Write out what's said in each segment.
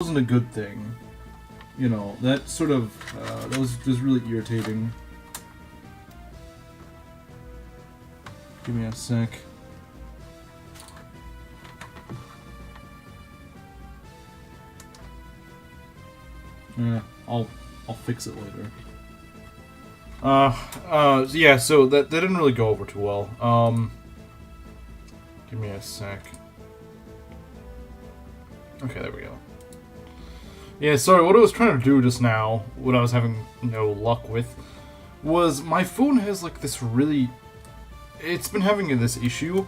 wasn't a good thing. You know, that sort of, that was just really irritating. Give me a sec. Yeah, I'll fix it later. Yeah, so that didn't really go over too well. Give me a sec. Okay, there we go. Yeah, sorry, what I was trying to do just now, what I was having no luck with, was my phone has like this really... It's been having this issue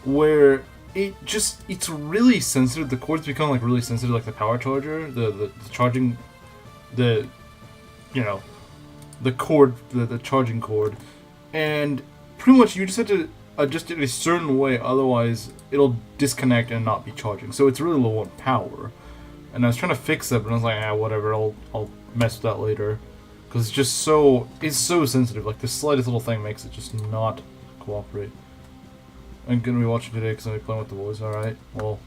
where it's really sensitive. The cords become like really sensitive, like the power charger, the charging, the cord, the charging cord, and pretty much you just have to adjust it a certain way, otherwise it'll disconnect and not be charging. So it's really low on power. And I was trying to fix it, but I was like, whatever, I'll mess with that later, because it's so sensitive. Like the slightest little thing makes it just not cooperate. I'm gonna be watching today because I'm playing with the boys. All right, well,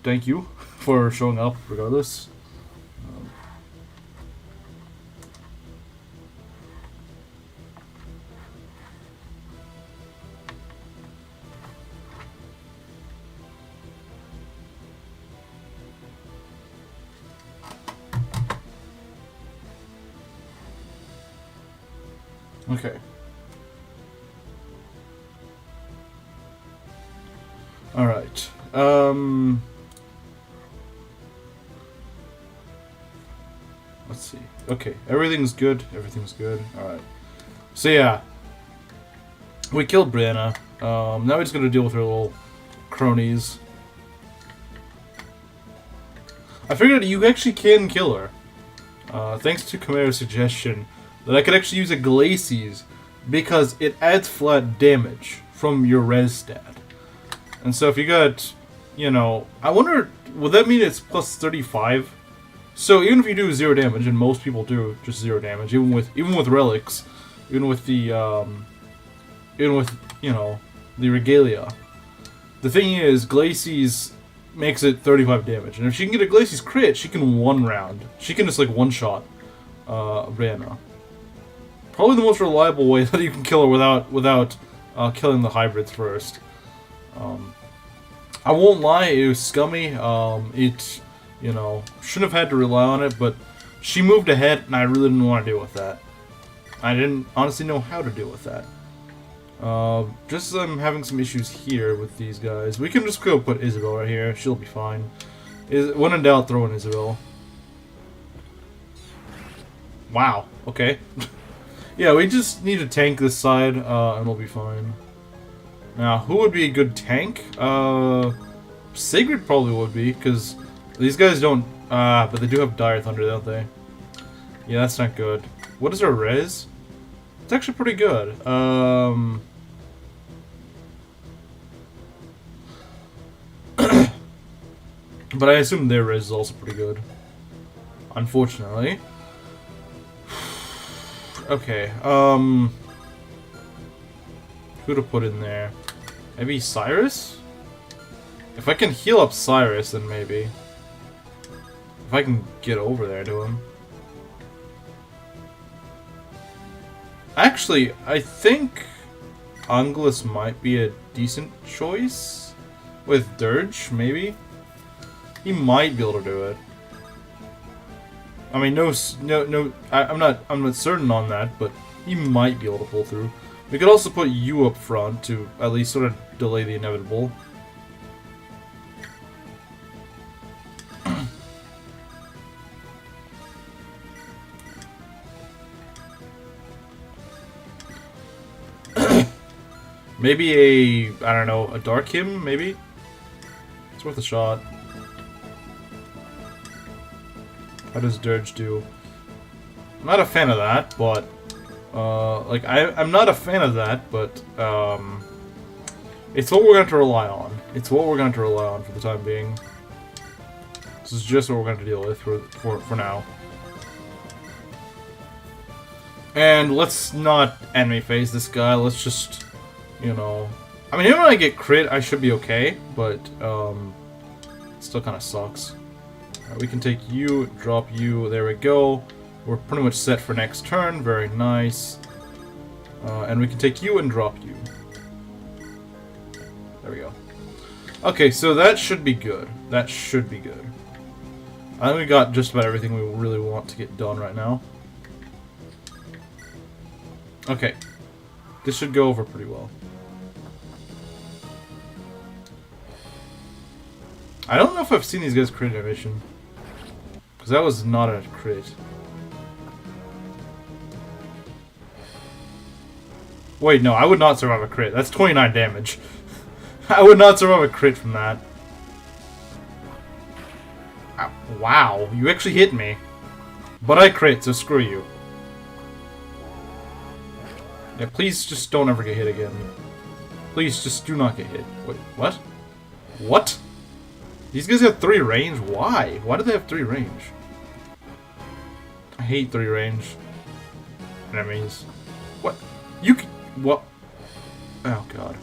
thank you for showing up, regardless. Okay. Alright. Let's see. Okay, everything's good. Everything's good. Alright. So yeah. We killed Brianna. Now we're just gonna deal with her little cronies. I figured you actually can kill her. Thanks to Chimera's suggestion that I could actually use a Glacies because it adds flat damage from your res stat. And so if you got, I wonder, would that mean it's plus 35? So even if you do 0 damage, and most people do just 0 damage, even with relics, even with the the regalia. The thing is, Glacies makes it 35 damage, and if she can get a Glacies crit, she can one round. She can just like one shot Brianna. Probably the most reliable way that you can kill her without killing the hybrids first. I won't lie, it was scummy. It, shouldn't have had to rely on it, but she moved ahead, and I really didn't want to deal with that. I didn't honestly know how to deal with that. Just as I'm having some issues here with these guys, we can just go put Isabel right here. She'll be fine. When in doubt, throw in Isabel. Wow. Okay. Yeah, we just need to tank this side, and we'll be fine. Now, who would be a good tank? Sigrid probably would be, because these guys don't... but they do have Dire Thunder, don't they? Yeah, that's not good. What is our res? It's actually pretty good. But I assume their res is also pretty good. Unfortunately. Okay, who to put in there? Maybe Cyrus? If I can heal up Cyrus, then maybe. If I can get over there to him. Actually, I think Angelus might be a decent choice. With Dirge, maybe? He might be able to do it. I mean, I'm not certain on that, but he might be able to pull through. We could also put you up front to at least sort of delay the inevitable. Maybe I don't know, a Dark Hymn, maybe? It's worth a shot. How does Dirge do? I'm not a fan of that, but... I'm not a fan of that, but... it's what we're going to rely on. It's what we're going to rely on for the time being. This is just what we're going to deal with for now. And let's not enemy phase this guy, let's just... I mean, even when I get crit, I should be okay, but, it still kind of sucks. We can take you, drop you, there we go. We're pretty much set for next turn, very nice. And we can take you and drop you. There we go. Okay, so that should be good. That should be good. I think we got just about everything we really want to get done right now. Okay. This should go over pretty well. I don't know if I've seen these guys crit animation. Because that was not a crit. Wait, no, I would not survive a crit. That's 29 damage. I would not survive a crit from that. Wow, you actually hit me. But I crit, so screw you. Yeah, please just don't ever get hit again. Please just do not get hit. Wait, what? What? These guys have 3 range? Why? Why do they have 3 range? I hate 3 range enemies. What? You can... What? Oh, God.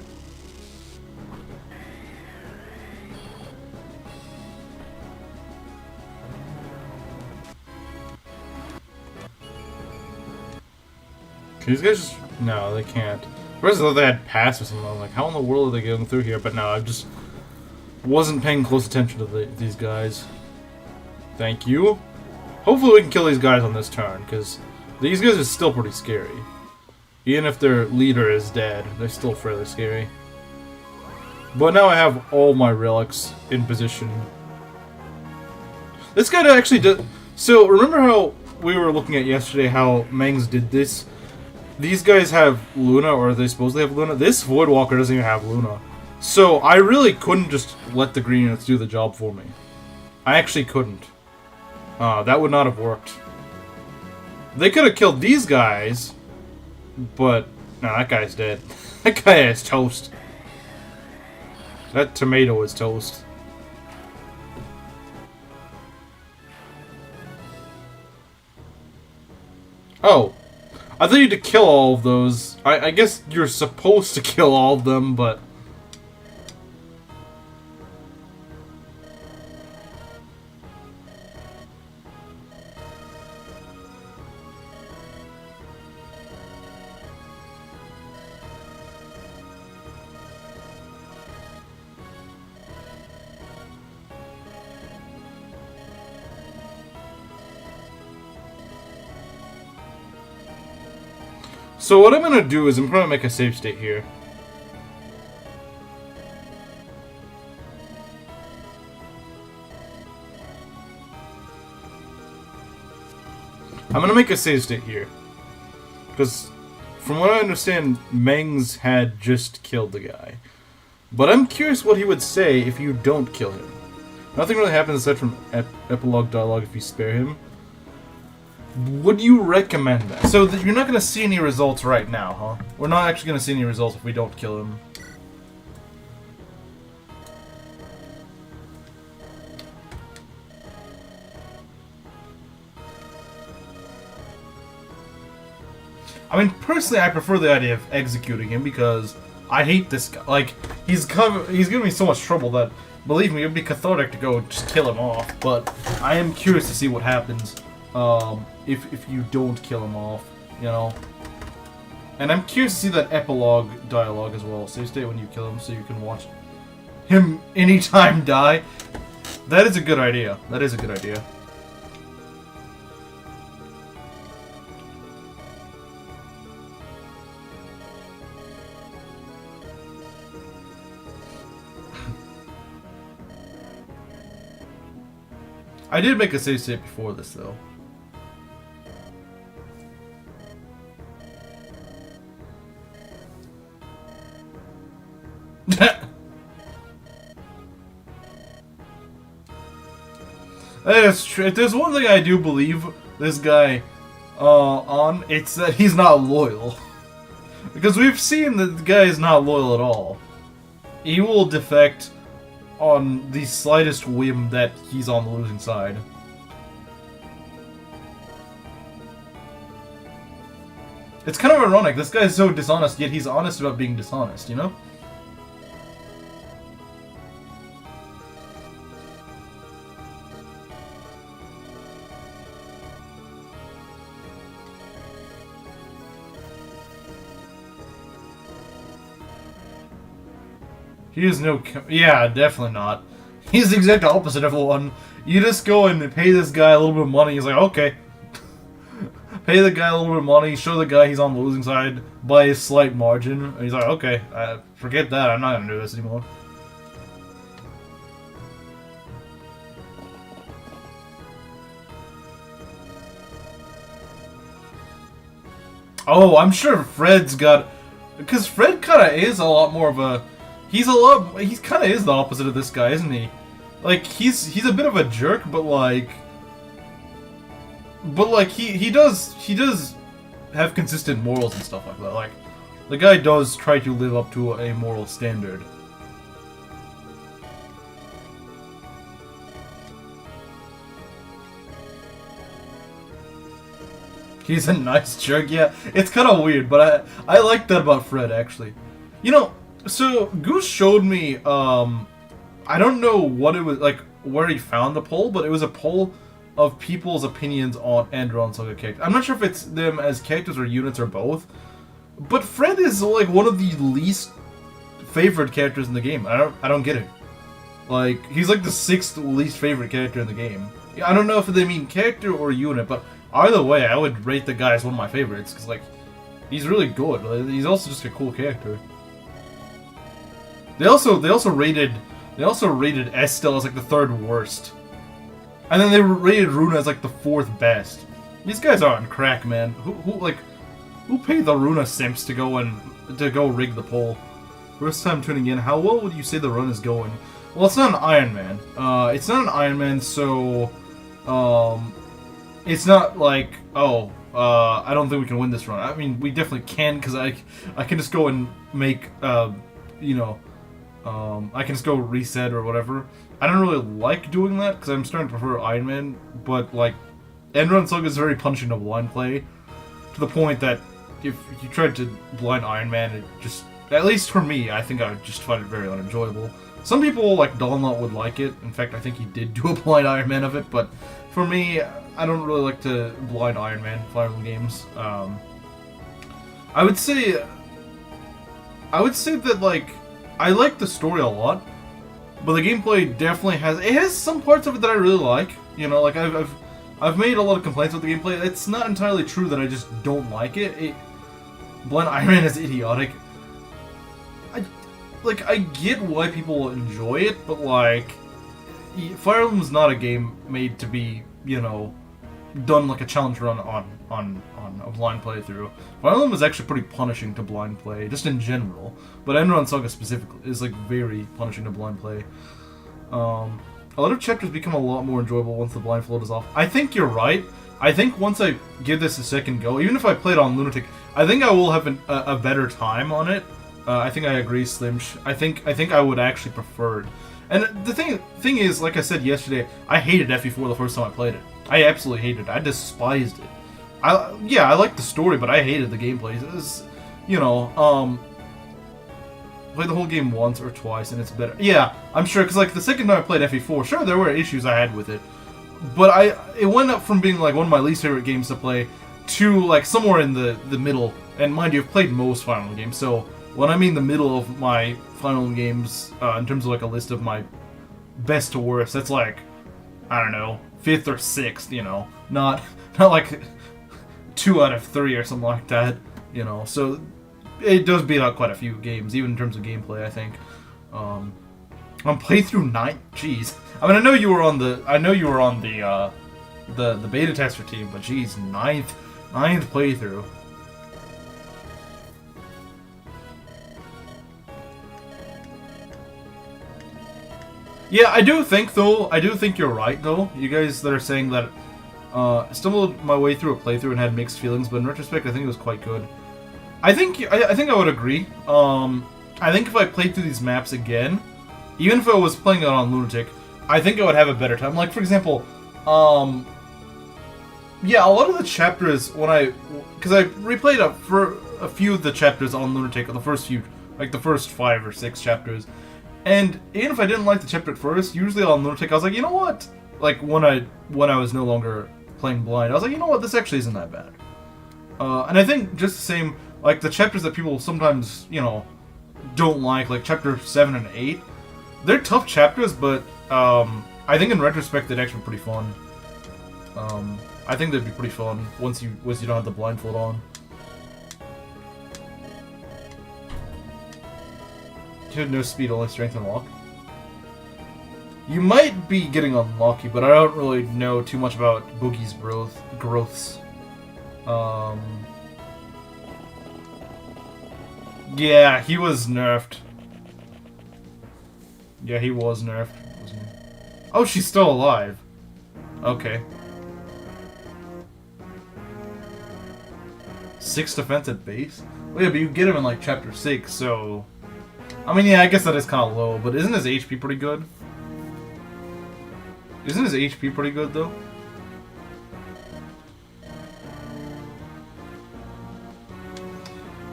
Can these guys just... No, they can't. First I thought they had pass or something. I was like, how in the world are they going through here? But no, I just wasn't paying close attention to these guys. Thank you. Hopefully we can kill these guys on this turn, because these guys are still pretty scary. Even if their leader is dead, they're still fairly scary. But now I have all my relics in position. This guy actually did... So, remember how we were looking at yesterday how Mengs did this? These guys have Luna, or they supposedly have Luna. This Voidwalker doesn't even have Luna. So, I really couldn't just let the green units do the job for me. I actually couldn't. That would not have worked. They could have killed these guys, but... No, that guy's dead. That guy is toast. That tomato is toast. Oh. I thought you had to kill all of those. I guess you're supposed to kill all of them, but... So what I'm gonna do is I'm gonna make a save state here. I'm gonna make a save state here. Because from what I understand, Mengs had just killed the guy. But I'm curious what he would say if you don't kill him. Nothing really happens aside from epilogue dialogue if you spare him. Would you recommend that? So you're not going to see any results right now, huh? We're not actually going to see any results if we don't kill him. I mean, personally, I prefer the idea of executing him because I hate this guy. Like, he's giving me so much trouble that, believe me, it would be cathartic to go just kill him off. But I am curious to see what happens. If you don't kill him off, you know. And I'm curious to see that epilogue dialogue as well. Save state when you kill him so you can watch him anytime die. That is a good idea. That is a good idea. I did make a save state before this though. That's true. If there's one thing I do believe this guy on, it's that he's not loyal. Because we've seen that the guy is not loyal at all. He will defect on the slightest whim that he's on the losing side. It's kind of ironic. This guy's so dishonest, yet he's honest about being dishonest, you know? He has no... Yeah, definitely not. He's the exact opposite of one. You just go and pay this guy a little bit of money, he's like, okay. Pay the guy a little bit of money, show the guy he's on the losing side by a slight margin, and he's like, okay, forget that, I'm not gonna do this anymore. Oh, I'm sure Fred's got... Because Fred kind of is a lot more of a... He kind of is the opposite of this guy, isn't he? Like, he's a bit of a jerk, but like... But like, he does have consistent morals and stuff like that. Like, the guy does try to live up to a moral standard. He's a nice jerk, yeah. It's kind of weird, but I like that about Fred, actually. You know, so Goose showed me, I don't know what it was, like, where he found the poll, but it was a poll of people's opinions on Andaron Saga characters. I'm not sure if it's them as characters or units or both, but Fred is, like, one of the least favorite characters in the game. I don't get it. Like, he's like the 6th least favorite character in the game. I don't know if they mean character or unit, but either way, I would rate the guy as one of my favorites, because, like, he's really good. He's also just a cool character. They also rated Estelle as, like, the 3rd worst. And then they rated Runa as, like, the 4th best. These guys are on crack, man. Who paid the Runa simps to go rig the poll? First time tuning in, how well would you say the run is going? Well, it's not an Iron Man. It's not an Iron Man, so... It's not like, oh, I don't think we can win this run. I mean, we definitely can, because I can just go and make, you know, I can just go reset or whatever. I don't really like doing that, because I'm starting to prefer Iron Man, but, like, Andaron Saga is very punishing to blind play, to the point that if you tried to blind Iron Man, it just, at least for me, I think I would just find it very unenjoyable. Some people, like Donlot, would like it. In fact, I think he did do a blind Iron Man of it, but for me, I don't really like to blind Iron Man Fire Emblem games. I would say that, like, I like the story a lot, but the gameplay definitely has some parts of it that I really like. You know, like, I've made a lot of complaints with the gameplay. It's not entirely true that I just don't like it. Blind Iron Man is idiotic. I get why people enjoy it, but, like, Fire Emblem's not a game made to be, you know, done like a challenge run on a blind playthrough. Fire Emblem is actually pretty punishing to blind play, just in general. But Andaron Saga specifically is, like, very punishing to blind play. A lot of chapters become a lot more enjoyable once the blindfold is off. I think you're right. I think once I give this a second go, even if I play it on Lunatic, I think I will have a better time on it. I think I agree, Slimsh. I think I would actually prefer it. And the thing is, like I said yesterday, I hated FE4 the first time I played it. I absolutely hated it. I despised it. I liked the story, but I hated the gameplay. It was, you know, play the whole game once or twice, and it's better. Yeah, I'm sure, because, like, the second time I played FE4, sure, there were issues I had with it, but it went up from being, like, one of my least favorite games to play to, like, somewhere in the middle. And mind you, I've played most Fire Emblem games, so when I mean the middle of my Fire Emblem games, in terms of, like, a list of my best to worst, that's, like, I don't know, 5th or 6th, you know, not like 2 out of 3 or something like that, you know. So it does beat out quite a few games, even in terms of gameplay, I think. On playthrough 9, jeez. I mean, I know you were on the beta tester team, but jeez, 9th playthrough. Yeah, I do think you're right, though. You guys that are saying that stumbled my way through a playthrough and had mixed feelings, but in retrospect, I think it was quite good. I think I would agree. I think if I played through these maps again, even if I was playing it on Lunatic, I think I would have a better time. Like, for example, yeah, a lot of the chapters because I replayed for a few of the chapters on Lunatic, the first few, like the first 5 or 6 chapters. And even if I didn't like the chapter at first, usually on Lunatic I was like, you know what? Like, when I was no longer playing blind, I was like, you know what? This actually isn't that bad. And I think just the same, like, the chapters that people sometimes, you know, don't like chapter 7 and 8. They're tough chapters, but I think in retrospect they're actually pretty fun. I think they'd be pretty fun once you don't have the blindfold on. You have no speed, only strength and luck. You might be getting unlucky, but I don't really know too much about Boogie's growths. Yeah, he was nerfed. Yeah, he was nerfed. Wasn't he? Oh, she's still alive. Okay. 6 defense at base? Well, yeah, but you get him in like chapter 6, so... I mean, yeah, I guess that is kind of low, but isn't his HP pretty good? Isn't his HP pretty good, though?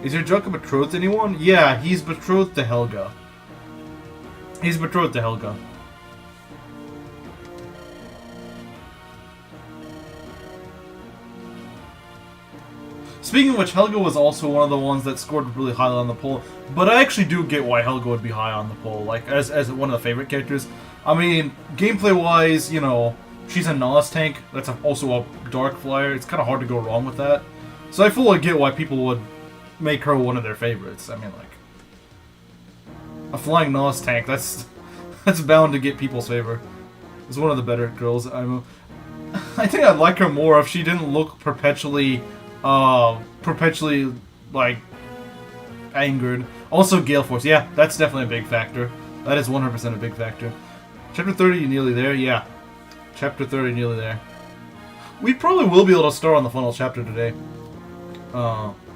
Is your Joker betrothed to anyone? Yeah, he's betrothed to Helga. He's betrothed to Helga. Speaking of which, Helga was also one of the ones that scored really highly on the poll, but I actually do get why Helga would be high on the poll, like, as one of the favorite characters. I mean, gameplay-wise, you know, she's a NOS tank, that's also a Dark Flyer, it's kind of hard to go wrong with that. So I fully get why people would make her one of their favorites. I mean, like, a flying NOS tank, that's bound to get people's favor. It's one of the better girls. I think I'd like her more if she didn't look perpetually, like, angered. Also, Gale Force. Yeah, that's definitely a big factor. That is 100% a big factor. Chapter 30, you nearly there? Yeah. Chapter 30, nearly there. We probably will be able to start on the final chapter today.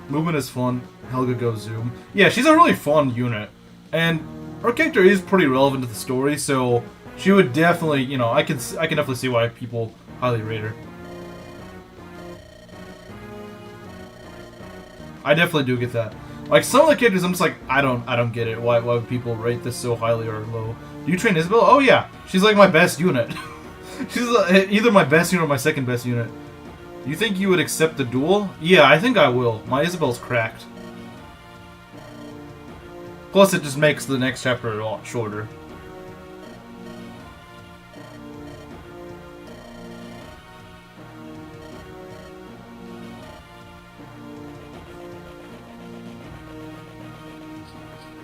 Movement is fun. Helga goes zoom. Yeah, she's a really fun unit. And her character is pretty relevant to the story, so she would definitely, you know, I can definitely see why people highly rate her. I definitely do get that. Like, some of the characters, I'm just like, I don't get it. Why would people rate this so highly or low? Do you train Isabel? Oh yeah, she's like my best unit. She's either my best unit or my second best unit. You think you would accept the duel? Yeah, I think I will. My Isabel's cracked. Plus, it just makes the next chapter a lot shorter.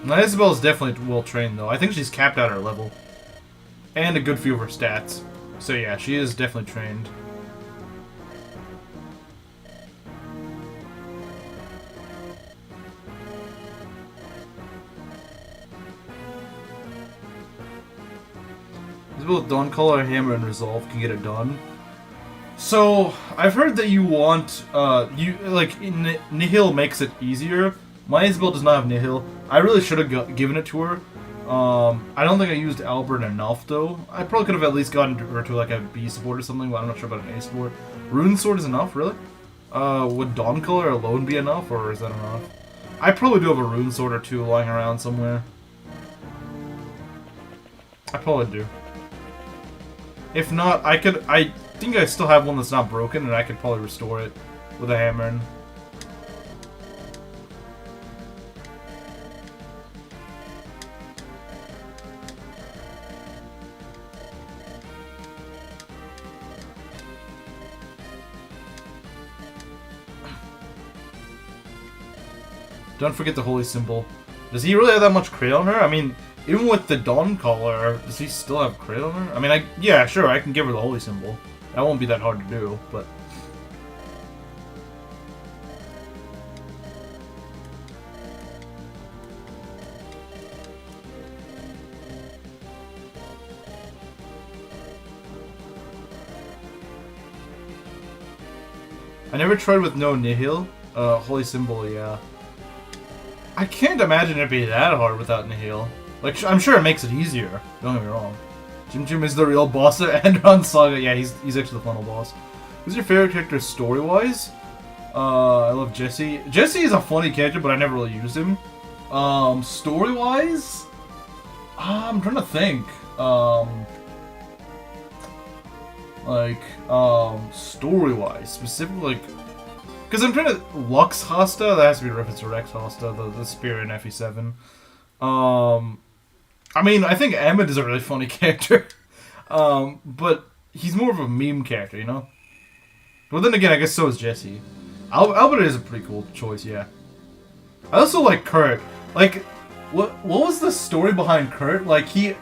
Now, Isabel is definitely well trained, though. I think she's capped out her level. And a good few of her stats. So yeah, she is definitely trained. Isabel with Dawn Color, Hammer, and Resolve can get it done. So, I've heard that you want, Nihil makes it easier. My Isabel does not have Nihil. I really should have given it to her. I don't think I used Albert enough, though. I probably could have at least gotten her to like a B support or something, but I'm not sure about an A support. Rune Sword is enough, really? Would Dawn Color alone be enough, or is that enough? I probably do have a Rune Sword or two lying around somewhere. I probably do. If not, I think I still have one that's not broken, and I could probably restore it with a hammer. Don't forget the holy symbol. Does he really have that much crit on her? I mean, even with the Dawn Collar, does he still have crit on her? I mean, yeah, sure, I can give her the holy symbol. That won't be that hard to do, but... I never tried with no Nihil. Holy symbol, yeah. I can't imagine it'd be that hard without Nihil. Like, I'm sure it makes it easier. Don't get me wrong. Jim Jim is the real boss of Andaron Saga. Yeah, he's actually the final boss. Who's your favorite character story-wise? I love Jesse. Jesse is a funny character, but I never really used him. Story-wise? I'm trying to think. Story-wise. Specifically, like... Because I'm trying to... Lux Hosta? That has to be a reference to Rex Hosta, the spear in FE7. I mean, I think Emmett is a really funny character. But he's more of a meme character, you know? But then again, I guess so is Jesse. Albert is a pretty cool choice, yeah. I also like Kurt. Like, what was the story behind Kurt? Like, they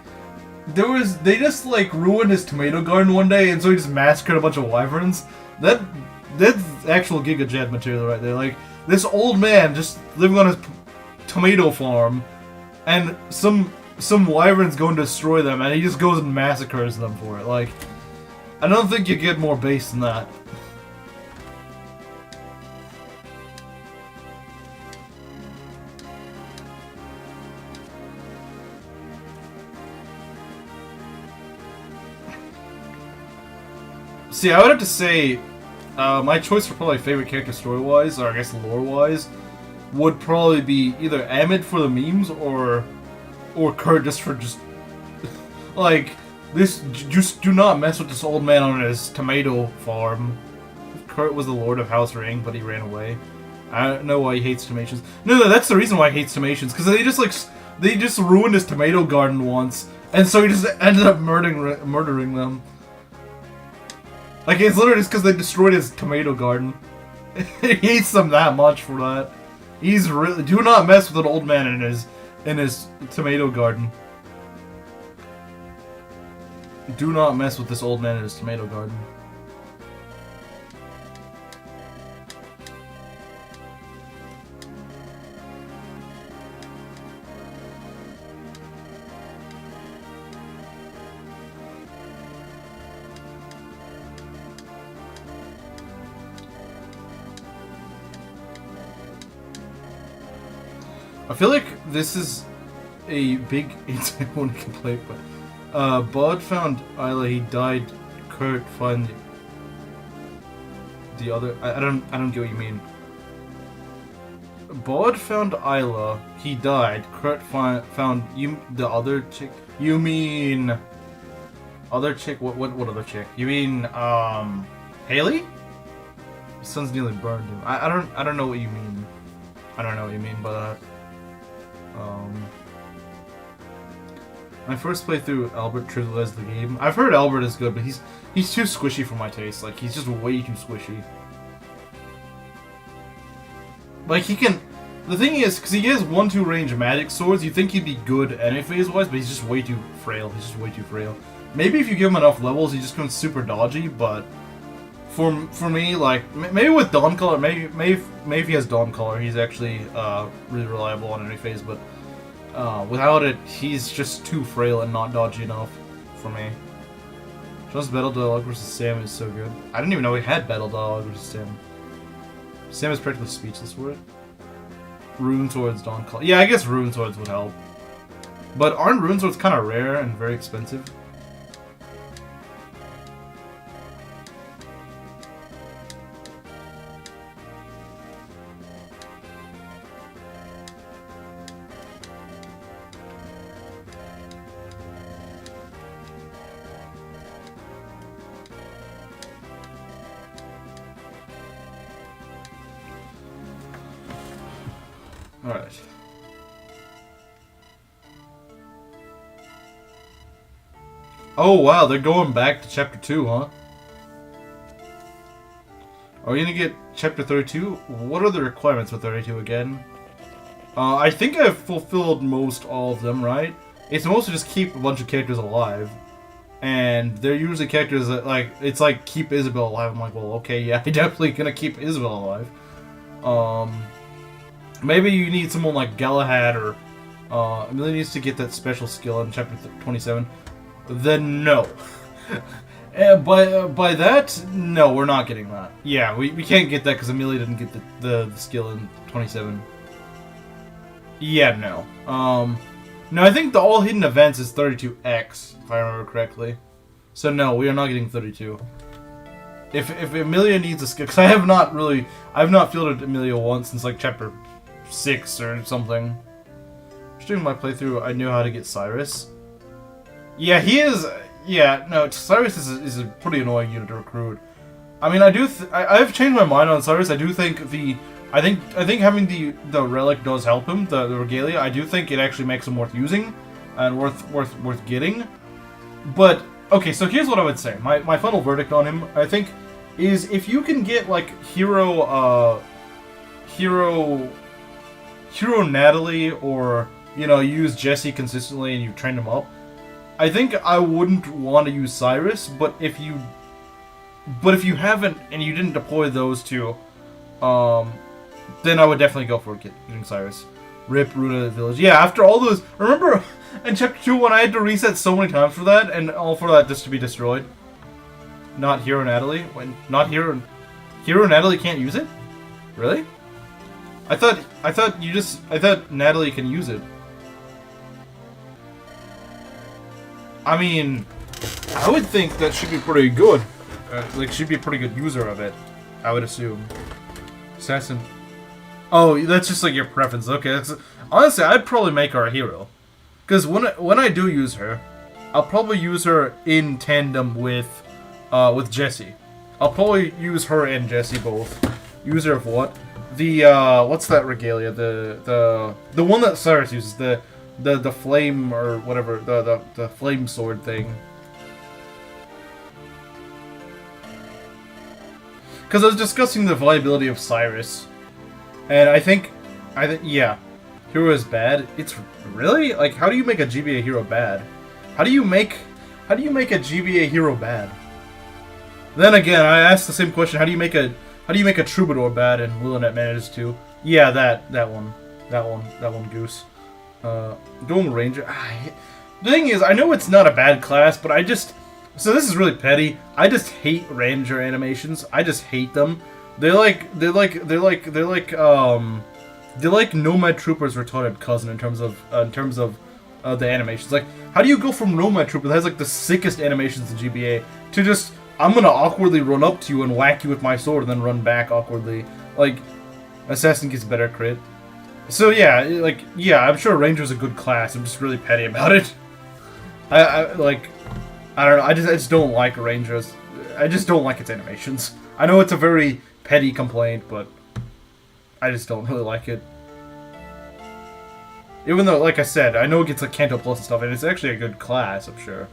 just, like, ruined his tomato garden one day, and so he just massacred a bunch of wyverns. That's actual Giga Jet material right there. Like, this old man just living on his tomato farm, and some wyverns go and destroy them, and he just goes and massacres them for it. Like, I don't think you get more base than that. See, I would have to say, my choice for probably favorite character story-wise, or I guess lore-wise, would probably be either Ahmed for the memes, or Kurt just for like, just do not mess with this old man on his tomato farm. Kurt was the Lord of House Ring, but he ran away. I don't know why he hates Tomatians. No, that's the reason why he hates Tomatians, because they just ruined his tomato garden once, and so he just ended up murdering them. Like, it's literally just because they destroyed his tomato garden. He hates them that much for that. He's really... Do not mess with an old man in his tomato garden. Do not mess with this old man in his tomato garden. I feel like this is a big one complaint, but Bud found Isla, he died. Kurt found the other. I don't get what you mean. Bud found Isla, he died. Kurt found you the other chick. You mean other chick? What other chick? You mean Haley? His son's nearly burned him. I don't know what you mean. I don't know what you mean by that. My first playthrough, Albert trivialized the game. I've heard Albert is good, but he's too squishy for my taste. Like, he's just way too squishy. Like, he can... The thing is, because he has 1-2 range magic swords, you think he'd be good enemy phase-wise, but he's just way too frail. He's just way too frail. Maybe if you give him enough levels, he just becomes super dodgy, but... For me, like, maybe with Dawncaller, maybe if he has Dawncaller, he's actually really reliable on enemy phase, but without it, he's just too frail and not dodgy enough for me. Just Battle Dialogue versus Sam is so good. I didn't even know we had Battle Dialogue versus Sam. Sam is practically speechless for it. Rune Swords, Dawncaller. Yeah, I guess Rune Swords would help. But aren't Rune Swords kind of rare and very expensive? Alright. Oh wow, they're going back to chapter 2, huh? Are we gonna get chapter 32? What are the requirements for 32 again? I think I've fulfilled most all of them, right? It's mostly just keep a bunch of characters alive. And they're usually characters that, like, it's like keep Isabel alive. I'm like, well, okay, yeah, I'm definitely gonna keep Isabel alive. Maybe you need someone like Galahad or Amelia needs to get that special skill in chapter 27. Then no. By that, no, we're not getting that. Yeah, we can't get that because Amelia didn't get the skill in 27. Yeah, no. No, I think the all hidden events is 32X, if I remember correctly. So no, we are not getting 32. If Amelia needs a skill, because I've not fielded Amelia once since like chapter 6 or something. Just doing my playthrough, I knew how to get Cyrus. Yeah, he is. Yeah, no, Cyrus is a pretty annoying unit to recruit. I mean, I've changed my mind on Cyrus. I do think I think having the relic does help him, the regalia. I do think it actually makes him worth using, and worth getting. But okay, so here's what I would say. My final verdict on him, I think, is if you can get like hero Natalie, or you know, you use Jesse consistently and you train him up, I think I wouldn't want to use Cyrus. But if you haven't and you didn't deploy those two, then I would definitely go for getting Cyrus. Rip Runa Village. Yeah, after all those, remember in Chapter 2 when I had to reset so many times for that, and all for that just to be destroyed? Not Hero Natalie? Not Hero Natalie can't use it? Really? I thought Natalie can use it. I mean, I would think that she'd be pretty good. Like, she'd be a pretty good user of it, I would assume. Assassin. Oh, that's just like your preference. Okay, honestly, I'd probably make her a hero. Because when I do use her, I'll probably use her in tandem with Jesse. I'll probably use her and Jesse both. Use her of what? The what's that regalia? The one that Cyrus uses, the flame or whatever, the flame sword thing. Because I was discussing the viability of Cyrus, and I think yeah, hero is bad. It's really like, how do you make a GBA hero bad? How do you make a GBA hero bad? Then again, I asked the same question. How do you make a troubadour bad? And Willinet manages to. Yeah, that one, Goose. Going Ranger. The thing is, I know it's not a bad class, but I just. So this is really petty. I just hate Ranger animations. I just hate them. They're like Nomad Trooper's retarded cousin in terms of the animations. Like, how do you go from Nomad Trooper that has like the sickest animations in GBA to just, I'm gonna awkwardly run up to you and whack you with my sword and then run back awkwardly? Like, Assassin gets better crit. So yeah, I'm sure Ranger's a good class. I'm just really petty about it. I don't know. I just don't like Rangers. I just don't like its animations. I know it's a very petty complaint, but I just don't really like it. Even though, like I said, I know it gets like Kanto Plus and stuff, and it's actually a good class, I'm sure.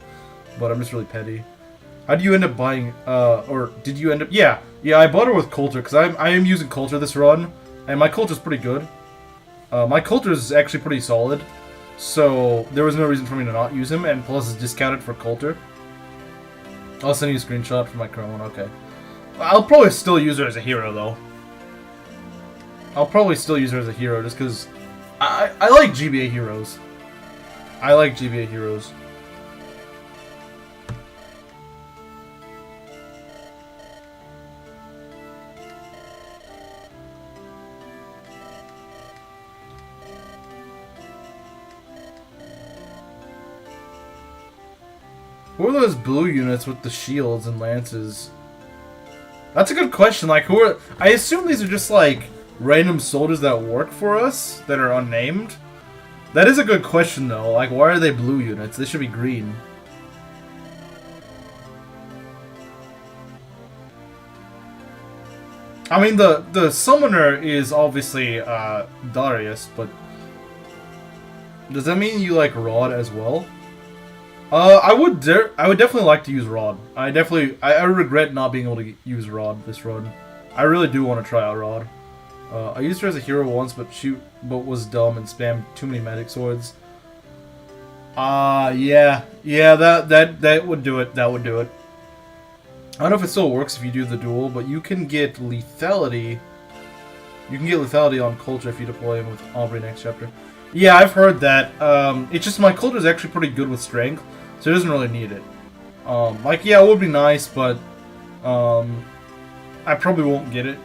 But I'm just really petty. How do you end up buying? Or did you end up? Yeah, I bought her with Coulter because I am using Coulter this run, and my Coulter's pretty good. My Coulter is actually pretty solid, so there was no reason for me to not use him. And plus, it's discounted for Coulter. I'll send you a screenshot for my current one. Okay. I'll probably still use her as a hero, though. I'll probably still use her as a hero, just because I like GBA heroes. I like GBA heroes. Who are those blue units with the shields and lances? That's a good question. Like, who are... I assume these are just, like, random soldiers that work for us that are unnamed. That is a good question, though. Like, why are they blue units? They should be green. I mean, the summoner is obviously Darius, but does that mean you like Rod as well? I would definitely like to use Rod. I regret not being able to use Rod this run. I really do want to try out Rod. I used her as a hero once, but was dumb and spammed too many magic swords. Yeah, that would do it. That would do it. I don't know if it still works if you do the duel, but you can get lethality. You can get lethality on Coulter if you deploy him with Aubrey next chapter. Yeah, I've heard that. It's just my Coulter is actually pretty good with strength, so it doesn't really need it. Like, yeah, it would be nice, but I probably won't get it.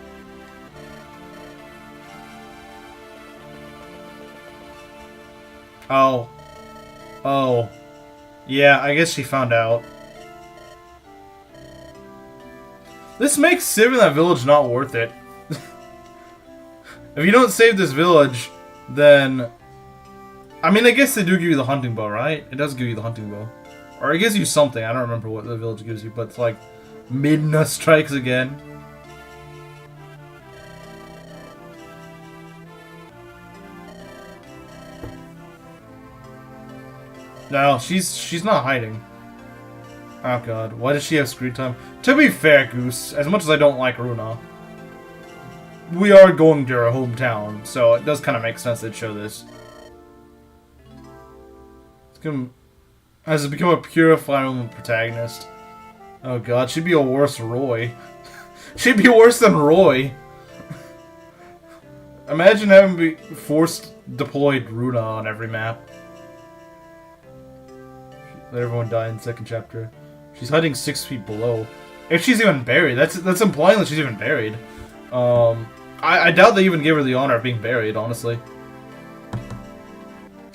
Oh. Yeah, I guess she found out. This makes saving that village not worth it. If you don't save this village, then... I mean, I guess they do give you the hunting bow, right? It does give you the hunting bow. Or it gives you something. I don't remember what the village gives you, but it's like... Midna strikes again. No, she's not hiding. Oh god, why does she have screen time? To be fair, Goose, as much as I don't like Runa, we are going to her hometown, so it does kind of make sense they'd show this. Has it become a pure Fire Emblem protagonist? Oh god, she'd be a worse Roy. She'd be worse than Roy. Imagine having be forced deployed Runa on every map. Let everyone die in the second chapter. She's hiding 6 feet below. If she's even buried, that's implying that she's even buried. I doubt they even gave her the honor of being buried, honestly.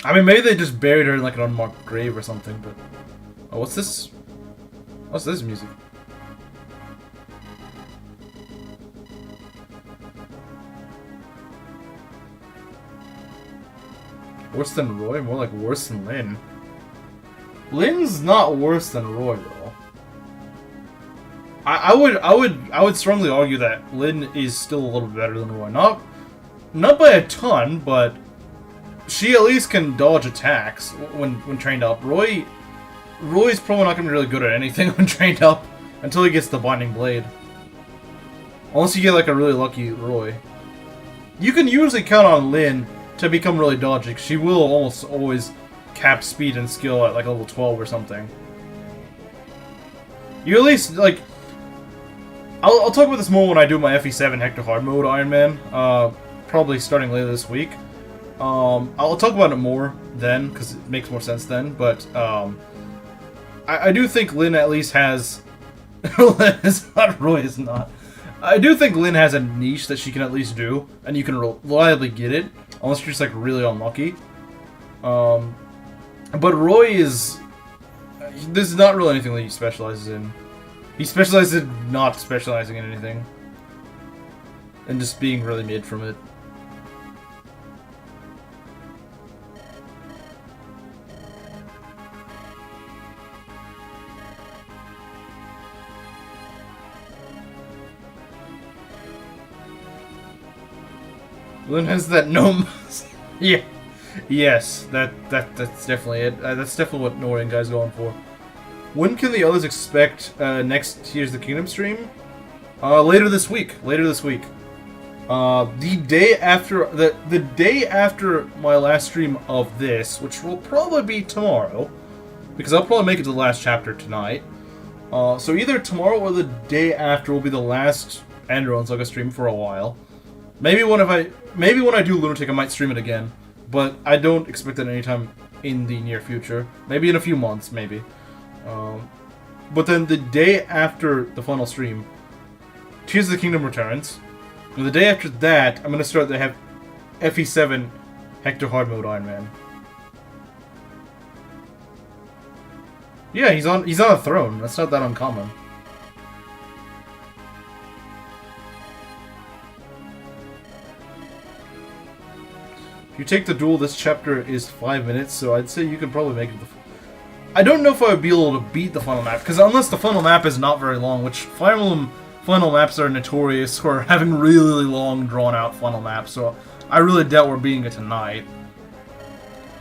I mean, maybe they just buried her in like an unmarked grave or something, but... Oh, what's this? What's this music? Worse than Roy? More like worse than Lynn. Lynn's not worse than Roy, though. I would strongly argue that Lynn is still a little bit better than Roy. Not by a ton, but she at least can dodge attacks when trained up. Roy's probably not gonna be really good at anything when trained up until he gets the Binding Blade. Unless you get like a really lucky Roy. You can usually count on Lynn to become really dodgy. She will almost always cap speed and skill at like level 12 or something. You at least, like... I'll talk about this more when I do my FE7 Hector Hard Mode Iron Man. Probably starting later this week. I'll talk about it more then, because it makes more sense then, but I do think Lynn at least has... Lynn is not, Roy is not. I do think Lynn has a niche that she can at least do, and you can reliably get it, unless you're just like really unlucky. But Roy is... This is not really anything that he specializes in. He specializes in not specializing in anything. And just being really mid from it. Lynn has that gnome... Yeah. Yes, that's definitely it. That's definitely what Norian guy's going for. When can the others expect next Tears of the Kingdom stream? Later this week. Later this week. The day after my last stream of this, which will probably be tomorrow, because I'll probably make it to the last chapter tonight. So either tomorrow or the day after will be the last Andaron Saga stream for a while. Maybe when I do Lunatic, I might stream it again. But I don't expect that anytime in the near future. Maybe in a few months, maybe. But then the day after the final stream, Tears of the Kingdom returns. And the day after that, I'm gonna start the FE7 Hector Hard Mode Iron Man. Yeah, he's on a throne. That's not that uncommon. If you take the duel, this chapter is 5 minutes, so I'd say you could probably make it. I don't know if I would be able to beat the final map, because unless the final map is not very long, which Fire Emblem final maps are notorious for having really long, drawn-out final maps, so I really doubt we're beating it tonight.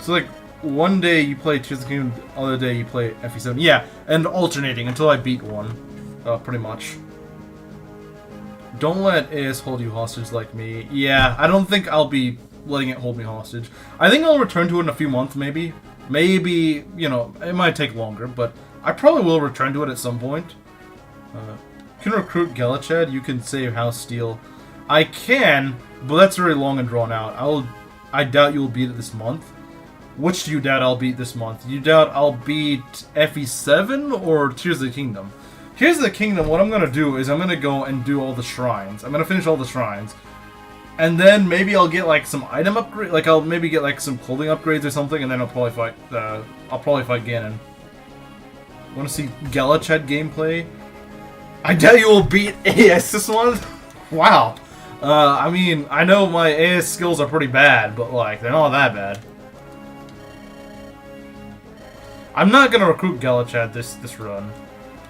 So, like, one day you play Tears of the Kingdom, the other day you play FE7. Yeah, and alternating until I beat one, pretty much. Don't let AS hold you hostage like me. Yeah, I don't think I'll be letting it hold me hostage. I think I'll return to it in a few months, maybe. Maybe, you know, it might take longer, but I probably will return to it at some point. You can recruit Gelachad, you can save House Steel. I can, but that's very long and drawn out. I doubt you'll beat it this month. Which do you doubt I'll beat this month? You doubt I'll beat FE7 or Tears of the Kingdom? Tears of the Kingdom, what I'm going to do is I'm going to go and do all the shrines. I'm going to finish all the shrines. And then maybe I'll get like some item upgrade, like I'll maybe get like some clothing upgrades or something, and then I'll probably fight Ganon. Want to see Gelachad gameplay? I doubt you will beat AS this month. Wow. I mean, I know my AS skills are pretty bad, but like they're not that bad. I'm not gonna recruit Gelachad this run.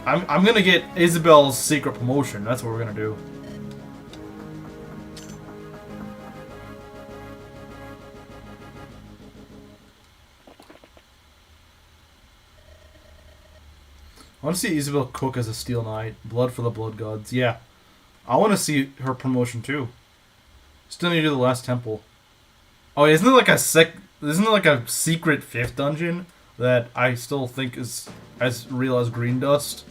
I'm gonna get Isabel's secret promotion. That's what we're gonna do. I want to see Isabel cook as a Steel Knight. Blood for the Blood Gods. Yeah. I want to see her promotion too. Still need to do the last temple. Oh, isn't there like a isn't there like a secret 5th dungeon that I still think is as real as green dust?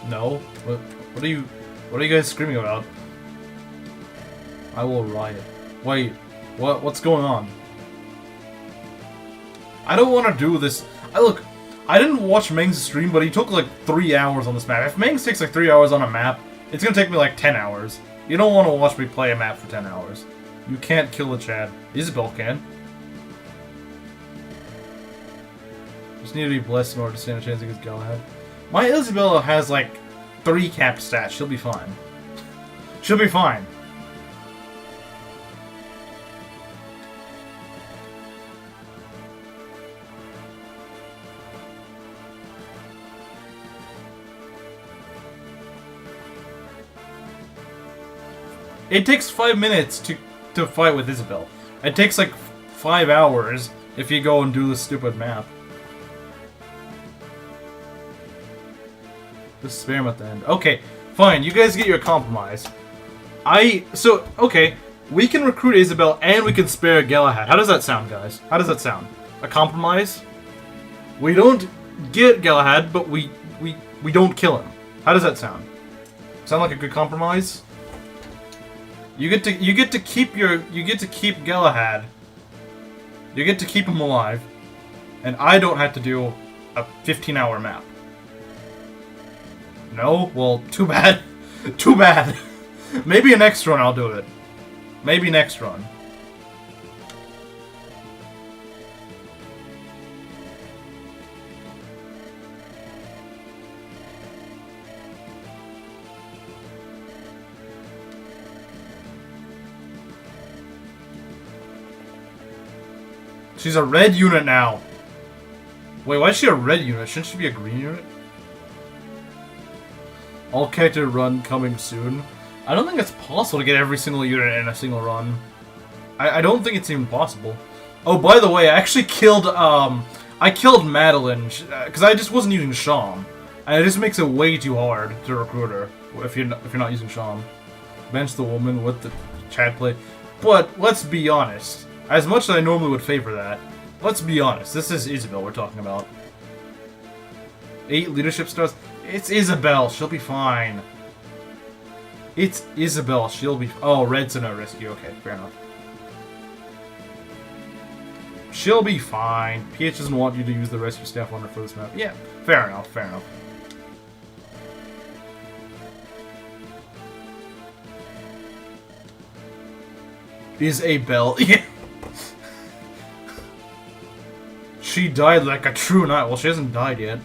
No? What are you guys screaming about? I will riot. Wait, what's going on? I don't want to do this. I didn't watch Meng's stream, but he took like 3 hours on this map. If Meng takes like 3 hours on a map, it's gonna take me like 10 hours. You don't want to watch me play a map for 10 hours. You can't kill a Chad. Isabel can. Just need to be blessed in order to stand a chance against Galahad. My Isabella has like 3 capped stats. She'll be fine. She'll be fine. It takes 5 minutes to fight with Isabel. It takes like 5 hours if you go and do this stupid map. Just spare him at the end. Okay, fine. You guys get your compromise. Okay. We can recruit Isabel and we can spare Galahad. How does that sound, guys? How does that sound? A compromise? We don't get Galahad, but we don't kill him. How does that sound? Sound like a good compromise? You get to keep Galahad. You get to keep him alive, and I don't have to do a 15-hour map. No? Well, too bad. Too bad. Maybe next run I'll do it. Maybe next run. She's a red unit now. Wait, why is she a red unit? Shouldn't she be a green unit? All character run coming soon. I don't think it's possible to get every single unit in a single run. I don't think it's even possible. Oh, by the way, I actually killed I killed Madeline because I just wasn't using Sham, and it just makes it way too hard to recruit her if you're not using Sham. Bench the woman with the Chad play, but let's be honest. As much as I normally would favor that, let's be honest, this is Isabel we're talking about. 8 leadership stars? It's Isabel, she'll be fine. It's Isabel, she'll be... Oh, red's a no rescue, okay, fair enough. She'll be fine. PH doesn't want you to use the rescue staff on her for this map. Yeah, fair enough, fair enough. Isabel, yeah. She died like a true knight. Well, she hasn't died yet.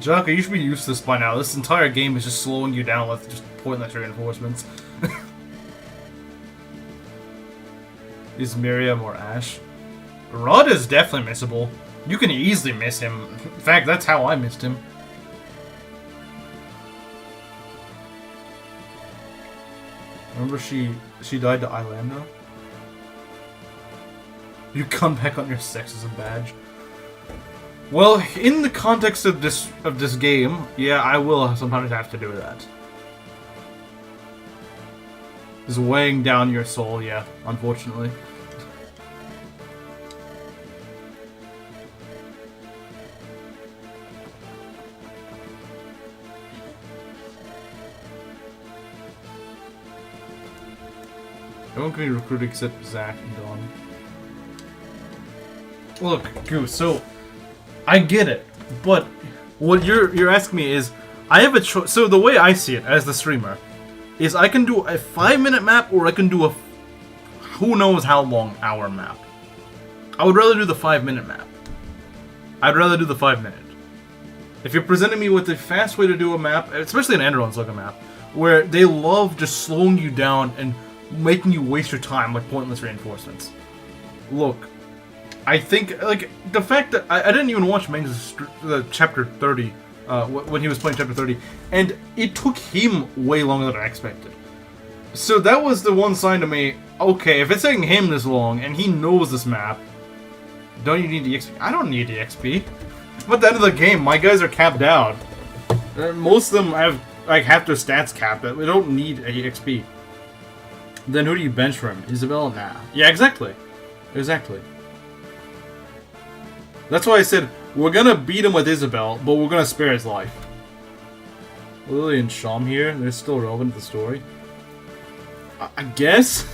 Jaka, you should be used to this by now. This entire game is just slowing you down with just pointless reinforcements. Is Miriam or Ash? Rod is definitely missable. You can easily miss him. In fact, that's how I missed him. Remember she died to Islanda? You come back on your sexism badge. Well, in the context of this game, yeah, I will sometimes have to do that. Is weighing down your soul, yeah, unfortunately. No one can be recruited except Zach and Dawn. Look, Goose, so I get it, but what you're asking me is I have a choice. So the way I see it as the streamer is I can do a 5-minute map or I can do a who knows how long hour map. I would rather do the 5-minute map. I'd rather do the 5-minute. If you're presenting me with a fast way to do a map, especially an Andaron Saga map, where they love just slowing you down and making you waste your time like pointless reinforcements. Look, I think, like, the fact that I didn't even watch Meng's chapter 30 when he was playing chapter 30, and it took him way longer than I expected. So that was the one sign to me, okay, if it's taking him this long and he knows this map, don't you need the XP? I don't need the XP. But at the end of the game, my guys are capped out. Most of them have like half their stats capped. We don't need a XP. Then who do you bench for him? Isabel? Nah. Yeah, exactly. Exactly. That's why I said we're gonna beat him with Isabel, but we're gonna spare his life. Lily and Sham here, they're still relevant to the story. I guess?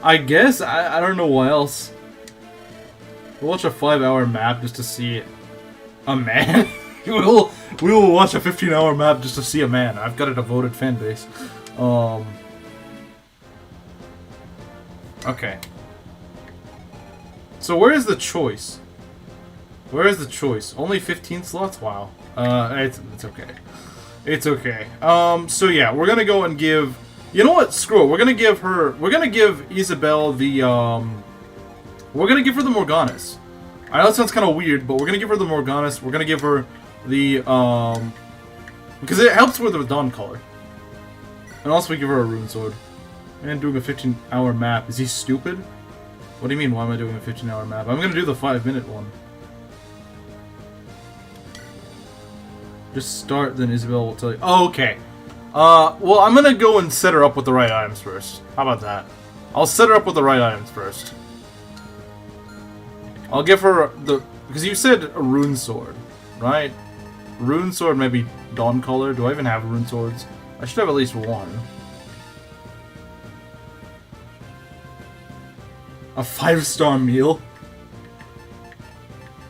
I don't know what else. We'll watch a 5-hour map just to see a man. we will watch a 15-hour map just to see a man. I've got a devoted fan base. Okay. So where is the choice? Where is the choice? Only 15 slots? Wow. It's okay. It's okay. So yeah, we're gonna go and give... You know what? Screw it. We're gonna give Isabel the, we're gonna give her the Morganis. I know it sounds kind of weird, but we're gonna give her the Morganis. We're gonna give her the, because it helps with the Dawn Color. And also we give her a Rune Sword. And doing a 15-hour map. Is he stupid? What do you mean, why am I doing a 15-hour map? I'm gonna do the 5-minute one. Just start, then Isabel will tell you. Oh, okay. Well, I'm gonna go and set her up with the right items first. How about that? I'll set her up with the right items first. I'll give her the... Because you said a Rune Sword, right? Rune Sword, maybe Dawn Color. Do I even have Rune Swords? I should have at least one. A 5-star meal?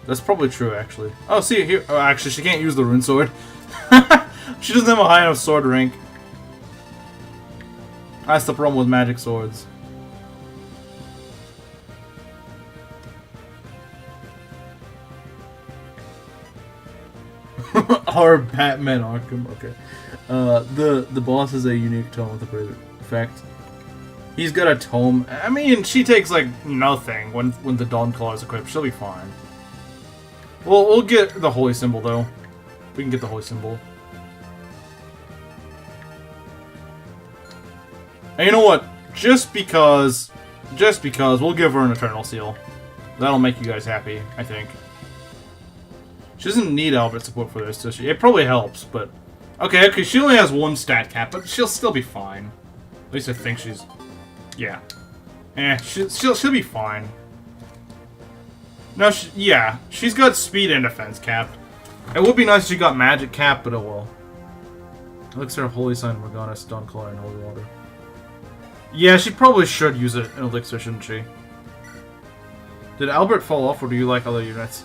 That's probably true, actually. Oh, see, here... Oh, actually, she can't use the Rune Sword. She doesn't have a high enough sword rank. That's the problem with magic swords. Our Batman Arkham, okay. The boss has a unique tome with a great effect. He's got a tome. I mean, she takes like nothing when the Dawn Claw is equipped. She'll be fine. Well, we'll get the Holy Symbol though. We can get the Holy Symbol. And you know what? Just because we'll give her an Eternal Seal. That'll make you guys happy, I think. She doesn't need Albert support for this, does she? It probably helps, but... Okay, she only has one stat cap, but she'll still be fine. At least I think she's... Yeah. She'll be fine. No, yeah. She's got speed and defense cap. It would be nice if she got magic cap, but oh well. Elixir of Holy Sign, Morgana, Dawn Color, and Holy Water. Yeah, she probably should use an elixir, shouldn't she? Did Albert fall off, or do you like other units?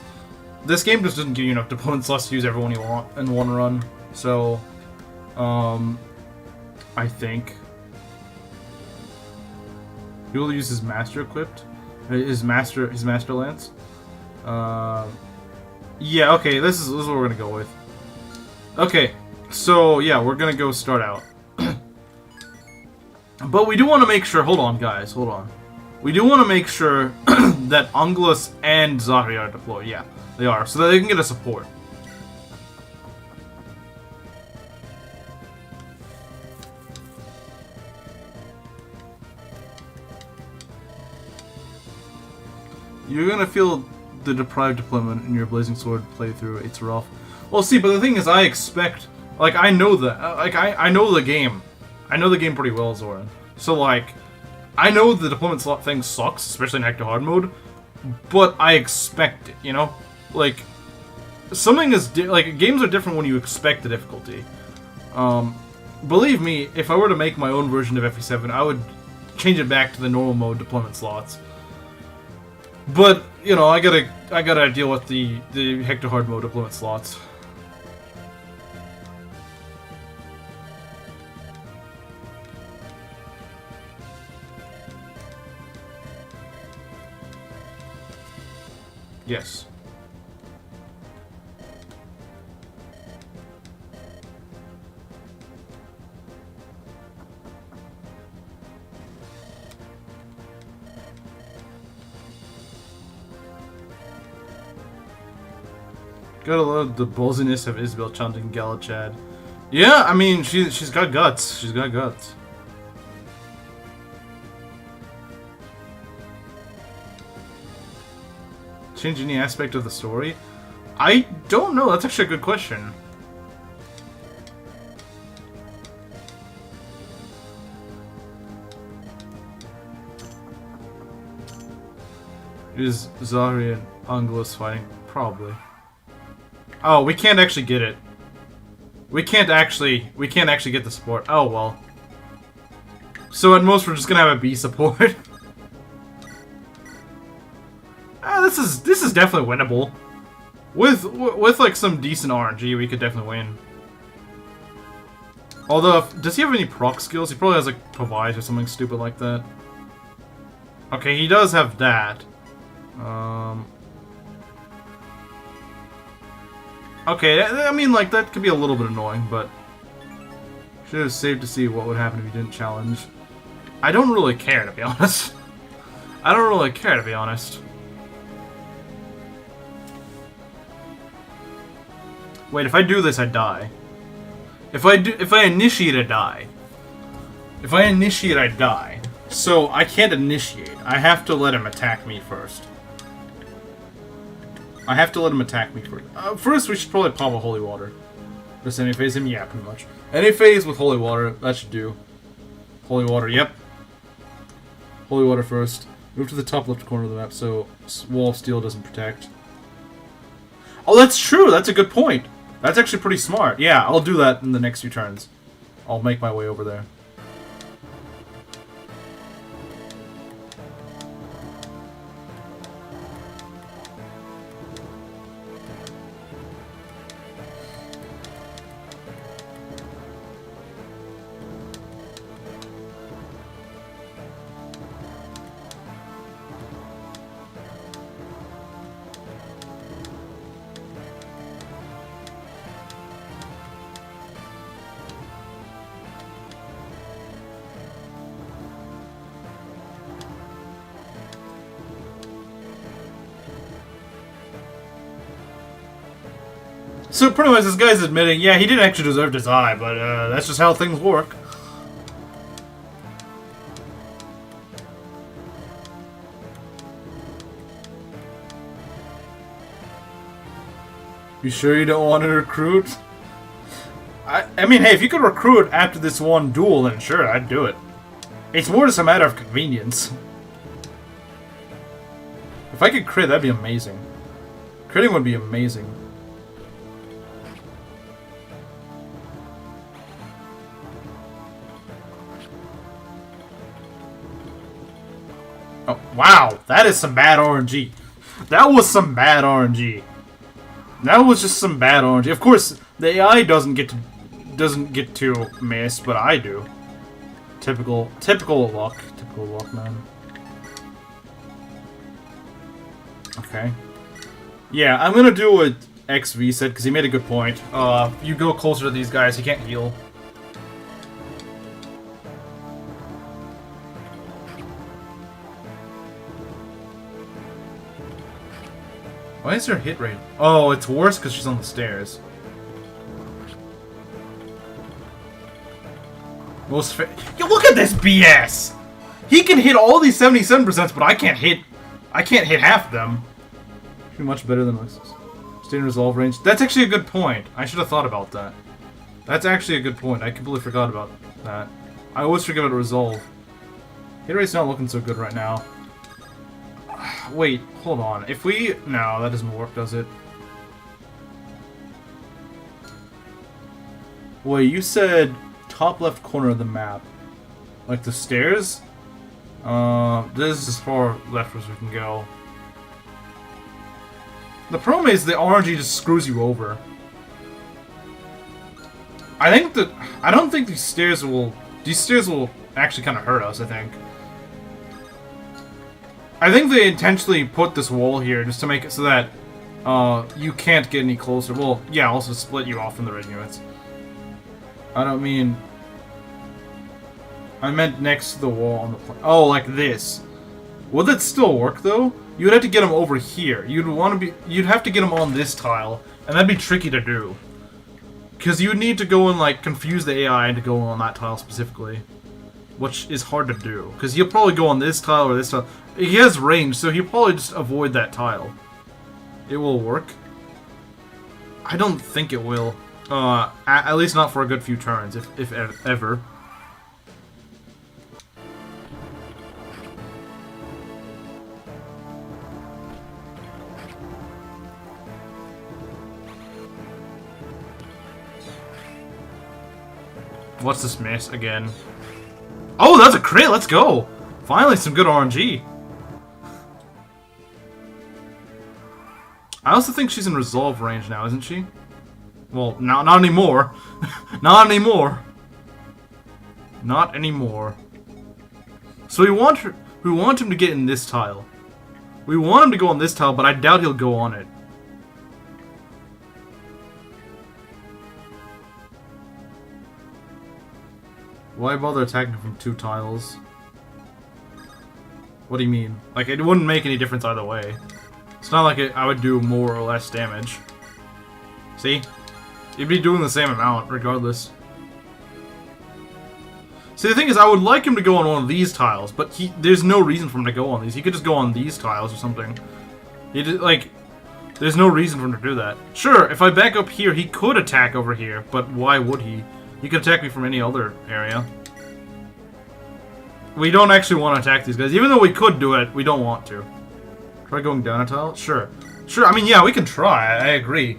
This game just doesn't give you enough opponent slots to use everyone you want in one run, so... I think... He will use his Master equipped? His Master Lance? Yeah, okay, this is what we're gonna go with. Okay, so, yeah, we're gonna go start out. But we do want to make sure... Hold on, guys. Hold on. We do want to make sure that Anglus and Zahri are deployed. Yeah, they are. So that they can get a support. You're going to feel the deprived deployment in your Blazing Sword playthrough. It's rough. Well, see, but the thing is, I expect... Like, I know that... Like, I know the game. I know the game pretty well, Zoran. So, like, I know the deployment slot thing sucks, especially in Hector Hard mode, but I expect it, you know? Like, something is... like, games are different when you expect the difficulty. Believe me, if I were to make my own version of FE7, I would change it back to the normal mode deployment slots. But, you know, I gotta deal with the Hector Hard mode deployment slots. Yes. Gotta love the ballsiness of Isabel chanting Galachad. Yeah, I mean, she's got guts. She's got guts. Change any aspect of the story? I don't know. That's actually a good question. Is Zahri and Angelos fighting? Probably. Oh, we can't actually get it. We can't actually get the support. Oh well. So at most we're just gonna have a B support. This is definitely winnable. With like some decent RNG, we could definitely win. Although, does he have any proc skills? He probably has like Provise or something stupid like that. Okay, he does have that. Okay, I mean, like, that could be a little bit annoying, but should have saved to see what would happen if he didn't challenge. I don't really care, to be honest. I don't really care, to be honest. Wait, if I do this, I die. If I initiate, I die. If I initiate, I die. So, I can't initiate. I have to let him attack me first. I have to let him attack me first. First, we should probably pop a Holy Water. Just any phase him? Yeah, pretty much. Any phase with Holy Water, that should do. Holy Water, yep. Holy Water first. Move to the top left corner of the map so Wall of Steel doesn't protect. Oh, that's true! That's a good point! That's actually pretty smart. Yeah, I'll do that in the next few turns. I'll make my way over there. So pretty much this guy's admitting, yeah, he didn't actually deserve to die, but that's just how things work. You sure you don't want to recruit? I mean, hey, if you could recruit after this one duel, then sure, I'd do it. It's more just a matter of convenience. If I could crit, that'd be amazing. Critting would be amazing. Oh, wow, that is some bad RNG. That was some bad RNG. That was just some bad RNG. Of course, the AI doesn't get to miss, but I do. Typical luck. Typical luck, man. Okay. Yeah, I'm gonna do what XV said because he made a good point. You go closer to these guys, he can't heal. Why is her hit rate? Oh, it's worse because she's on the stairs. Yo, look at this BS! He can hit all these 77%, but I can't hit half of them. Should be much better than this. Stay in resolve range. That's actually a good point. I should have thought about that. That's actually a good point. I completely forgot about that. I always forget about resolve. Hit rate's not looking so good right now. Wait, hold on. If we... No, that doesn't work, does it? Wait, you said top left corner of the map. Like the stairs? This is as far left as we can go. The problem is the RNG just screws you over. I don't think these stairs will actually kind of hurt us, I think. I think they intentionally put this wall here just to make it so that you can't get any closer. Well, yeah, also split you off from the red units. I don't mean... I meant next to the wall on the plane. Oh, like this. Would that still work, though? you would have to get him over here. You'd have to get him on this tile, and that'd be tricky to do. Because you would need to go and, like, confuse the AI into going on that tile specifically. Which is hard to do. Because he'll probably go on this tile or this tile. He has range, so he'll probably just avoid that tile. It will work. I don't think it will. At least not for a good few turns, if ever. What's this miss again? Oh, that's a crit! Let's go! Finally, some good RNG. I also think she's in resolve range now, isn't she? Well, not anymore. Not anymore. Not anymore. So we want him to get in this tile. We want him to go on this tile, but I doubt he'll go on it. Why bother attacking from 2 tiles? What do you mean? Like, it wouldn't make any difference either way. It's not like I would do more or less damage. See? You'd be doing the same amount, regardless. See, the thing is, I would like him to go on one of these tiles, but there's no reason for him to go on these. He could just go on these tiles or something. There's no reason for him to do that. Sure, if I back up here, he could attack over here, but why would he? He could attack me from any other area. We don't actually want to attack these guys. Even though we could do it, we don't want to. Try going down a tile? Sure. Sure, I mean, yeah, we can try. I agree.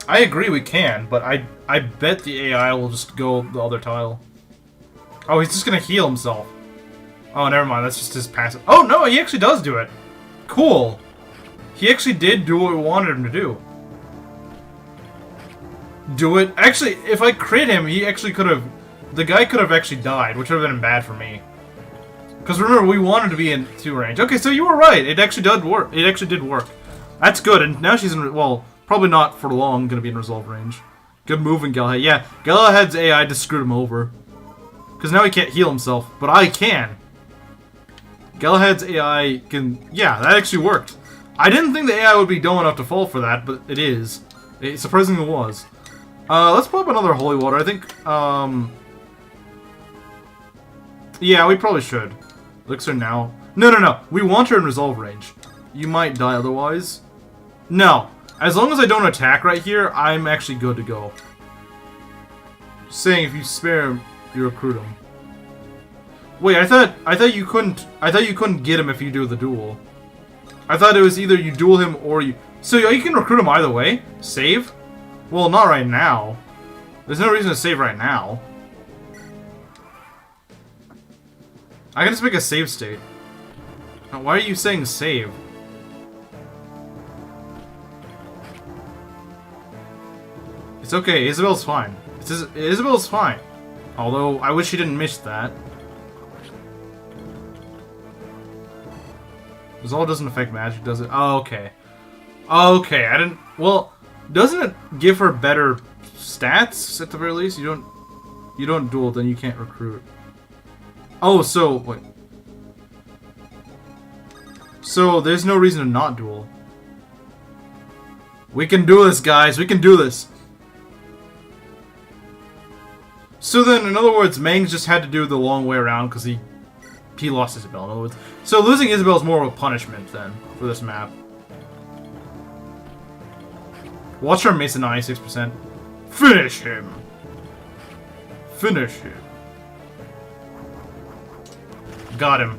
I agree we can, but I bet the AI will just go the other tile. Oh, he's just gonna heal himself. Oh, never mind. That's just his passive. Oh, no, he actually does do it. Cool. He actually did do what we wanted him to do. Do it. Actually, if I crit him, he actually could have... The guy could have actually died, which would have been bad for me. Because remember, we wanted to be in 2 range. Okay, so you were right. It actually did work. It actually did work. That's good, and now she's in... Well, probably not for long going to be in resolve range. Good moving, Galahad. Yeah, Galahad's AI just screwed him over. Because now he can't heal himself, but I can. Galahad's AI can... Yeah, that actually worked. I didn't think the AI would be dumb enough to fall for that, but it is. It surprisingly was. Let's pull up another holy water. I think, yeah, we probably should. Elixir now. No. We want her in resolve range. You might die otherwise. No. As long as I don't attack right here, I'm actually good to go. Just saying, if you spare him, you recruit him. Wait, I thought you couldn't get him if you do the duel. I thought it was either you duel him or you... So you can recruit him either way? Save? Well, not right now. There's no reason to save right now. I can just make a save state. Now, why are you saying save? It's okay, Isabel's fine. Isabel's fine. Although, I wish she didn't miss that. Resolve doesn't affect magic, does it? Oh, okay. Okay, I didn't... Well, doesn't it give her better stats, at the very least? You don't duel, then you can't recruit. Oh, so... Wait. So, there's no reason to not duel. We can do this, guys. We can do this. So then, in other words, Mangs just had to do the long way around because he lost Isabel, in other words. So losing Isabel is more of a punishment, then, for this map. Watch her miss at 96%. Finish him! Finish him. Got him.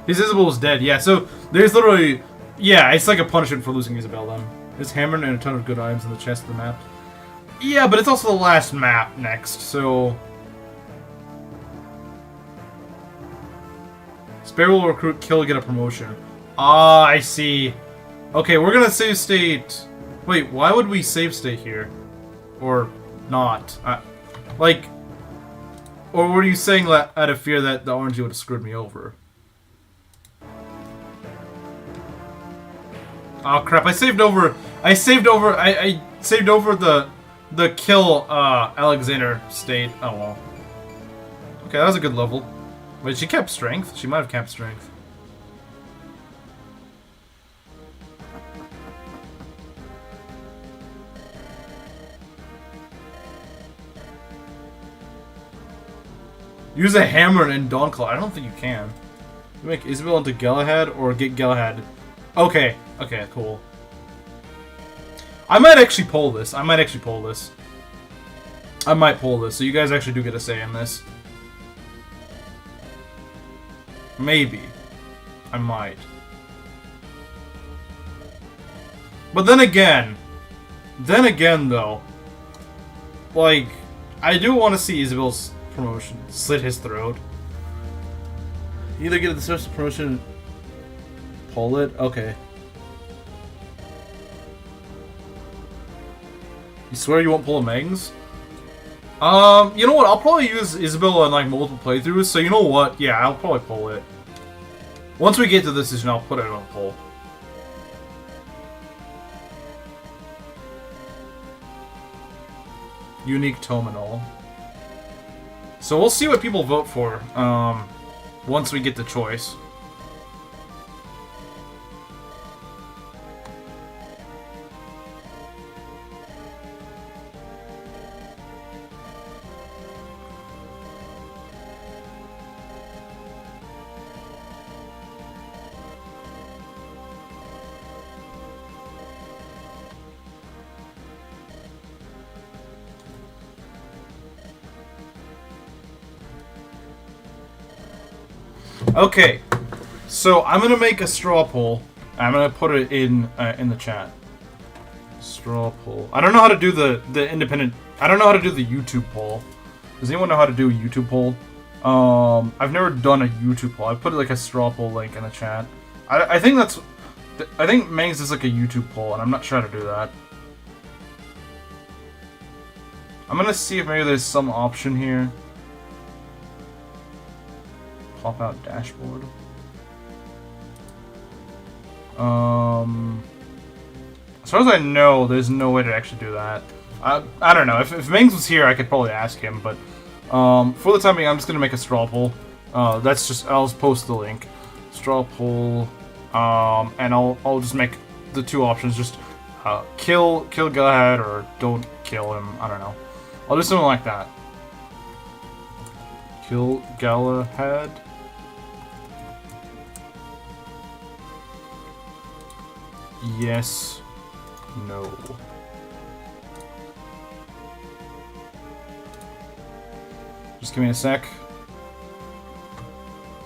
His Isabel is dead, yeah, so there's literally... Yeah, it's like a punishment for losing Isabel, then. There's hammer and a ton of good items in the chest of the map. Yeah, but it's also the last map next, so... Spare will recruit, kill, get a promotion. Ah, I see. Okay, we're gonna save state... Wait, why would we save state here? Or not? Like... Or were you saying that out of fear that the RNG would have screwed me over? Oh crap, I saved over the kill Alexander state. Oh well. Okay, that was a good level. Wait, she kept strength? She might have kept strength. Use a hammer and Dawnclaw. I don't think you can. You make Isabel into Galahad or get Galahad. Okay. Okay, cool. I might actually pull this. I might pull this. So you guys actually do get a say in this. Maybe. I might. But then again though, like, I do want to see Isabel's promotion. Slit his throat. Either get the special promotion, pull it. Okay. You swear you won't pull a Mengs? You know what? I'll probably use Isabel on like multiple playthroughs. So you know what? Yeah, I'll probably pull it. Once we get to this decision, I'll put it on a poll. Unique Tominol. So we'll see what people vote for, once we get the choice. Okay, so I'm gonna make a straw poll. I'm gonna put it in the chat. Straw poll. I don't know how to do the independent. I don't know how to do the YouTube poll. Does anyone know how to do a YouTube poll? I've never done a YouTube poll. I put like a straw poll link in the chat. I think that's. I think Mengs is like a YouTube poll, and I'm not sure how to do that. I'm gonna see if maybe there's some option here. Pop out dashboard. As far as I know, there's no way to actually do that. I don't know. If Mengs was here, I could probably ask him, but for the time being, I'm just gonna make a straw poll. That's just, I'll just post the link. Straw poll, and I'll just make the two options. Just kill Galahad or don't kill him. I don't know. I'll do something like that. Kill Galahad. Yes. No. Just give me a sec.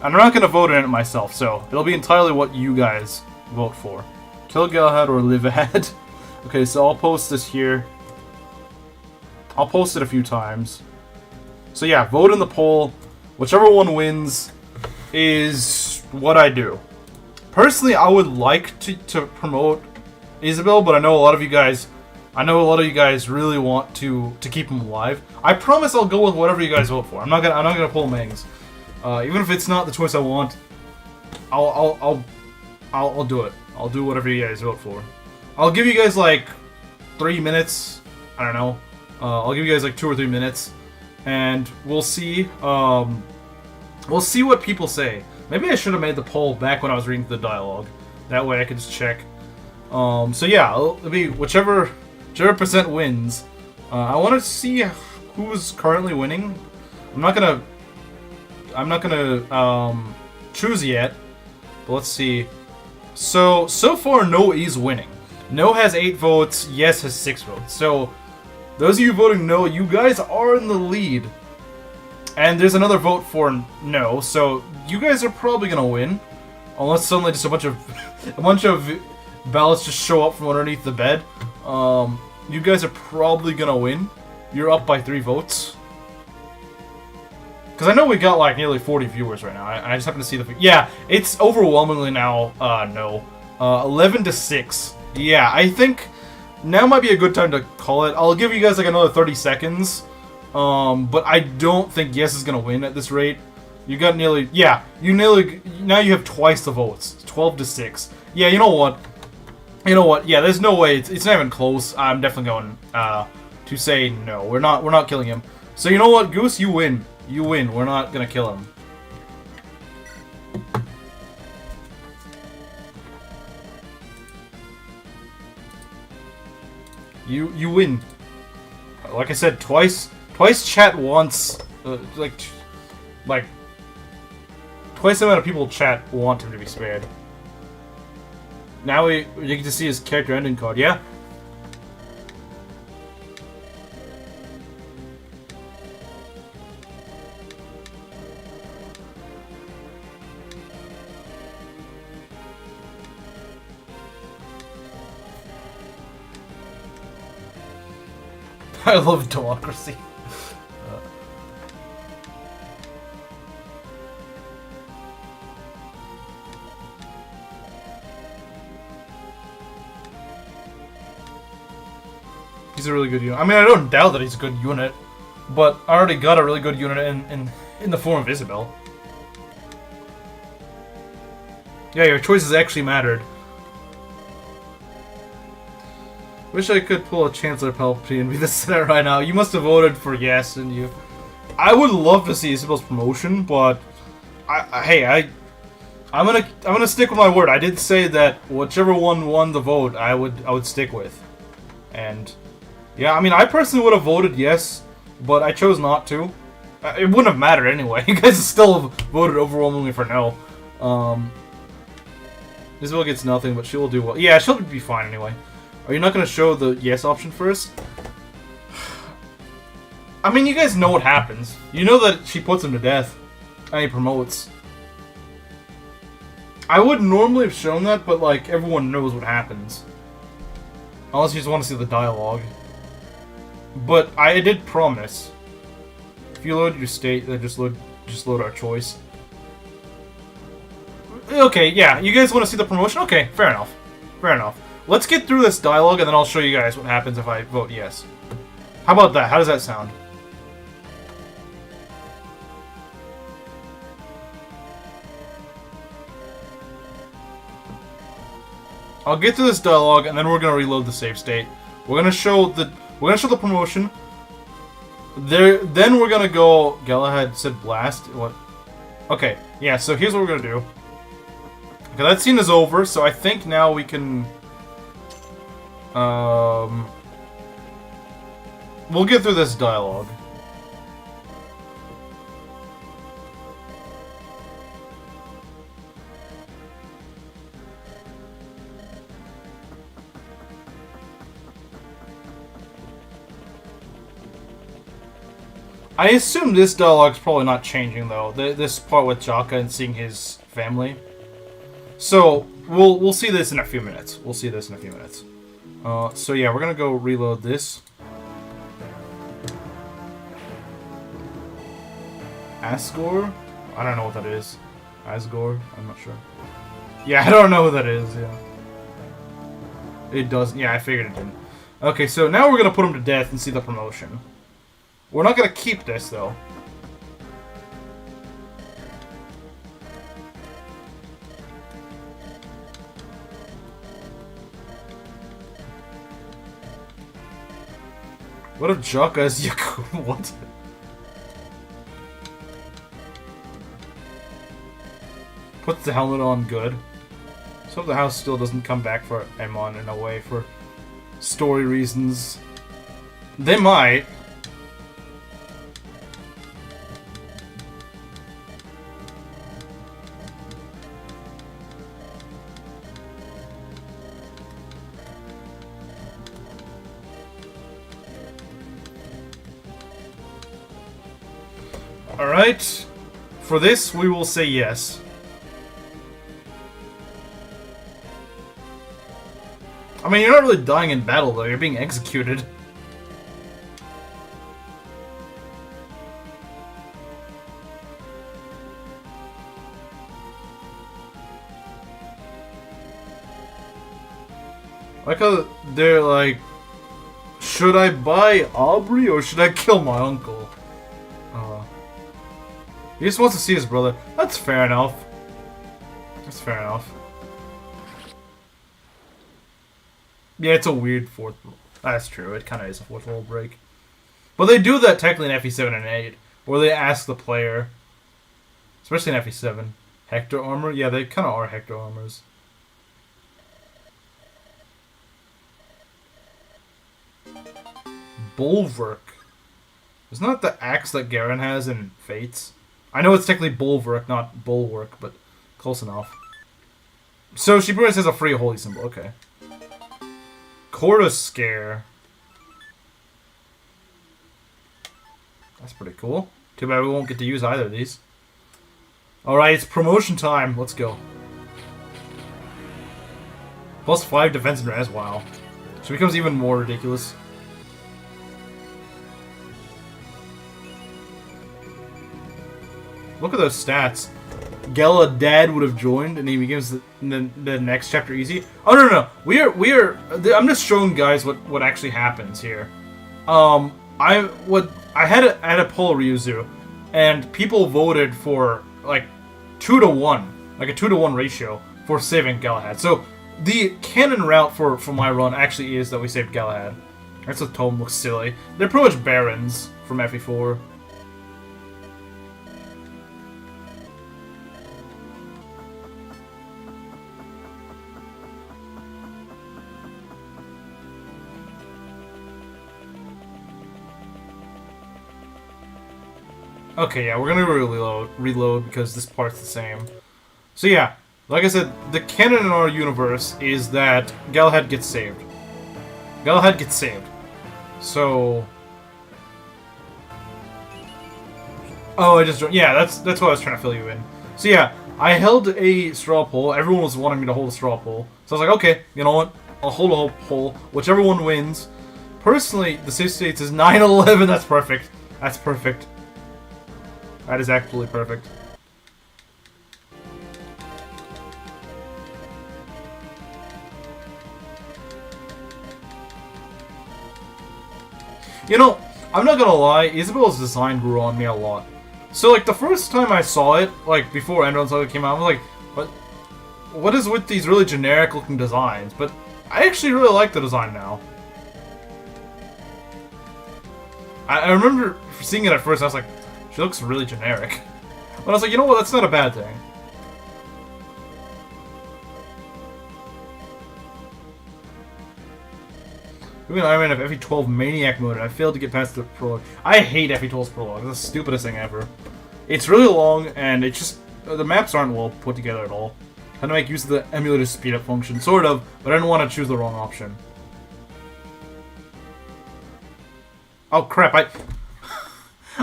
I'm not gonna vote in it myself, so it'll be entirely what you guys vote for. Kill Galahad or live ahead. Okay, so I'll post this here. I'll post it a few times. So yeah, vote in the poll. Whichever one wins is what I do. Personally, I would like to promote Isabel, but I know a lot of you guys really want to keep him alive. I promise I'll go with whatever you guys vote for. I'm not gonna pull Mengs. Even if it's not the choice I want, I'll do it. I'll do whatever you guys vote for. I'll give you guys like 3 minutes. I don't know. I'll give you guys like 2 or 3 minutes, and we'll see. We'll see what people say. Maybe I should have made the poll back when I was reading the dialogue. That way I could just check. So yeah, it'll be whichever percent wins. I want to see who's currently winning. I'm not gonna choose yet, but let's see. So far, No is winning. No has 8 votes. Yes has 6 votes. So those of you voting No, you guys are in the lead. And there's another vote for No, so you guys are probably gonna win, unless suddenly just a bunch of ballots just show up from underneath the bed. You guys are probably gonna win. You're up by 3 votes. Because I know we got like nearly 40 viewers right now. I just happen to see the... Yeah, it's overwhelmingly now No. 11-6. Yeah, I think now might be a good time to call it. I'll give you guys like another 30 seconds. But I don't think Yes is gonna win at this rate. You got nearly... Yeah, now you have twice the votes. 12-6. Yeah, you know what? Yeah, there's no way. It's not even close. I'm definitely going to say no. We're not killing him. So you know what, Goose? You win. You win. We're not gonna kill him. You win. Like I said, twice chat once. Like twice the amount of people chat want him to be spared. Now you get to see his character ending card. Yeah. I love democracy. He's a really good unit. I mean, I don't doubt that he's a good unit, but I already got a really good unit in the form of Isabel. Yeah, your choices actually mattered. Wish I could pull a Chancellor Palpatine and be the Senate right now. You must have voted for yes, didn't you? I would love to see Isabel's promotion, but I'm gonna stick with my word. I did say that whichever one won the vote, I would stick with. And yeah, I mean, I personally would have voted yes, but I chose not to. It wouldn't have mattered anyway. You guys still voted overwhelmingly for no. Isabel gets nothing, but she will do well. Yeah, she'll be fine anyway. Are you not going to show the yes option first? I mean, you guys know what happens. You know that she puts him to death. And he promotes. I would normally have shown that, but like, everyone knows what happens. Unless you just want to see the dialogue. But I did promise. If you load your state, then just load our choice. Okay, yeah, you guys want to see the promotion? Okay, fair enough. Fair enough. Let's get through this dialogue, and then I'll show you guys what happens if I vote yes. How about that? How does that sound? I'll get through this dialogue, and then we're gonna reload the save state. We're gonna show the promotion. Then we're gonna go. Galahad said blast. What? Okay, yeah. So here's what we're gonna do. Okay, that scene is over. So I think now we can. We'll get through this dialogue. I assume this dialogue's probably not changing though. This part with Jaka and seeing his family. So we'll see this in a few minutes. We'll see this in a few minutes. So yeah, we're gonna go reload this. Asgore? I don't know what that is. Asgore? I'm not sure. Yeah, I don't know who that is, yeah. It doesn't. Yeah, I figured it didn't. Okay, so now we're gonna put him to death and see the promotion. We're not gonna keep this, though. What if Jaka is Yaku? What? Puts the helmet on good. So the house still doesn't come back for Emon in a way for story reasons. They might. Alright. For this, we will say yes. I mean, you're not really dying in battle, though. You're being executed. Like how they're like, should I buy Aubrey or should I kill my uncle? He just wants to see his brother. That's fair enough. That's fair enough. Yeah, it's a weird fourth. That's true. It kind of is a fourth wall break. But they do that technically in FE7 and 8, where they ask the player, especially in FE7, Hector armor. Yeah, they kind of are Hector armors. Bulwark. Isn't that the axe that Garen has in Fates? I know it's technically Bulwark, not Bulwark, but close enough. So she pretty much has a free holy symbol, okay. Corda Scare. That's pretty cool. Too bad we won't get to use either of these. Alright, it's promotion time. Let's go. Plus 5 defense and res, wow. She becomes even more ridiculous. Look at those stats. Gela Dad would have joined, and he begins the next chapter easy. Oh no! We are. I'm just showing guys what actually happens here. I had a poll Ryuzu, and people voted for like 2 to 1, like a 2 to 1 ratio for saving Galahad. So the canon route for my run actually is that we save Galahad. That's what Tome looks silly. They're pretty much barons from FE4. Okay, yeah, we're gonna reload because this part's the same. So yeah, like I said, the canon in our universe is that Galahad gets saved. Galahad gets saved. So... Oh, I just... Yeah, that's what I was trying to fill you in. So yeah, I held a straw poll. Everyone was wanting me to hold a straw poll. So I was like, okay, you know what? I'll hold a whole poll. Whichever one wins. Personally, the safe states is 9/11. That's perfect. That's perfect. That is absolutely perfect. You know, I'm not gonna lie, Isabel's design grew on me a lot. So, like, the first time I saw it, like, before Andaron Saga came out, I was like, what is with these really generic-looking designs? But I actually really like the design now. I remember seeing it at first, I was like, she looks really generic. But I was like, you know what, that's not a bad thing. Even Iron Man have FE12 Maniac mode, and I failed to get past the prologue. I hate FE12's prologue. It's the stupidest thing ever. It's really long, and it just... the maps aren't well put together at all. I had to make use of the emulator speed-up function, sort of, but I didn't want to choose the wrong option. Oh crap,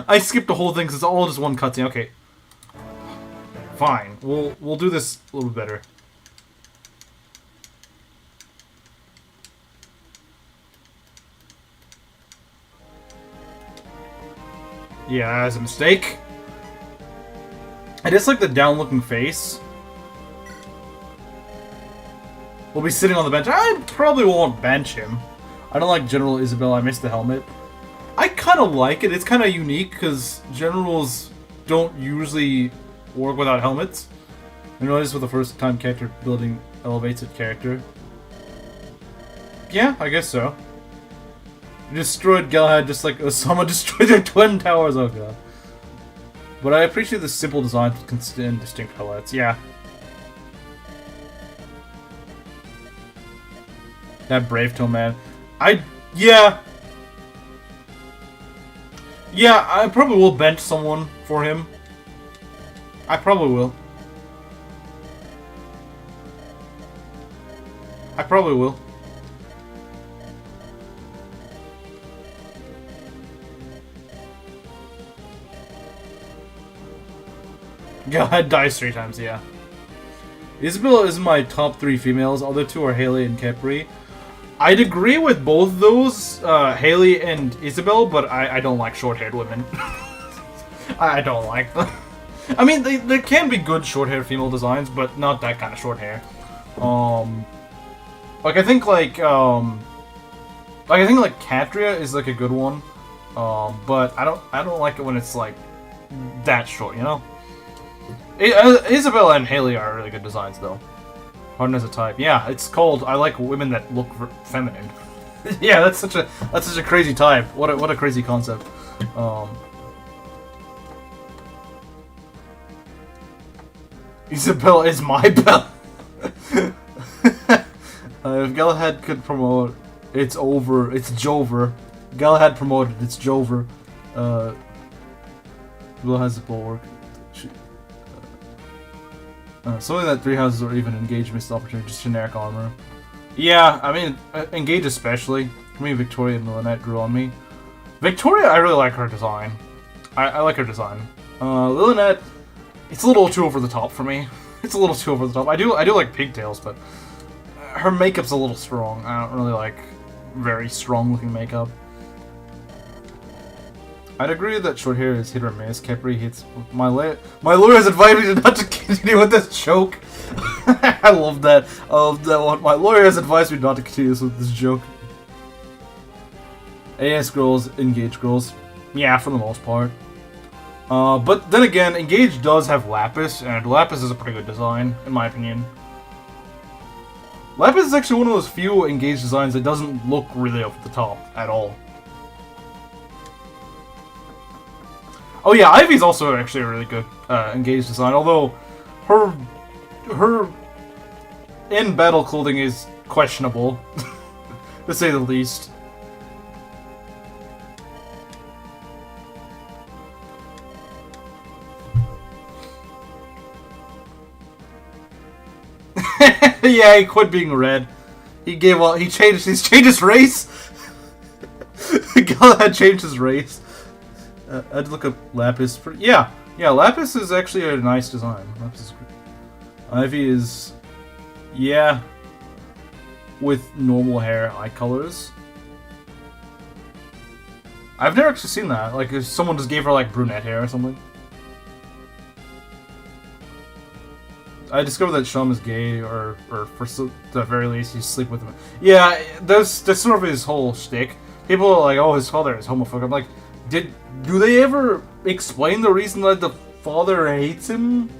I skipped the whole thing because it's all just one cutscene. Okay. Fine. We'll do this a little better. Yeah, that was a mistake. I just like the down-looking face. We'll be sitting on the bench. I probably won't bench him. I don't like General Isabel. I missed the helmet. I kind of like it. It's kind of unique because generals don't usually work without helmets. I noticed with the first time character building elevates its character. Yeah, I guess so. You destroyed Galahad just like Osama destroyed their twin towers. Oh god. But I appreciate the simple design with consistent and distinct silhouettes. Yeah. That brave toe man. Yeah, I probably will bench someone for him. I probably will. I probably will. God dies 3 times, yeah. Isabella is my top 3 females. Other 2 are Haley and Capri. I'd agree with both those, Haley and Isabel, but I don't like short-haired women. I don't like them. I mean, there can be good short-haired female designs, but not that kind of short hair. Like I think Katria is like a good one, but I don't like it when it's like that short, you know. Isabella and Haley are really good designs, though. Harden as a type, yeah. It's called I like women that look feminine. Yeah, that's such a crazy type. What a crazy concept. Isabella is my bell. If Galahad could promote, it's over. It's Jover. Galahad promoted. It's Jover. Will has the bulwark. Something that 3 houses or even engage missed opportunity. Just generic armor. Yeah, I mean, engage especially. For me, Victoria and Lynette grew on me. Victoria, I really like her design. I like her design. Lynette, it's a little too over the top for me. It's a little too over the top. I do like pigtails, but her makeup's a little strong. I don't really like very strong looking makeup. I'd agree that short hair is hit or miss. Capri hits. My lawyer has advised me not to continue with this joke. I love that. I love that one. My lawyer has advised me not to continue with this joke. AS girls, engage girls. Yeah, for the most part. But then again, engage does have Lapis, and Lapis is a pretty good design, in my opinion. Lapis is actually one of those few engage designs that doesn't look really over the top at all. Oh yeah, Ivy's also actually a really good engage design, although her in-battle clothing is questionable, to say the least. Yeah, he quit being red. He's changed his race. Galahad changed his race. I'd look up Lapis. Yeah, Lapis is actually a nice design. Lapis is great. Ivy is, yeah, with normal hair, eye colors. I've never actually seen that. Like, if someone just gave her like brunette hair or something. I discovered that Shum is gay, or for the very least, he's sleep with him. Yeah, that's sort of his whole shtick. People are like, oh, his father is homophobic. I'm like, do they ever explain the reason that the father hates him?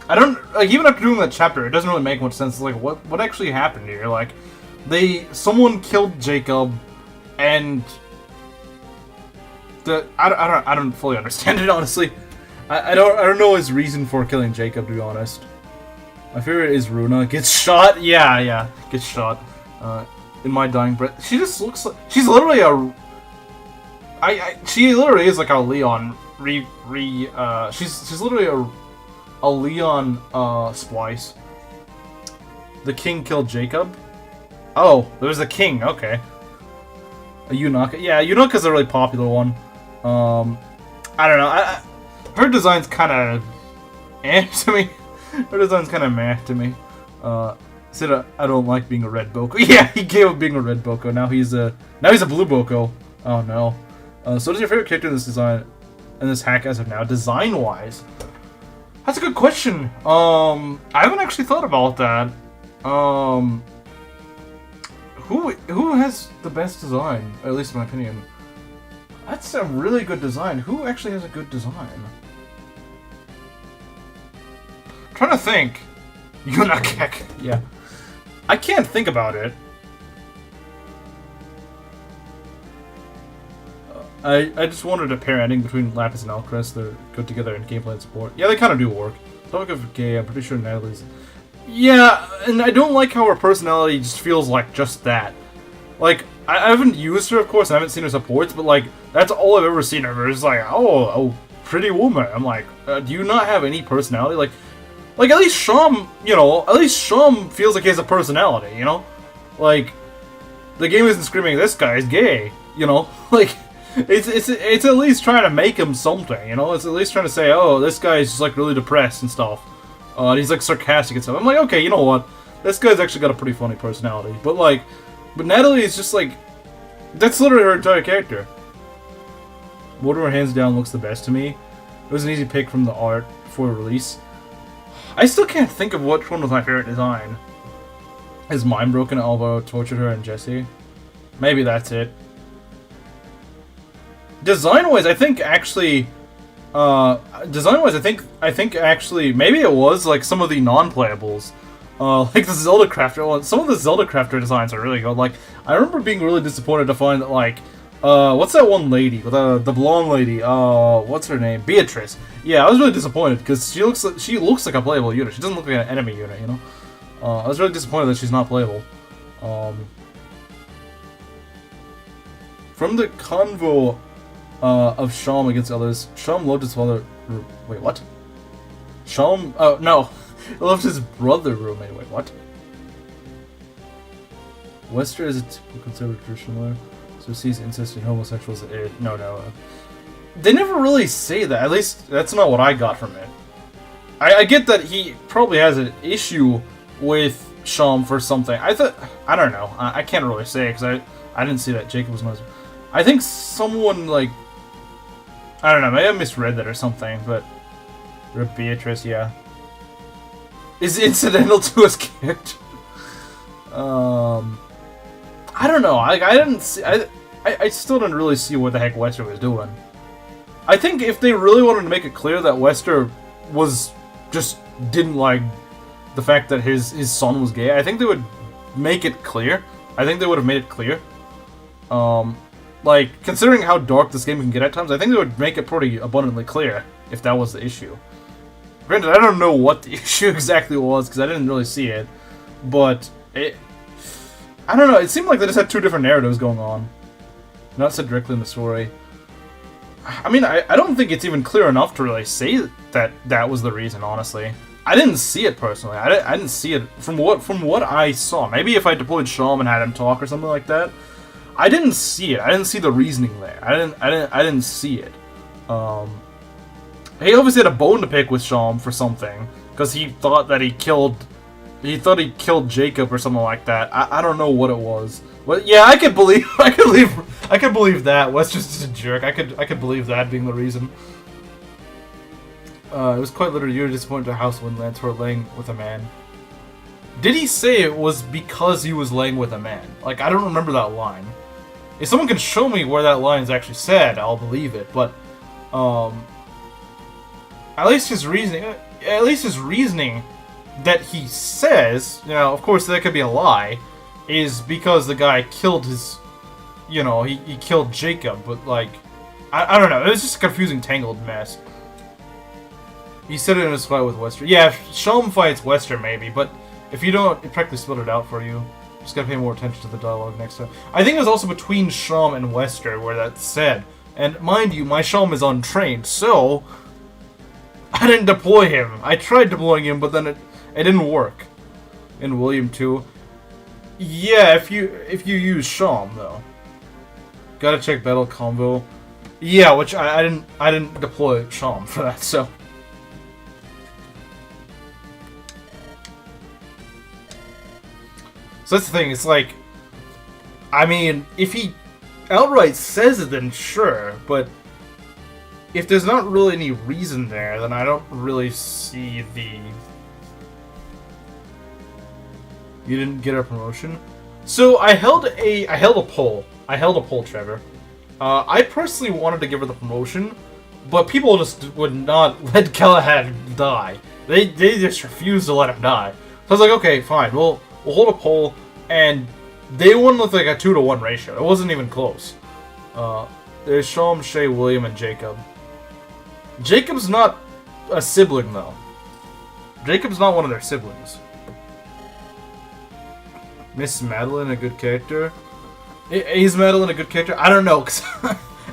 I don't, like, even after doing that chapter, it doesn't really make much sense. Like, what actually happened here? Like, someone killed Jacob, and I don't fully understand it, honestly. I don't know his reason for killing Jacob, to be honest. My favorite is Runa. Gets shot? Yeah, gets shot. In my dying breath. She just looks like... She's literally she literally is like a Leon she's literally a Leon splice. The king killed Jacob? Oh, there's a king, okay. A Yunaka. Yeah, Yunaka's a really popular one. I don't know. Her design's kind of to me. Her design's kind of meh to me. Said I don't like being a red Boko. Yeah, he gave up being a red Boko. Now he's a blue Boko. Oh no. So what is your favorite character in this design, in this hack as of now, design wise? That's a good question. I haven't actually thought about that. Who has the best design? At least in my opinion. That's a really good design. Who actually has a good design? I'm trying to think. Yunakek. Yeah. I can't think about it. I just wanted a pair ending between Lapis and Alcrest. They're good together in gameplay and support. Yeah, they kind of do work. Talk of gay, I'm pretty sure Natalie's... Yeah, and I don't like how her personality just feels like just that. Like, I haven't used her, of course, I haven't seen her supports, but like, that's all I've ever seen of her. It's like, oh, pretty woman. I'm like, do you not have any personality? Like at least Shum, you know, at least Shum feels like he has a personality, you know? Like, the game isn't screaming, this guy is gay, you know? Like, it's at least trying to make him something, you know? It's at least trying to say, oh, this guy is just like really depressed and stuff. And he's like sarcastic and stuff. I'm like, okay, you know what? This guy's actually got a pretty funny personality. But Natalie is just like, that's literally her entire character. Mortimer hands down looks the best to me. It was an easy pick from the art before release. I still can't think of which one was my favorite design. Is Mind Broken, Alvaro tortured her, and Jesse? Maybe that's it. Design-wise, I think actually... design-wise, I think actually, maybe it was, like, some of the non-playables. Like the Zelda Crafter one. Some of the Zelda Crafter designs are really good. Like, I remember being really disappointed to find that, like, what's that one lady? The blonde lady, what's her name? Beatrice. Yeah, I was really disappointed, because she looks like a playable unit. She doesn't look like an enemy unit, you know? I was really disappointed that she's not playable. From the convo of Sham against others, Sham loved his father. Wait, what? Sham? Oh no, he loved his brother roommate. Wait, what? Wester is a typical conservative traditional, so sees incest and homosexuals. No. They never really say that. At least that's not what I got from it. I get that he probably has an issue with Sham for something. I don't know. I can't really say because I didn't see that Jacob was husband. I think someone like I don't know. Maybe I misread that or something. But Beatrice, yeah, is incidental to his character. I don't know. I didn't see. I still didn't really see what the heck Wester was doing. I think if they really wanted to make it clear that Wester just didn't like the fact that his son was gay, I think they would make it clear. I think they would have made it clear. Like, considering how dark this game can get at times, I think they would make it pretty abundantly clear if that was the issue. Granted, I don't know what the issue exactly was, because I didn't really see it. But, I don't know, it seemed like they just had two different narratives going on. Not said directly in the story. I mean, I don't think it's even clear enough to really say that was the reason, honestly. I didn't see it personally. I didn't see it from what I saw. Maybe if I deployed Sham and had him talk or something like that. I didn't see it. I didn't see the reasoning there. I didn't see it. He obviously had a bone to pick with Sham for something because he thought he killed Jacob or something like that. I don't know what it was. But yeah, I could believe that. Wester's just a jerk. I could believe that being the reason. It was quite literally, you were disappointed to house when Lance were laying with a man. Did he say it was because he was laying with a man? Like, I don't remember that line. If someone can show me where that line is actually said, I'll believe it. But, at least his reasoning that he says, you know, of course that could be a lie, is because the guy killed his, you know, he killed Jacob, but like, I don't know, it was just a confusing, tangled mess. He said it in his fight with Wester. Yeah, if Sham fights Wester, maybe, but if you don't, it practically split it out for you. Just gotta pay more attention to the dialogue next time. I think it was also between Sham and Wester where that's said. And mind you, my Sham is untrained, so I didn't deploy him. I tried deploying him, but then it didn't work. In William 2. Yeah, if you use Sham though. Gotta check battle combo. Yeah, which I didn't deploy Sham for that, so. So that's the thing, it's like, I mean, if he outright says it, then sure, but if there's not really any reason there, then I don't really see the... You didn't get a promotion? So I held a poll. Trevor. I personally wanted to give her the promotion, but people just would not let Galahad die. They just refused to let him die. So I was like, okay, fine, we'll hold a poll, and they won with like a 2-to-1 ratio. It wasn't even close. There's Sham, Shay, William, and Jacob. Jacob's not a sibling, though. Jacob's not one of their siblings. Miss Madeline, a good character? Is Madeline a good character? I don't know, because,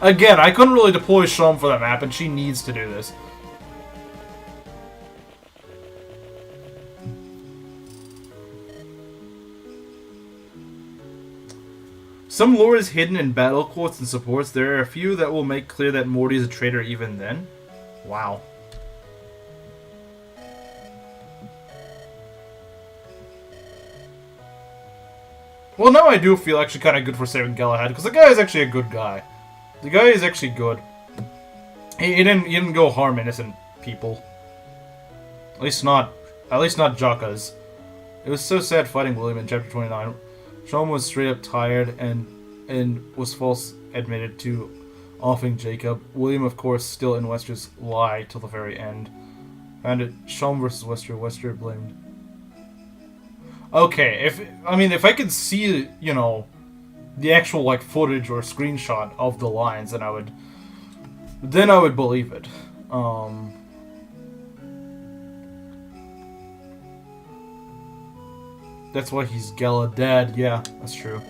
again, I couldn't really deploy Sham for that map, and she needs to do this. Some lore is hidden in battle quotes and supports. There are a few that will make clear that Morty is a traitor even then. Wow. Well, now I do feel actually kind of good for saving Galahad, because the guy is actually a good guy. The guy is actually good. He didn't go harm innocent people. At least not Jaka's. It was so sad fighting William in chapter 29. Sham was straight up tired and was false admitted to offing Jacob. William, of course, still in Wester's lie till the very end. Found it Sham versus Wester. Wester blamed. Okay, if I could see, you know, the actual like footage or screenshot of the lines, then I would believe it. That's why he's Gala dad. Yeah, that's true.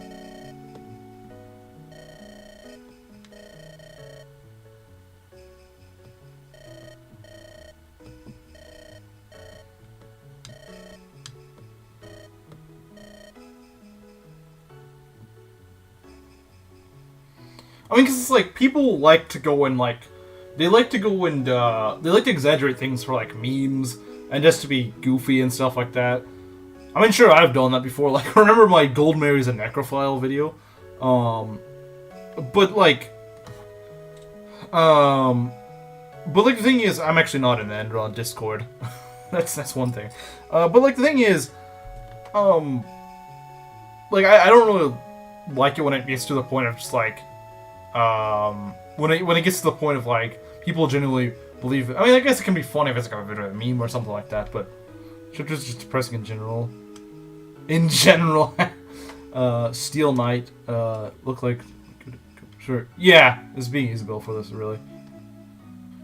I mean, because it's like, people like to go and, like, they like to go and, they like to exaggerate things for, like, memes, and just to be goofy and stuff like that. I mean, sure, I've done that before. Like, remember my Gold Mary's a Necrophile video? But, like, the thing is, I'm actually not in the Andaron Discord. that's one thing. But, like, the thing is, like, I don't really like it when it gets to the point of just, like, when it gets to the point of, like, people genuinely believe it. I mean, I guess it can be funny if it's like a bit of a meme or something like that, but it's just depressing in general. In general. Steel Knight, look like... Sure. Yeah, it's being Isabel for this, really.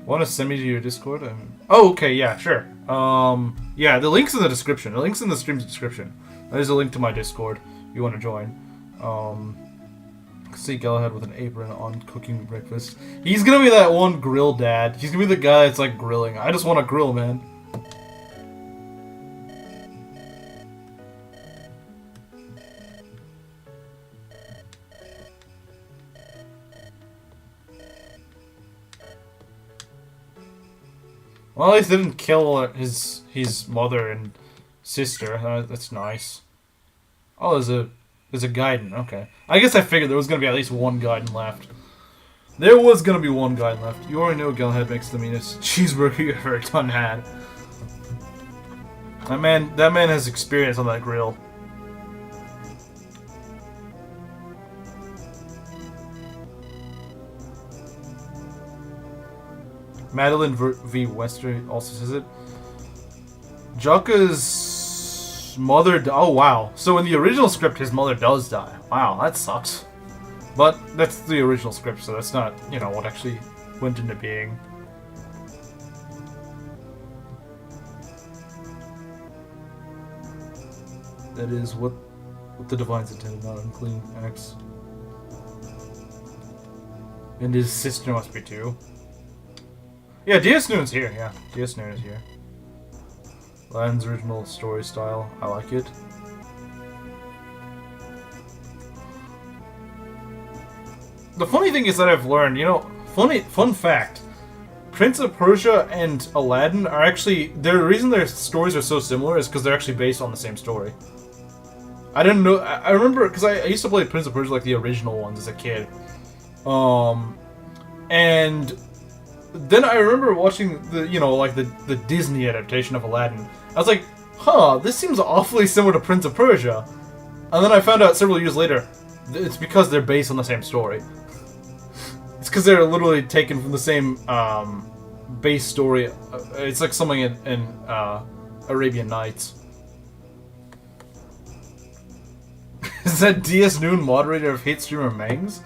Want to send me to your Discord? Oh, okay, yeah, sure. Yeah, the link's in the description. The link's in the stream's description. There's a link to my Discord if you want to join. See Galahad with an apron on cooking breakfast. He's gonna be that one grill dad. He's gonna be the guy that's like grilling. I just want to grill, man. Well, at least they didn't kill his mother and sister. That's nice. Oh, there's a Gaiden. Okay. I guess I figured there was gonna be at least one Gaiden left. There was gonna be one Gaiden left. You already know Galahad makes the meanest cheeseburger you ever done had. That man has experience on that grill. Madeline v. Wester also says it. Jaka's mother... Oh, wow. So in the original script, his mother does die. Wow, that sucks. But that's the original script, so that's not, you know, what actually went into being. That is what the Divines intended, not unclean acts. And his sister must be too. Yeah, DS Noon's here, yeah. DS Noon is here. Lan's original story style, I like it. The funny thing is that I've learned, you know, fun fact, Prince of Persia and Aladdin are actually, the reason their stories are so similar is because they're actually based on the same story. I didn't know, I remember, because I used to play Prince of Persia, like the original ones as a kid. And then I remember watching the, you know, like the Disney adaptation of Aladdin. I was like, huh, this seems awfully similar to Prince of Persia. And then I found out several years later, it's because they're based on the same story. It's because they're literally taken from the same base story. It's like something in Arabian Nights. Is that DS Noon moderator of hate streamer Mangs?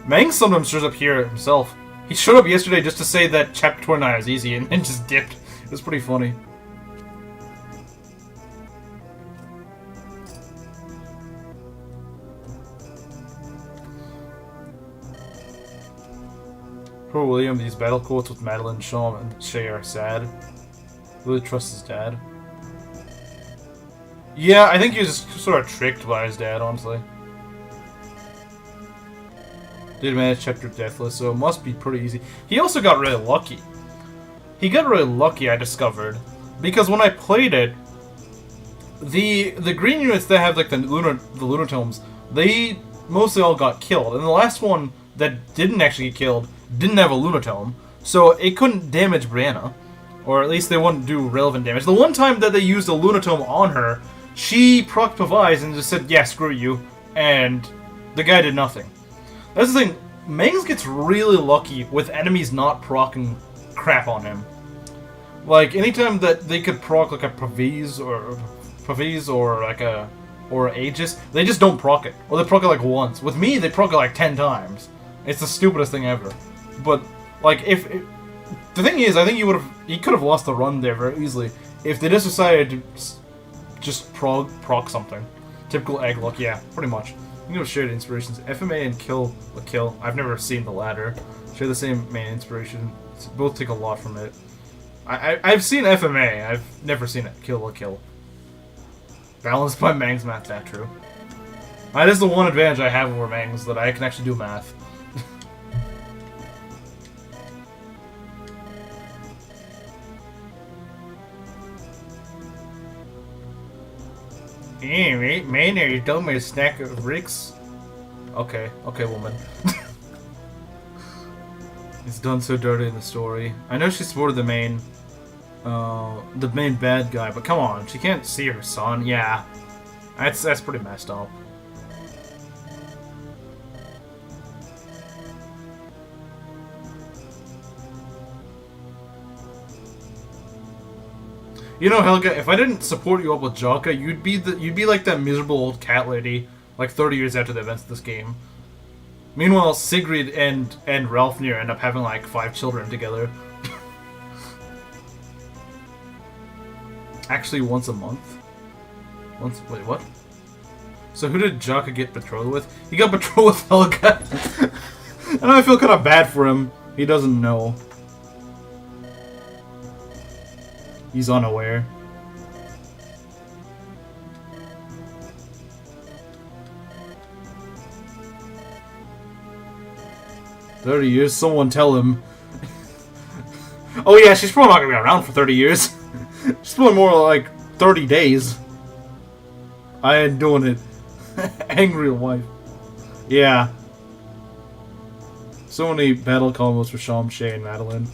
Mangs sometimes shows up here himself. He showed up yesterday just to say that Chapter 29 is easy and just dipped. It was pretty funny. Poor William, these battle quotes with Madeline, Shaw, and Shay are sad. Really trusts his dad. Yeah, I think he was just sort of tricked by his dad, honestly. Did manage chapter deathless, so it must be pretty easy. He also got really lucky. He got really lucky, I discovered, because when I played it, the green units that have like the lunar tomes, they mostly all got killed, and the last one that didn't actually get killed didn't have a lunatome, so it couldn't damage Brianna, or at least they wouldn't do relevant damage. The one time that they used a lunatome on her, she procced Pavise and just said, yeah, screw you, and the guy did nothing. That's the thing, Mangs gets really lucky with enemies not proccing crap on him. Like, anytime that they could proc like a Pavise or like a Aegis, they just don't proc it. Or they proc it like once. With me, they proc it like 10 times. It's the stupidest thing ever. But, like, the thing is, I think he could have lost the run there very easily if they just decided to just proc something. Typical egg luck, yeah, pretty much. You know, shared inspirations. FMA and Kill la Kill. I've never seen the latter. Share the same main inspiration. Both take a lot from it. I've seen FMA. I've never seen it. Kill la Kill. Balanced by Mang's math, that true. That is the one advantage I have over Mang's, that I can actually do math. Maynard, you told me to snack of Rick's. Okay, woman. It's done so dirty in the story. I know she supported the main bad guy, but come on, she can't see her son. Yeah, that's pretty messed up. You know, Helga, if I didn't support you up with Jaka, you'd be like that miserable old cat lady, like 30 years after the events of this game. Meanwhile, Sigrid and Ralfnir end up having like 5 children together. Actually, once a month. Wait, what? So who did Jaka get betrothed with? He got betrothed with Helga. And I feel kind of bad for him. He doesn't know. He's unaware. "30 years? Someone tell him." Oh yeah, she's probably not gonna be around for 30 years. She's probably more like 30 days. I ain't doing it. Angry wife. Yeah. So many battle combos for Sham, Shay, and Madeline.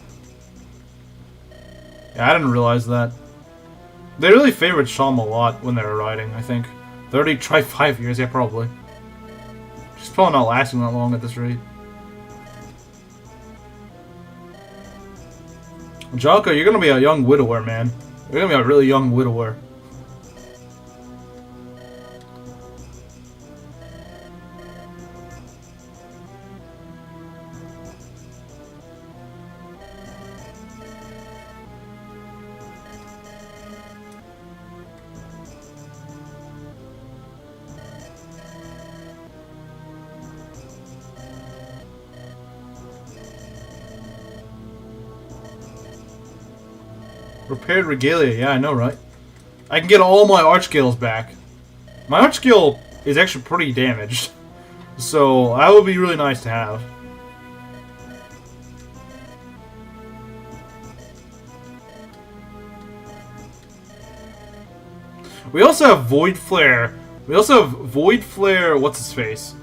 Yeah, I didn't realize that. They really favored Sham a lot when they were riding, I think. 30, try 5 years, yeah, probably. She's probably not lasting that long at this rate. Jaka, you're gonna be a young widower, man. You're gonna be a really young widower. Repaired regalia, yeah, I know, right? I can get all my arch scales back. My arch scale is actually pretty damaged, so that would be really nice to have. We also have Void Flare. What's his face?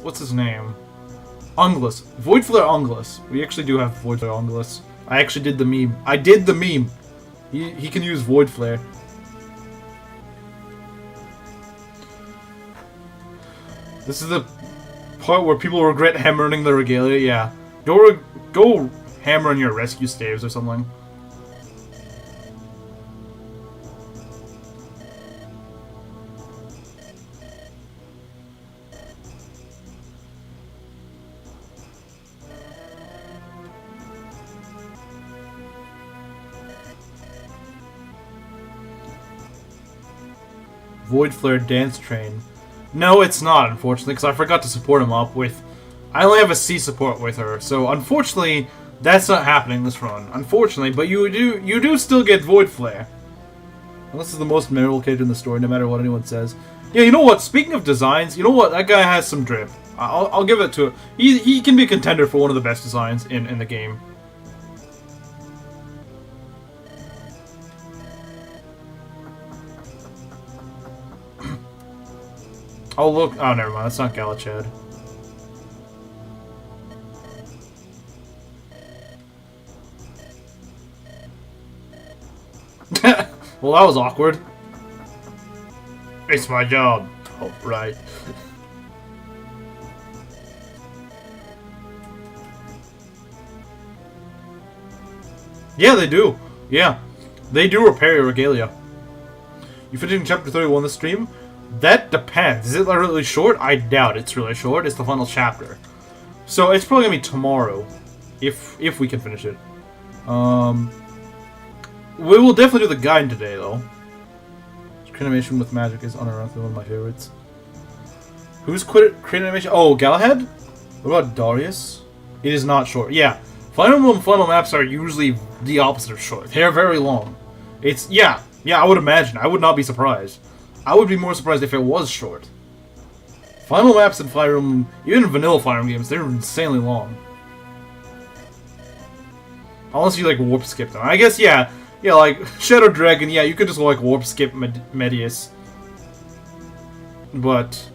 What's his name? Unglis. Void Flare Unglis. We actually do have Void Flare Unglis. I actually did the meme. I did the meme. He can use Void Flare. This is the part where people regret hammering the regalia. Yeah, go hammer in your rescue staves or something. Void Flare Dance Train. No, it's not, unfortunately, because I forgot to support him up with... I only have a C support with her, so unfortunately, that's not happening this run. Unfortunately, but you do still get Void Flare. And this is the most memorable character in the story, no matter what anyone says. Yeah, you know what? Speaking of designs, you know what? That guy has some drip. I'll give it to him. He can be a contender for one of the best designs in the game. Oh, look. Oh, never mind. That's not Galachad. Well, that was awkward. It's my job. Oh, right. Yeah, they do. Yeah. They do repair your regalia. You finishing chapter 31 this stream? That depends. Is it really short? I doubt it's really short. It's the final chapter. So it's probably going to be tomorrow. If we can finish it. We will definitely do the guide today, though. Crit animation with magic is unironically one of my favorites. Who's crit animation? Oh, Galahad? What about Darius? It is not short. Yeah. Final maps are usually the opposite of short. They're very long. It's... Yeah, I would imagine. I would not be surprised. I would be more surprised if it was short. Final maps in Fire Emblem, even in vanilla Fire Emblem games, they're insanely long. Unless you, like, warp skip them. I guess, yeah, Yeah, like, Shadow Dragon, yeah, you could just, like, warp skip Medius. But...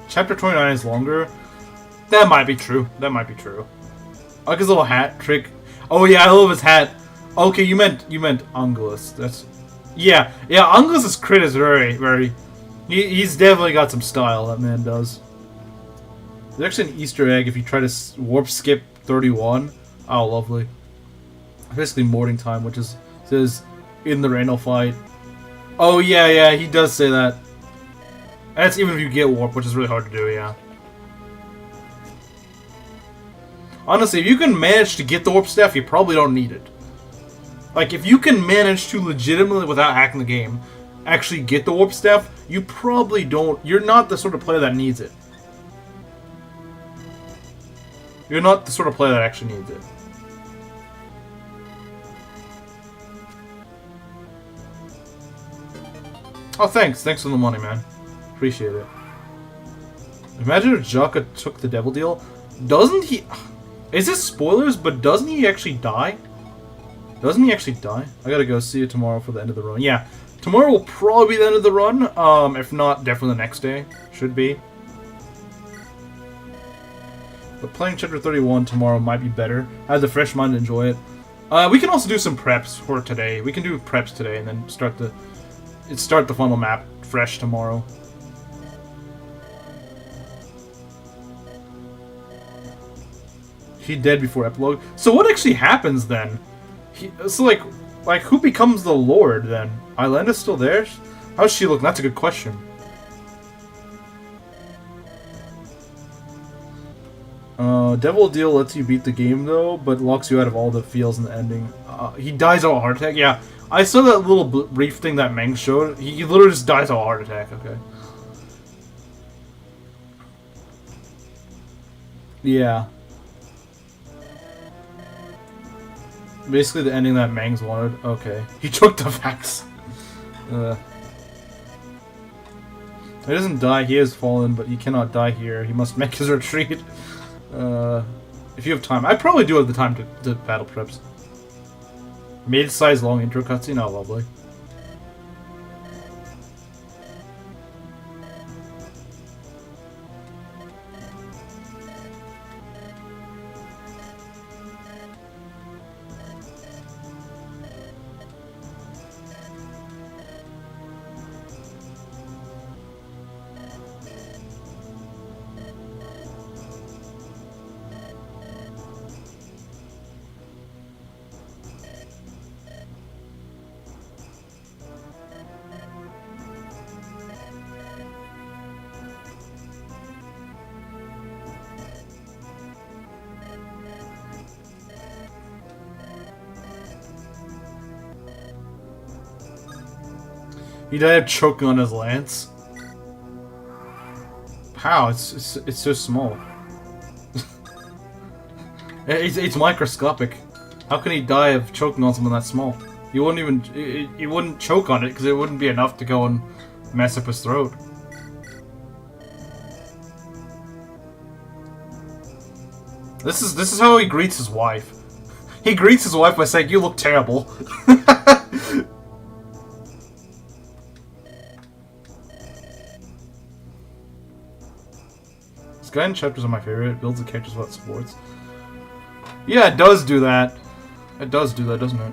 Chapter 29 is longer. That might be true. That might be true. I like his little hat trick. Oh yeah, I love his hat. Okay, you meant Angelus. That's yeah. Angelus's crit is very. He's definitely got some style. That man does. There's actually an Easter egg if you try to warp skip 31. Oh, lovely. Basically morning time, which is says in the Randall fight. Oh yeah, he does say that. And that's even if you get warp, which is really hard to do, yeah. Honestly, if you can manage to get the warp staff, you probably don't need it. Like, if you can manage to legitimately, without hacking the game, actually get the warp staff, you probably don't... You're not the sort of player that needs it. You're not the sort of player that actually needs it. Oh, thanks. Thanks for the money, man. Appreciate it. Imagine if Jaka took the devil deal. Doesn't he... Is this spoilers, but doesn't he actually die? Doesn't he actually die? I gotta go see you tomorrow for the end of the run. Yeah, tomorrow will probably be the end of the run. If not, definitely the next day. Should be. But playing Chapter 31 tomorrow might be better. I have the fresh mind to enjoy it. We can also do some preps for today. We can do preps today and then start the final map fresh tomorrow. He dead before epilogue. So what actually happens then? So like who becomes the Lord then? Islanda's still there? How's she look? That's a good question. Devil Deal lets you beat the game though, but locks you out of all the feels in the ending. He dies of a heart attack. Yeah, I saw that little brief thing that Meng showed. He literally just dies of a heart attack. Okay. Yeah. Basically the ending that Meng's wanted. Okay. He took the facts. He doesn't die, he has fallen, but he cannot die here. He must make his retreat. If you have time. I probably do have the time to battle preps. Mid-size long intro cutscene? Oh, lovely. He died of choking on his lance. How? It's so small. it's microscopic. How can he die of choking on something that small? He wouldn't even he wouldn't choke on it because it wouldn't be enough to go and mess up his throat. This is how he greets his wife. He greets his wife by saying, "You look terrible." Guiding chapters are my favorite. It builds the characters without sports. Yeah, it does do that. It does do that, doesn't it?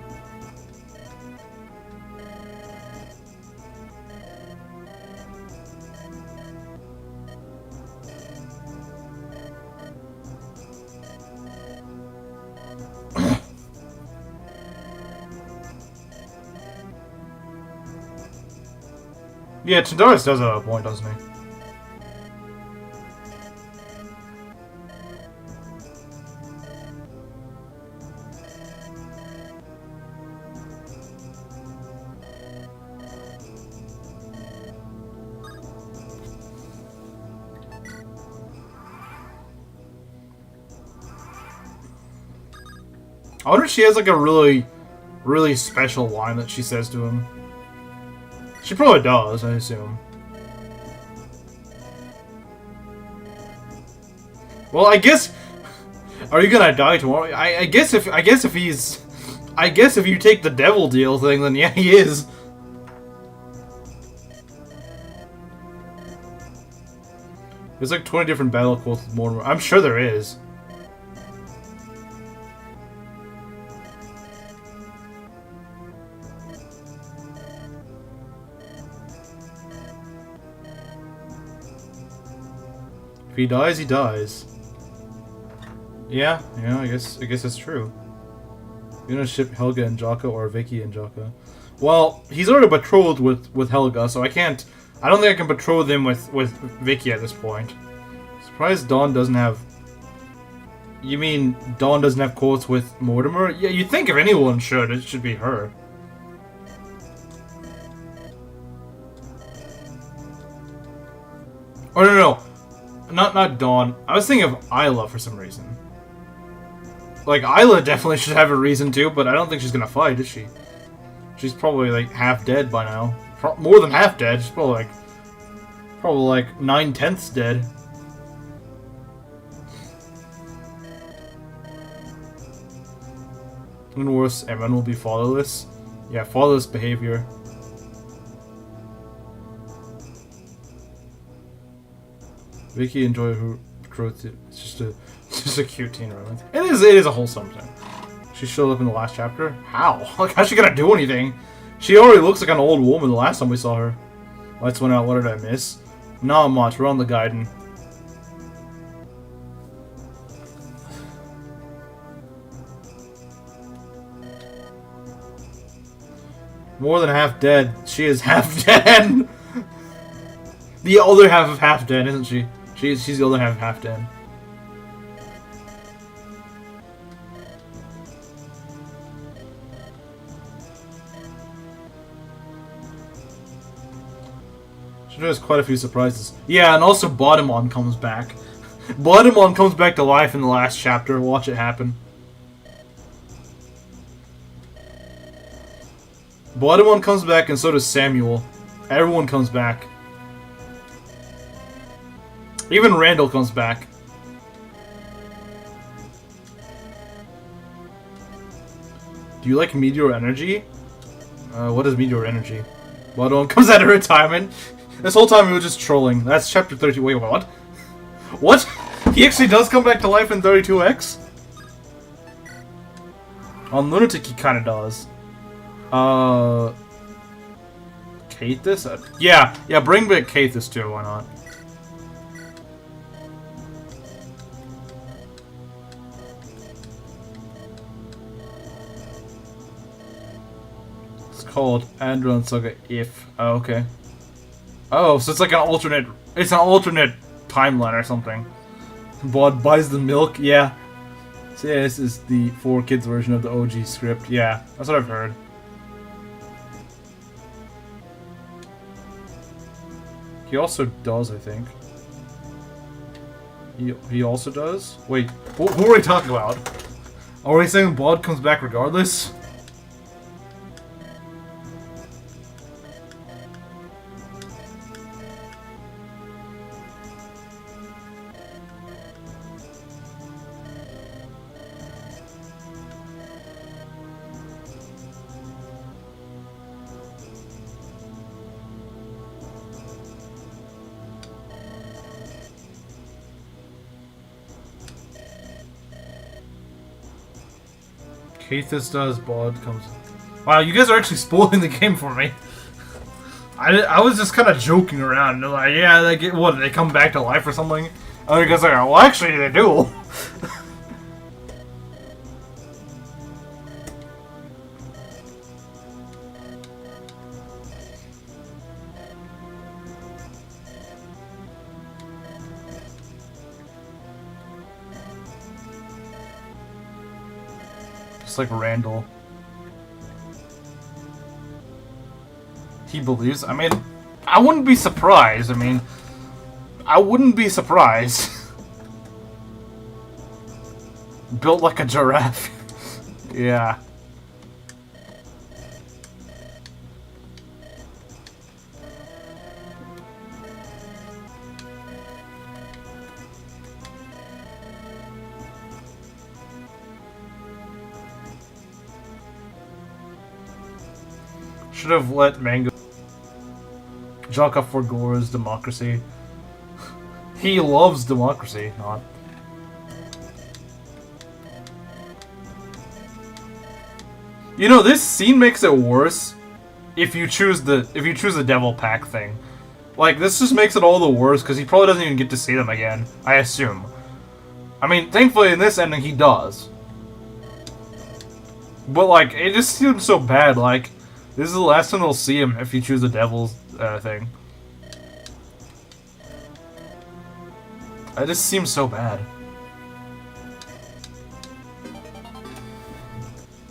Yeah, Chindaris does have a point, doesn't he? I wonder if she has like a really special line that she says to him. She probably does, I assume. Well, I guess. Are you gonna die tomorrow? I guess if he's. I guess if you take the devil deal thing, then yeah, he is. There's like 20 different battle quotes with Mortimer. I'm sure there is. If he dies, he dies. Yeah, I guess that's true. You're gonna ship Helga and Jaka or Vicky and Jaka. Well, he's already betrothed with Helga, so I don't think I can betroth him with Vicky at this point. Surprised Dawn doesn't have. You mean Dawn doesn't have quotes with Mortimer? Yeah, you'd think if anyone should, it should be her. Oh no. Not Dawn. I was thinking of Isla for some reason. Like, Isla definitely should have a reason to, but I don't think she's gonna fight, is she? She's probably, like, half dead by now. More than half dead. She's probably, like 9/10 dead. Even worse, Emran will be fatherless. Yeah, fatherless behavior. Vicky enjoy her growth. It's just a cute teen romance. It is a wholesome thing. She showed up in the last chapter. How? Like, how's she gonna do anything? She already looks like an old woman the last time we saw her. Lights went out. What did I miss? Not much. We're on the Gaiden. More than half dead. She is half dead. The other half of half dead, isn't she? She's the other half of half dead. She has quite a few surprises. Yeah, and also Bodimon comes back. Bodimon comes back to life in the last chapter. Watch it happen. Bodimon comes back, and so does Samuel. Everyone comes back. Even Randall comes back. Do you like Meteor Energy? What is Meteor Energy? Bodimon comes out of retirement. This whole time he was just trolling. That's chapter 32. Wait, what? What? He actually does come back to life in 32X? On Lunatic he kinda does. Kathis? Yeah, bring back Kathis too, why not? It's called Andaron Saga If. Oh, okay. Oh, so it's like an alternate. It's an alternate timeline or something. Bod buys the milk. Yeah. So yeah, this is the 4Kids version of the OG script. Yeah, that's what I've heard. He also does, I think. He also does. Wait, who are we talking about? Are we saying Bod comes back regardless? Kathis does, Bod comes. Wow, you guys are actually spoiling the game for me. I was just kind of joking around. They're like, yeah, they get what? They come back to life or something? Other guys are like, well, actually, they do. Just like Randall. He believes. I mean, I wouldn't be surprised. I wouldn't be surprised. Built like a giraffe. Yeah. Should have let Mango... Jaka forgores democracy. He loves democracy, not... You know, this scene makes it worse if you choose the devil pack thing. Like, this just makes it all the worse because he probably doesn't even get to see them again, I assume. I mean, thankfully in this ending he does. But like, it just seems so bad, like, this is the last time they'll see him if you choose the devil's thing. It just seems so bad.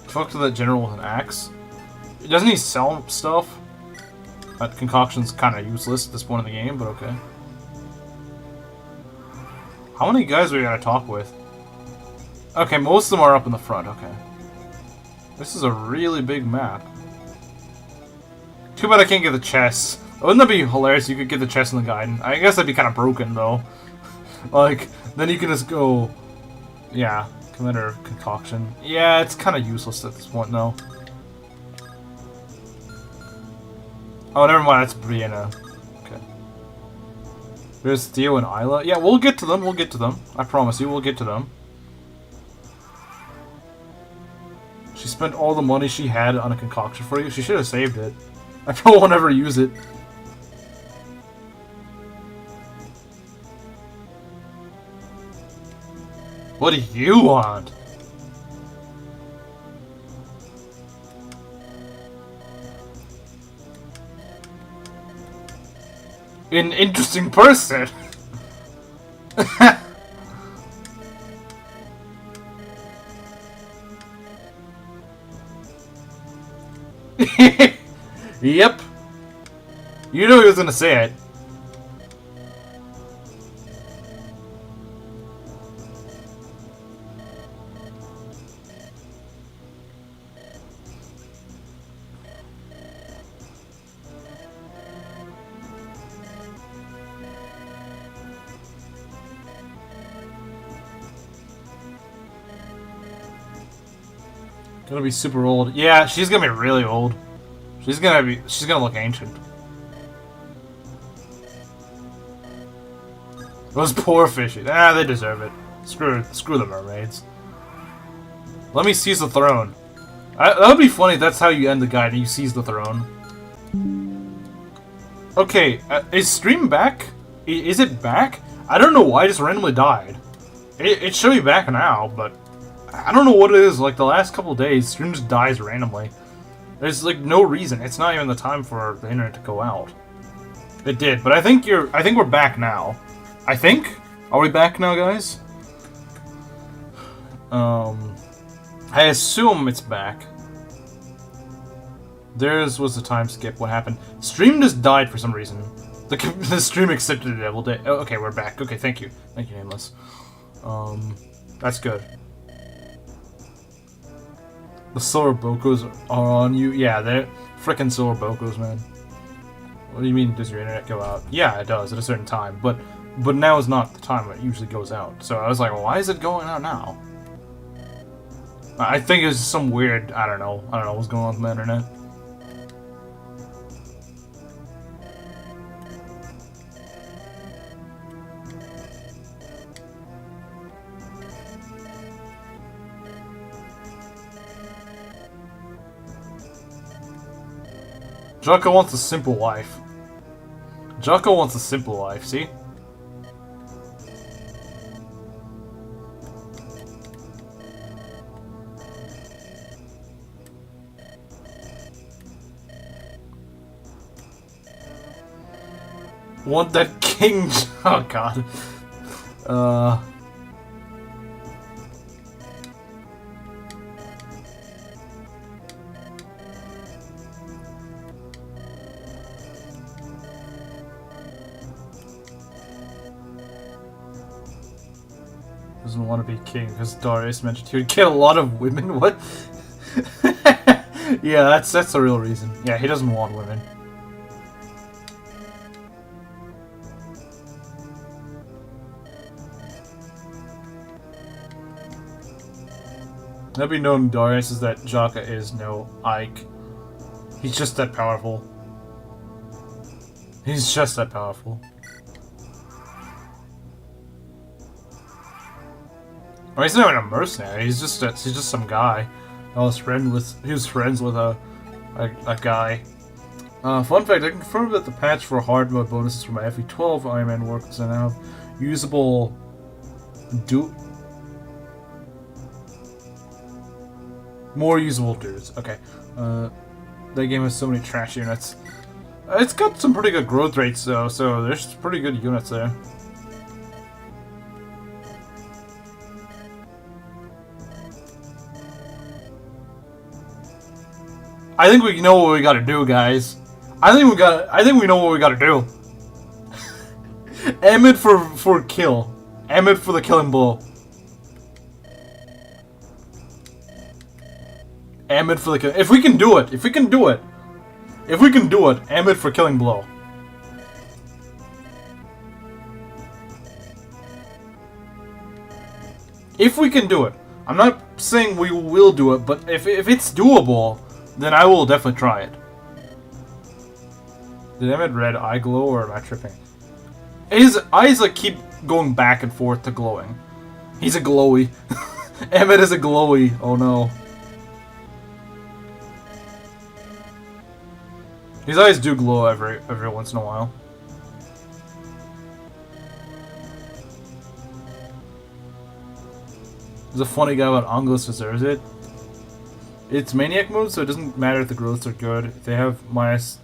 Talk to that general with an axe. Doesn't he sell stuff? That concoction's kind of useless at this point in the game, but okay. How many guys we gotta talk with? Okay, most of them are up in the front, okay. This is a really big map. Too bad I can't get the chest. Wouldn't that be hilarious if you could get the chest in the guide? I guess that'd be kind of broken, though. Like, then you can just go... Yeah, commander concoction. Yeah, it's kind of useless at this point, though. Oh, never mind, that's Brianna. Okay. There's Theo and Isla. Yeah, we'll get to them, we'll get to them. I promise you, we'll get to them. She spent all the money she had on a concoction for you. She should have saved it. I probably won't ever use it. What do you want? An interesting person. Yep. You know he was gonna say it. Gonna be super old. Yeah, she's gonna be really old. She's gonna look ancient. Those poor fishes. Ah, they deserve it. Screw the mermaids. Let me seize the throne. That would be funny if that's how you end the guide and you seize the throne. Okay, is stream back? Is it back? I don't know why it just randomly died. It should be back now, but I don't know what it is. Like the last couple of days, stream just dies randomly. There's like no reason. It's not even the time for the internet to go out. It did, but I think we're back now. I think? Are we back now, guys? I assume it's back. Theirs was the time skip. What happened? Stream just died for some reason. The stream accepted a devil day. Oh, okay, we're back. Okay, thank you. Thank you, Nameless. That's good. The Solar Bokos are on you? Yeah, they're frickin' Solar Bokos, man. What do you mean, does your internet go out? Yeah, it does at a certain time, but now is not the time it usually goes out. So I was like, well, why is it going out now? I think it's some weird, I don't know what's going on with my internet. Jocko wants a simple life. Jocko wants a simple life, see? Want that king... Oh, God. Doesn't want to be king because Darius mentioned he would get a lot of women. What? Yeah, that's the real reason. Yeah, he doesn't want women. Let me known, Darius, is that Jaka is no Ike. He's just that powerful. He's just that powerful. Well, he's not even a mercenary. He's just some guy. He was friends with a guy. Fun fact: I confirmed that the patch for hard mode bonuses for my FE12 Iron Man works, and I have usable more usable dudes. Okay. That game has so many trash units. It's got some pretty good growth rates though, so there's pretty good units there. I think we know what we gotta do, guys. I think we know what we gotta do. Emmett for kill. Emmett for the killing blow. Emmett for the kill. If we can do it, Emmett for killing blow. If we can do it. I'm not saying we will do it, but if it's doable, then I will definitely try it. Did Emmett red eye glow, or am I tripping? His eyes like keep going back and forth to glowing. He's a glowy. Emmett is a glowy. Oh no. His eyes do glow every once in a while. There's a funny guy about Angus deserves it. It's Maniac mode, so it doesn't matter if the growths are good. They have minus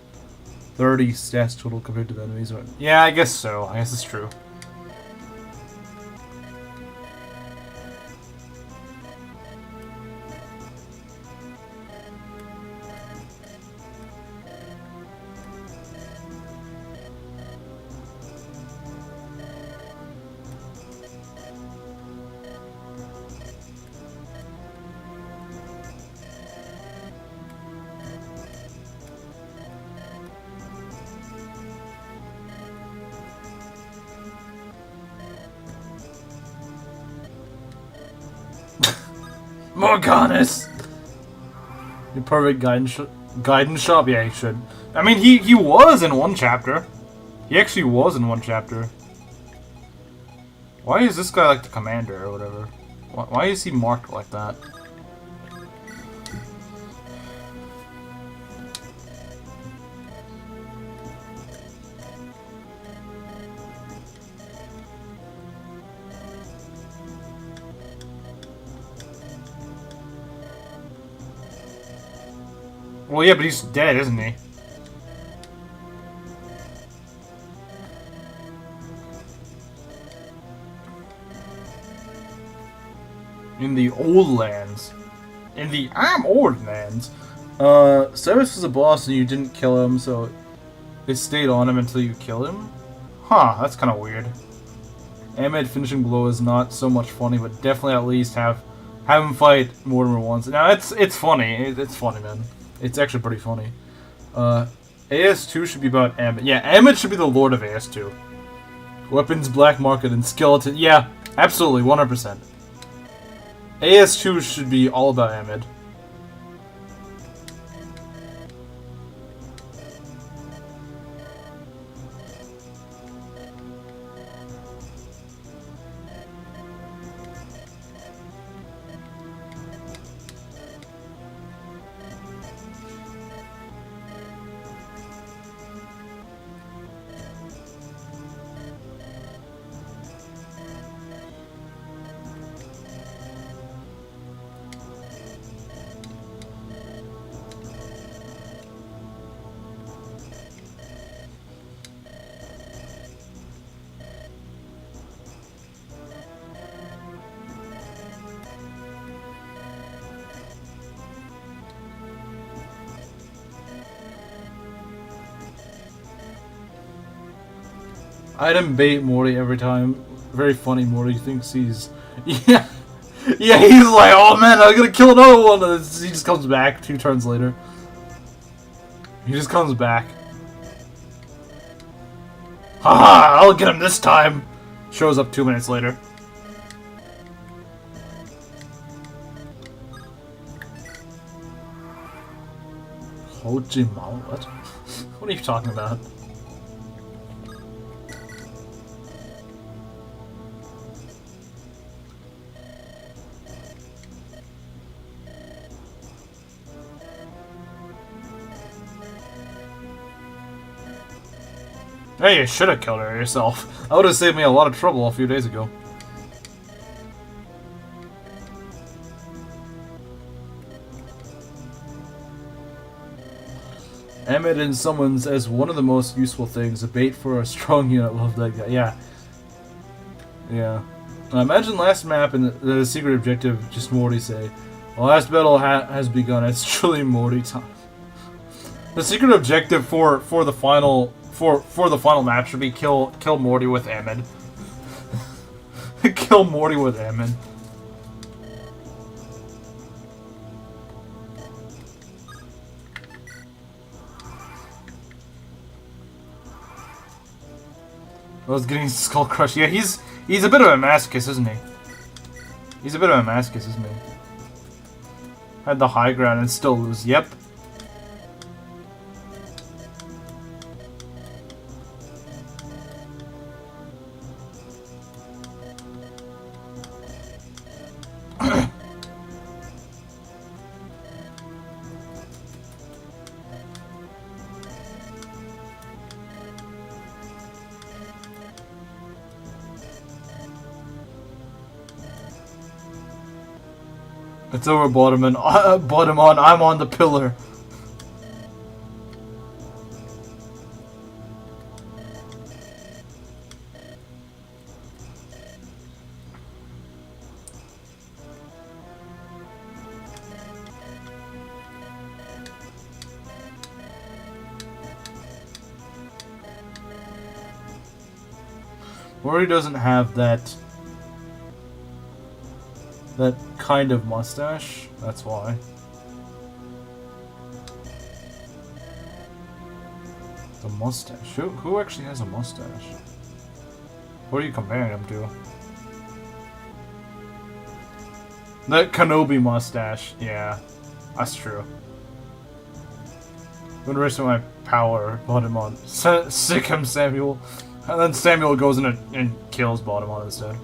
30 stats total compared to the enemies. Yeah, I guess so. I guess it's true. Morganis! The perfect guidance shop? Yeah, he should. I mean, he was in one chapter. He actually was in one chapter. Why is this guy like the commander or whatever? Why is he marked like that? Well, yeah, but he's dead, isn't he? In the old lands. In the old lands. Cyrus was a boss and you didn't kill him, so it stayed on him until you kill him? Huh, that's kind of weird. Ahmed finishing blow is not so much funny, but definitely at least have him fight Mortimer once. Now, it's funny. It's funny, man. It's actually pretty funny. AS2 should be about Emmett. Yeah, Emmett should be the Lord of AS2. Weapons, black market, and skeleton. Yeah, absolutely, 100%. AS2 should be all about Emmett. Item bait Morty every time. Very funny. Morty thinks he's... Yeah. Yeah, he's like, oh man, I'm gonna kill another one. And he just comes back 2 turns later. He just comes back. Haha, I'll get him this time. Shows up 2 minutes later. Tojima? What? What are you talking about? Hey, you should have killed her yourself. That would have saved me a lot of trouble a few days ago. Emmett in summons as one of the most useful things, a bait for a strong unit. Love that guy. Yeah. Yeah. Imagine last map and the secret objective, just Morty say, the last battle has begun. It's truly Morty time. The secret objective for the final map should be kill Morty with Emmett. Kill Morty with Emmett. I was getting skull crushed. Yeah, he's a bit of a masochist, isn't he? He's a bit of a masochist, isn't he? Had the high ground and still lose. Yep. It's over, Bottomon. Bottomon, I'm on the pillar. Mori doesn't have that kind of mustache. That's why. The mustache. Who actually has a mustache? What are you comparing him to? That Kenobi mustache. Yeah, that's true. When wasting my power, Bottomon. Sick him, Samuel. And then Samuel goes in and kills Bottomon instead.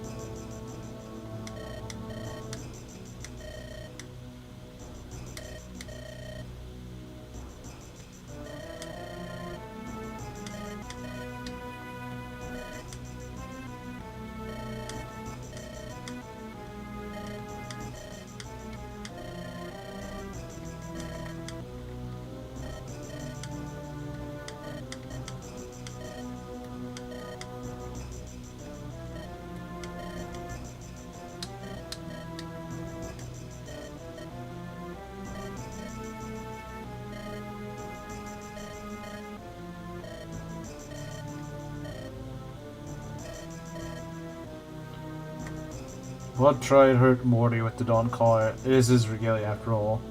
Blood tried hurt Morty with the Dawn Caller. It is his regalia after all.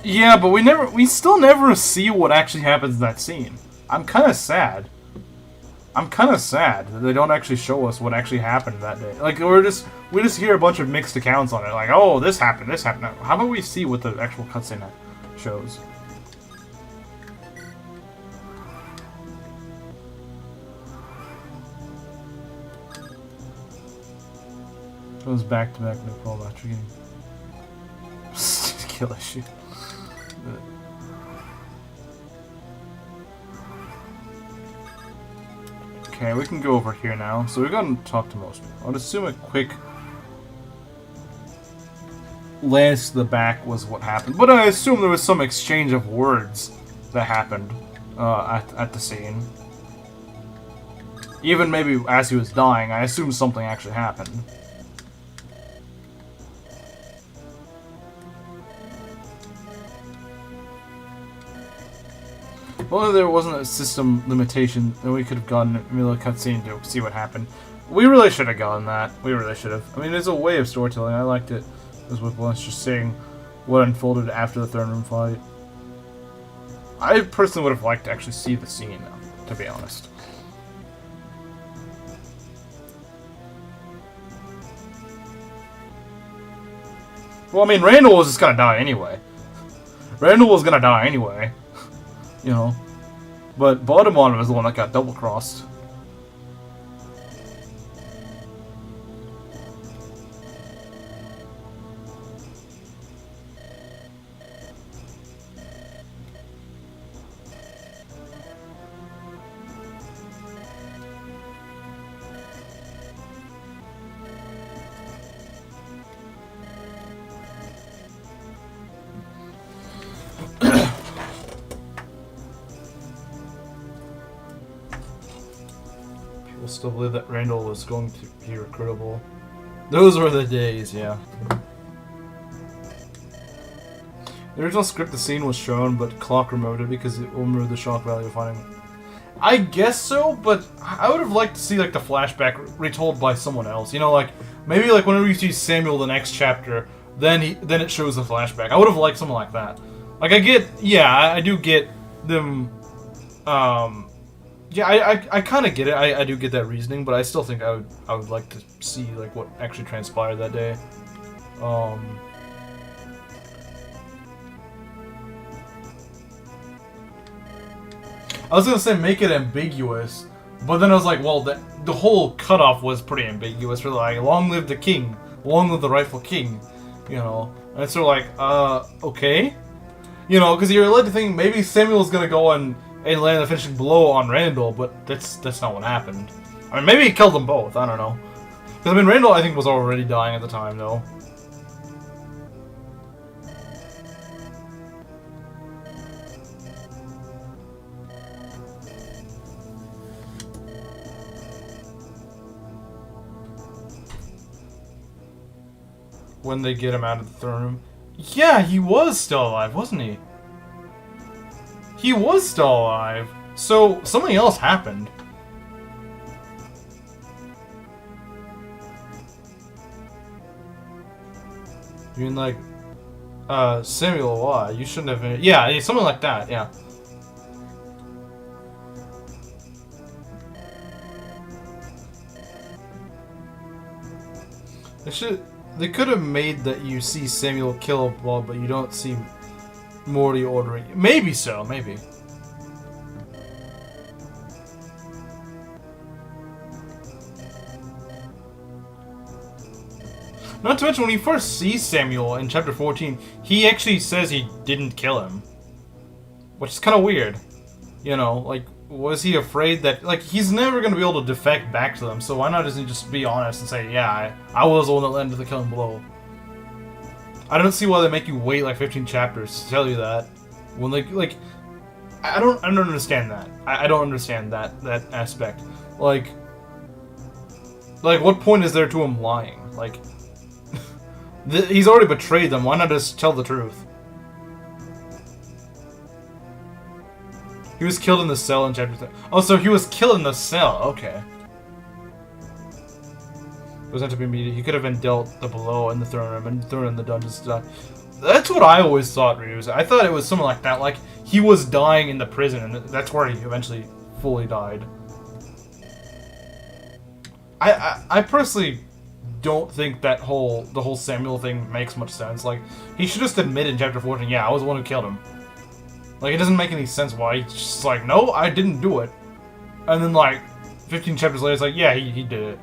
Yeah, but we still never see what actually happens in that scene. I'm kind of sad. I'm kind of sad that they don't actually show us what actually happened that day. Like we just hear a bunch of mixed accounts on it. Like, oh, this happened, this happened. How about we see what the actual cutscene shows? Goes back to back Nicole after getting kill issue. Okay, we can go over here now. So we're gonna talk to most people. I'd assume a quick glance to the back was what happened, but I assume there was some exchange of words that happened at the scene. Even maybe as he was dying, I assume something actually happened. Well, if there wasn't a system limitation, then we could have gotten a middle cutscene to see what happened. We really should have gotten that. We really should have. I mean, it's a way of storytelling. I liked it. It was with Blunt's just saying what unfolded after the throne room fight. I personally would have liked to actually see the scene, to be honest. Well, I mean, Randall was just gonna die anyway. Randall was gonna die anyway. You know. But Baltimore was the one that got double-crossed. People still believe that Randall was going to be recruitable. Those were the days, yeah. The original script, the scene was shown, but Clock removed it because it will remove the shock value of finding. I guess so, but I would have liked to see like the flashback retold by someone else. You know, like maybe like whenever you see Samuel the next chapter, then it shows the flashback. I would have liked something like that. Like I do get them. Yeah, I kind of get it. I do get that reasoning, but I still think I would like to see like what actually transpired that day. I was gonna say make it ambiguous, but then I was like, well, the whole cutoff was pretty ambiguous. For like, long live the king, long live the rightful king, you know. And it's sort of like, okay, you know, because you're led to think maybe Samuel's gonna go and land the finishing blow on Randall, but that's not what happened. I mean, maybe he killed them both. I don't know. Because I mean, Randall I think was already dying at the time, though. When they get him out of the throne room. Yeah, he was still alive, wasn't he? He was still alive. So, something else happened. You mean like, Samuel, why? You shouldn't have been... Yeah, something like that, yeah. They could have made that you see Samuel kill Bob, but you don't see Morty ordering. Maybe so, maybe. Not to mention, when you first see Samuel in chapter 14, he actually says he didn't kill him. Which is kind of weird. You know, like, was he afraid that... Like, he's never going to be able to defect back to them, so why not doesn't he just be honest and say, yeah, I was the one that landed the killing blow. I don't see why they make you wait, like, 15 chapters to tell you that. When they, like... I don't understand that. I don't understand that aspect. Like, what point is there to him lying? Like... he's already betrayed them, why not just tell the truth? He was killed in the cell in chapter 3. Oh, so he was killed in the cell. Okay. It was meant to be immediate. He could have been dealt the blow in the throne room and thrown in the dungeons. That's what I always thought, Ryu's. I thought it was something like that. Like, he was dying in the prison, and that's where he eventually fully died. I personally don't think the whole Samuel thing makes much sense. Like, he should just admit in chapter 14, yeah, I was the one who killed him. Like, it doesn't make any sense why he's just like, no, I didn't do it. And then, like, 15 chapters later, it's like, yeah, he did it.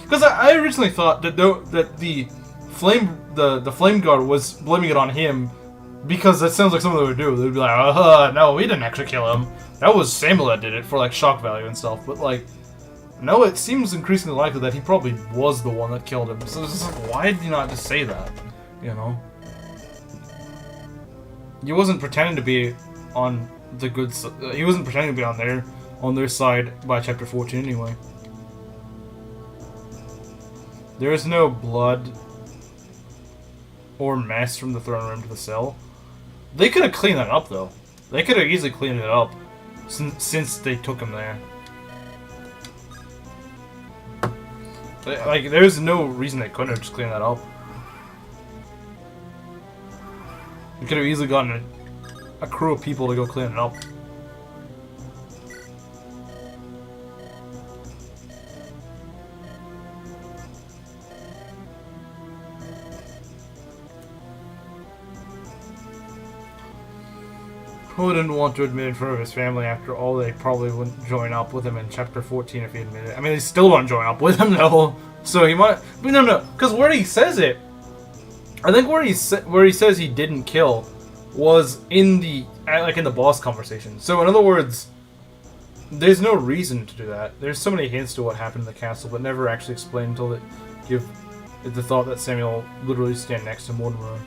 Because I originally thought that the Flame Guard was blaming it on him because that sounds like something they would do. They'd be like, no, we didn't actually kill him. That was Samuel that did it for, like, shock value and stuff. But, like, no, it seems increasingly likely that he probably was the one that killed him. So it's just like, why did you not just say that? You know? He wasn't pretending to be on the good side. He wasn't pretending to be on their side by chapter 14 anyway. There is no blood or mess from the throne room to the cell. They could have cleaned that up though. They could have easily cleaned it up since they took him there. Like, there's no reason they couldn't have just cleaned that up. We could have easily gotten a crew of people to go clean it up. Who didn't want to admit in front of his family? After all, they probably wouldn't join up with him in chapter 14 if he admitted it. I mean, they still don't join up with him, though. So he might... But no, because where he says it... I think where he says he didn't kill was in the... like, in the boss conversation. So, in other words... There's no reason to do that. There's so many hints to what happened in the castle, but never actually explained until they give the thought that Samuel literally stand next to Mortimer.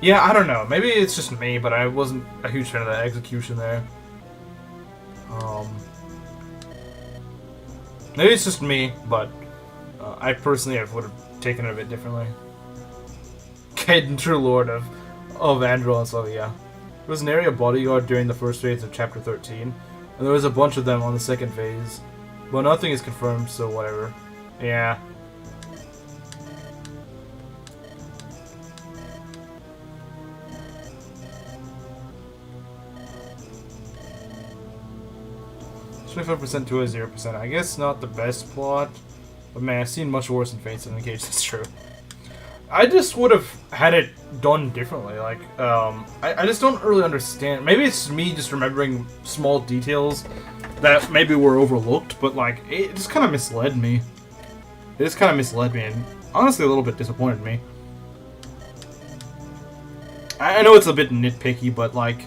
Yeah, I don't know. Maybe it's just me, but I wasn't a huge fan of that execution there. Maybe it's just me, but I personally would have taken it a bit differently. Caden, true lord of Andaron Saga, yeah. There was an area bodyguard during the first phase of chapter 13, and there was a bunch of them on the second phase. But nothing is confirmed, so whatever. Yeah. %25% to a 0%. I guess not the best plot, but man, I've seen much worse in Fates than Engage, that's true. I just would have had it done differently, like, I just don't really understand. Maybe it's me just remembering small details that maybe were overlooked, but like, it just kind of misled me. It just kind of misled me, and honestly a little bit disappointed me. I know it's a bit nitpicky, but like,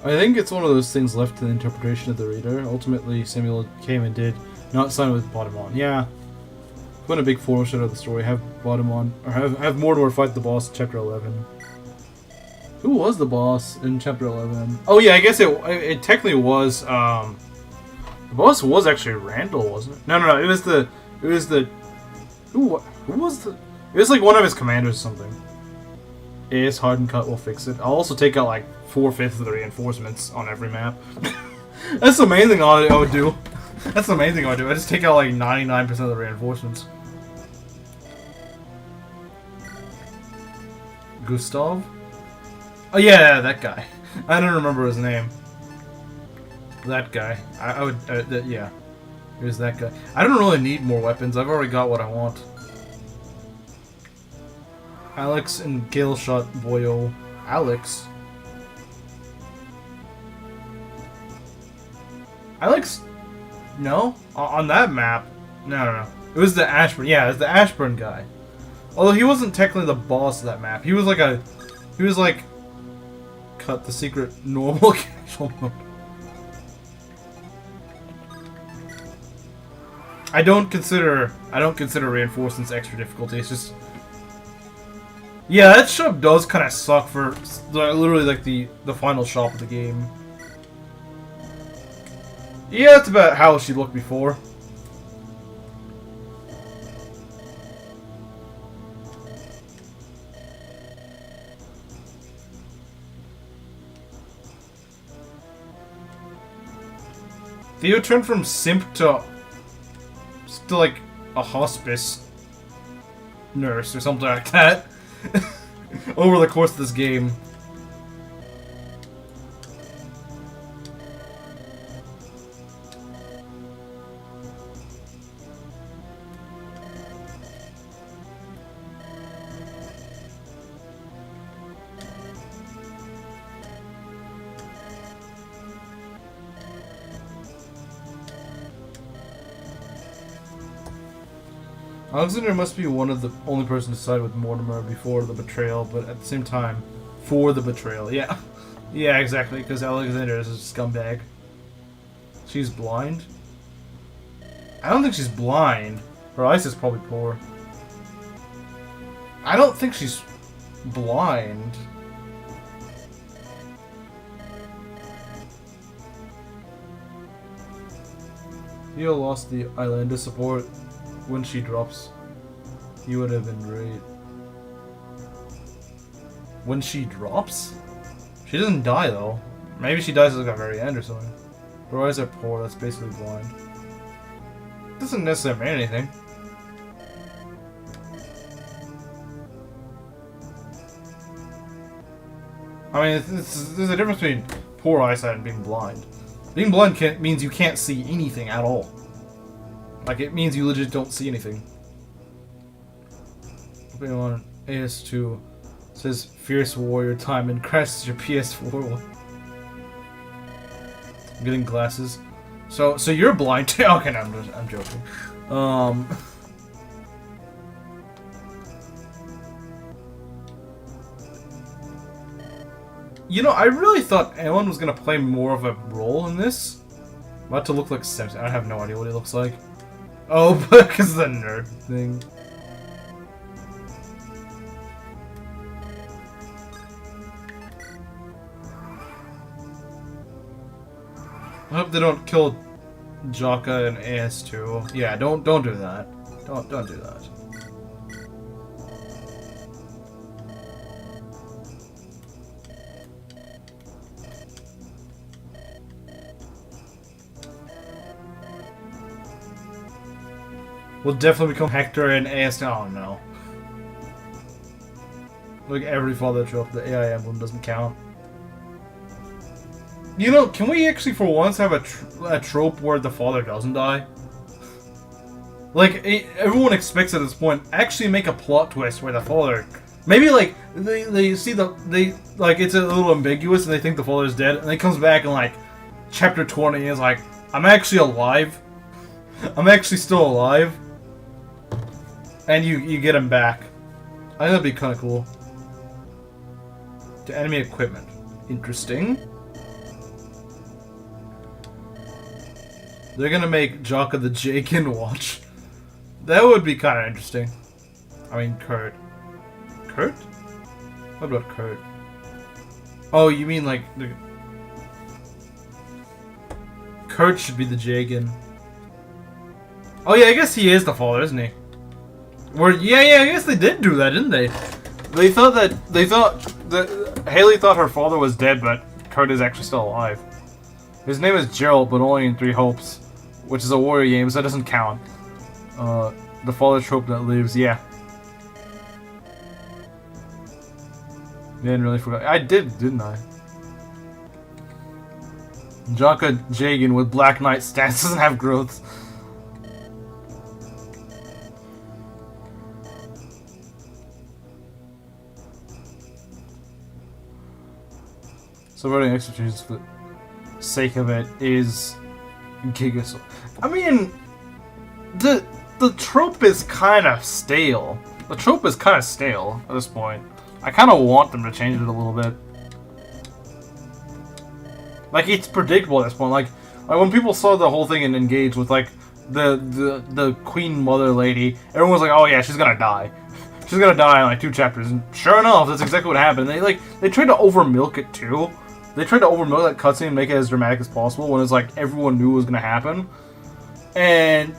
I think it's one of those things left to the interpretation of the reader. Ultimately, Samuel came and did not sign with Bodemon. Yeah. Put a big foreshadow of the story. Have Bodemon, or have Mortimer fight the boss in chapter 11. Who was the boss in chapter 11? Oh yeah, I guess it technically was, the boss was actually Randall, wasn't it? No, it was the, who was the, it was like one of his commanders or something. Is Hardened Cut will fix it. I'll also take out like 4/5 of the reinforcements on every map. That's the main thing I would do. That's the main thing I would do. I just take out like 99% of the reinforcements. Gustav? Oh yeah, that guy. I don't remember his name. That guy. I would, yeah. It was that guy. I don't really need more weapons. I've already got what I want. Alex and Gale shot Boyo. Alex? Alex? No? On that map? No. It was the Ashburn. Yeah, it was the Ashburn guy. Although he wasn't technically the boss of that map. He was like cut the secret normal casual mode. I don't consider reinforcements extra difficulty. It's just, yeah, that shop does kind of suck for literally like the final shop of the game. Yeah, it's about how she looked before. Theo turned from simp to like a hospice nurse or something like that over the course of this game. Alexander must be one of the only person to side with Mortimer before the betrayal, but at the same time, for the betrayal. Yeah, yeah, exactly, because Alexander is a scumbag. She's blind? I don't think she's blind. Her eyes is probably poor. I don't think she's blind. Theo lost the Islander support when she drops. He would have been great. When she drops? She doesn't die though. Maybe she dies at the very end or something. Her eyes are poor, that's basically blind. Doesn't necessarily mean anything. I mean, there's a difference between poor eyesight and being blind. Being blind means you can't see anything at all. Like, it means you legit don't see anything. Opening on AS2 says Fierce Warrior time and crashes your PS4 one. I'm getting glasses. So you're blind too? Okay, no, I'm joking. You know, I really thought Alan was gonna play more of a role in this. About to look like Simpson. I have no idea what he looks like. Oh, because the nerd thing. I hope they don't kill Jaka and AS2. Yeah, don't do that. Don't do that. We'll definitely become Hector and AS2. Oh no. Like every father trope, the AI emblem doesn't count. You know, can we actually for once have a trope where the father doesn't die? Like, everyone expects at this point, actually make a plot twist where the father... Maybe, like, they see like, it's a little ambiguous and they think the father's dead, and then he comes back in, like, chapter 20 and is like, I'm actually alive. I'm actually still alive. And you get him back. I think that'd be kind of cool. To enemy equipment. Interesting. They're gonna make Jaka the Jakin watch. That would be kind of interesting. I mean, Kurt. Kurt? What about Kurt? Oh, you mean like the... Kurt should be the Jakin. Oh yeah, I guess he is the father, isn't he? Yeah, I guess they did do that, didn't they? They thought that Haley thought her father was dead, but Kurt is actually still alive. His name is Gerald, but only in 3 Hopes, which is a warrior game, so that doesn't count. The father trope that lives, yeah. Man, really forgot. I did, didn't I? Jaka Jagan with Black Knight stats doesn't have growth. So running executions for the sake of it is Gigasaur. I mean, the trope is kind of stale. The trope is kind of stale at this point. I kind of want them to change it a little bit. Like, it's predictable at this point. Like when people saw the whole thing and engaged with like the Queen Mother lady, everyone was like, "Oh yeah, she's gonna die. She's gonna die in like 2 chapters." And sure enough, that's exactly what happened. They tried to over milk it too. They tried to over milk that cutscene and make it as dramatic as possible when it's like everyone knew it was gonna happen, and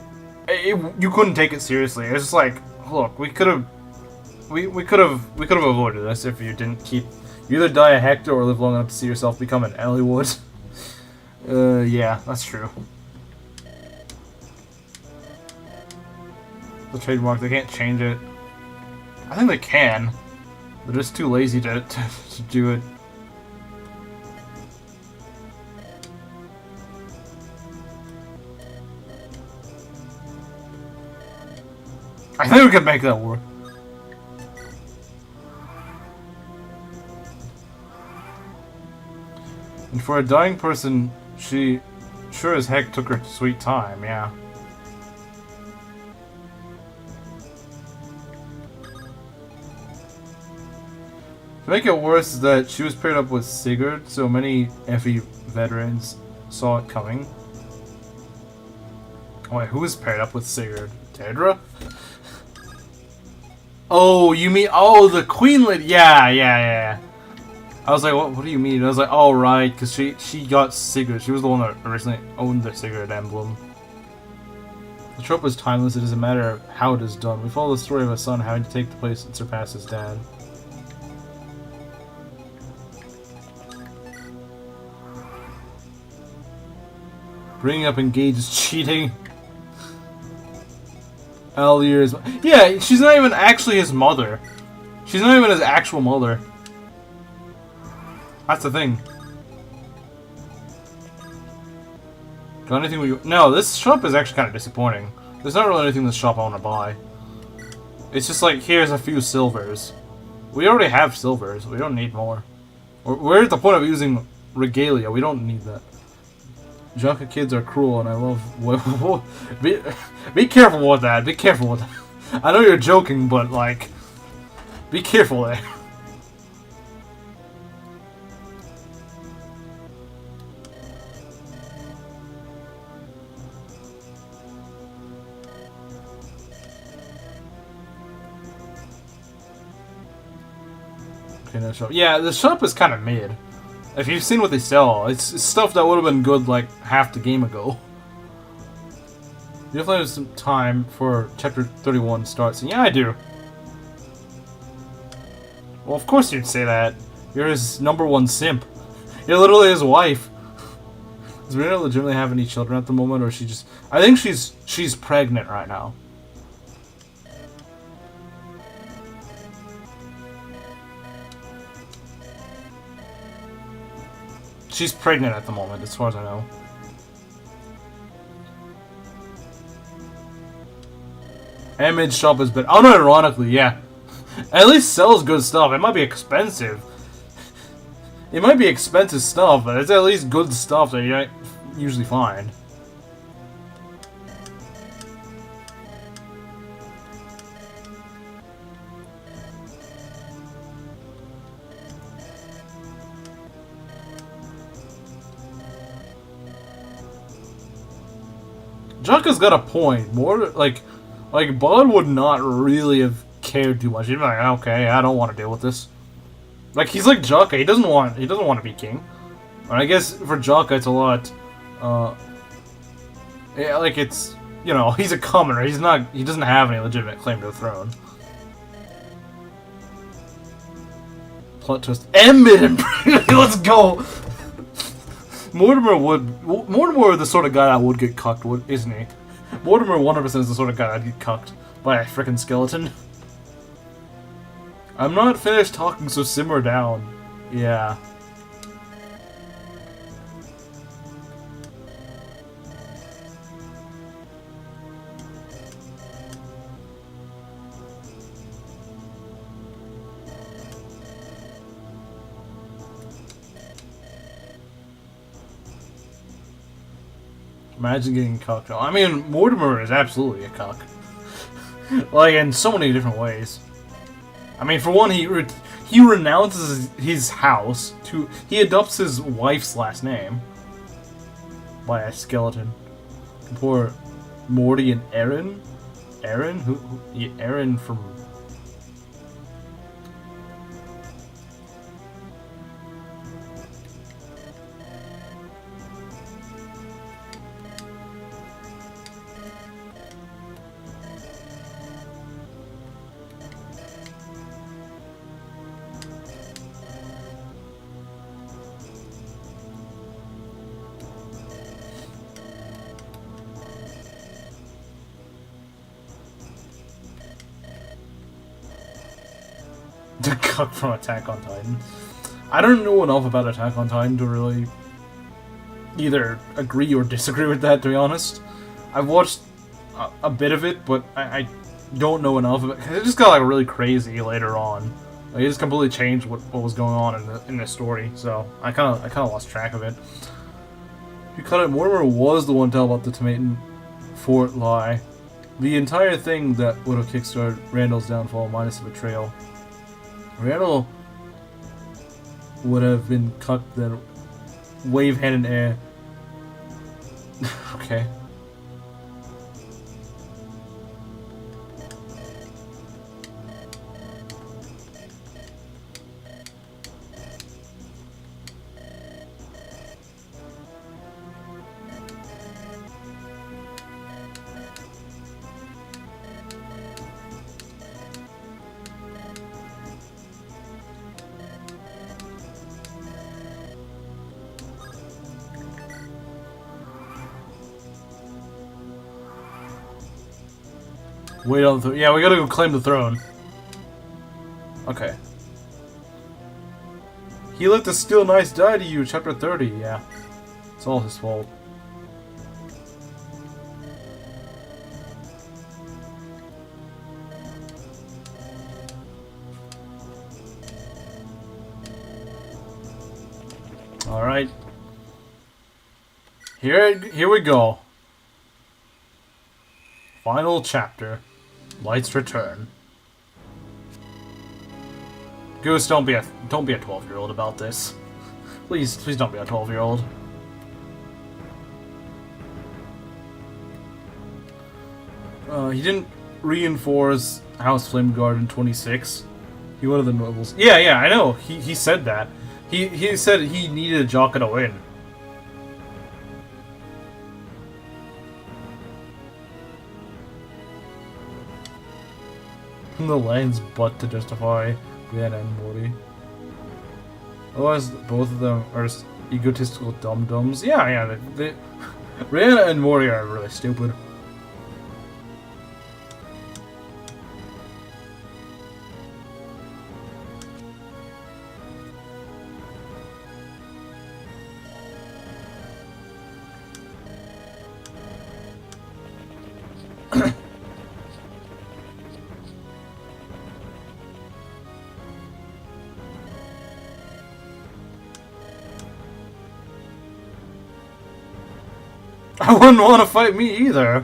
you couldn't take it seriously. It's just like, look, we could have avoided this if you didn't keep. You either die a Hector or live long enough to see yourself become an Elliewood. Yeah, that's true. The trademark, they can't change it. I think they can. They're just too lazy to do it. I think we can make that work. And for a dying person, she sure as heck took her sweet time, yeah. To make it worse is that she was paired up with Sigurd, so many FE veterans saw it coming. Oh wait, who was paired up with Sigurd? Daedra? Oh, you mean... Oh, the Queen lady... Yeah. I was like, what do you mean? I was like, oh, right, because she got Sigurd. She was the one that originally owned the Sigurd emblem. The trope is timeless, it doesn't matter how it is done. We follow the story of a son having to take the place and surpass his dad. Bringing up engaged is cheating. Aldir is... Yeah, she's not even actually his mother. She's not even his actual mother. That's the thing. Got anything we... No, this shop is actually kind of disappointing. There's not really anything in this shop I want to buy. It's just like, here's a few silvers. We already have silvers. We don't need more. We're at the point of using regalia. We don't need that. Junka kids are cruel, and I love... Be careful with that. Be careful with that. I know you're joking, but, like... Be careful there. Okay, no shop. Yeah, the shop is kind of mid. If you've seen what they sell, it's stuff that would have been good like half the game ago. You definitely have some time for chapter 31 starts. And yeah, I do. Well, of course you'd say that. You're his #1 simp. You're literally his wife. Does Rena legitimately have any children at the moment, or is she just... I think she's pregnant right now. She's pregnant at the moment, as far as I know. Image shop is better. Unironically, yeah. At least sells good stuff. It might be expensive. It might be expensive stuff, but it's at least good stuff that you usually find. Junka's got a point. More like Bud would not really have cared too much. He'd be like, okay, I don't want to deal with this. Like, he's like Junka. He doesn't want to be king. And I guess for Junka, it's a lot. Yeah, like it's, you know, he's a commoner. He doesn't have any legitimate claim to the throne. Plot twist. Emmett and let's go. Mortimer is the sort of guy that would get cucked, isn't he? Mortimer 100% is the sort of guy that'd get cucked by a frickin' skeleton. I'm not finished talking, so simmer down. Yeah. Imagine getting cucked. I mean, Mortimer is absolutely a cuck. Like, in so many different ways. I mean, for one, he renounces his house to... He adopts his wife's last name. By a skeleton. Poor Morty and Aaron? Aaron? Who yeah, Aaron from... The cuck from Attack on Titan. I don't know enough about Attack on Titan to really either agree or disagree with that, to be honest. I've watched a bit of it, but I don't know enough of it. Cause it just got like really crazy later on. Like, it just completely changed what was going on in the story. So I kind of lost track of it. If you cut it, Mortimer was the one to tell about the Tomatin Fort lie. The entire thing that would have kickstarted Randall's downfall, minus the betrayal. Randall would have been cucked, then wave hand in air. Okay. Wait on the yeah, we gotta go claim the throne. Okay. He let the Steel Knights die to you, chapter 30, yeah. It's all his fault. Alright. Here we go. Final chapter. Light's return. Goose, don't be a 12-year-old about this. Please don't be a 12-year-old. He didn't reinforce House Flameguard in 26. He wanted the nobles. Yeah, I know. He said that. He said he needed Jaka to win. The lion's butt to justify Brianna and Morty. Otherwise, both of them are egotistical dum-dums. Yeah, Brianna and Morty are really stupid. I wouldn't want to fight me either.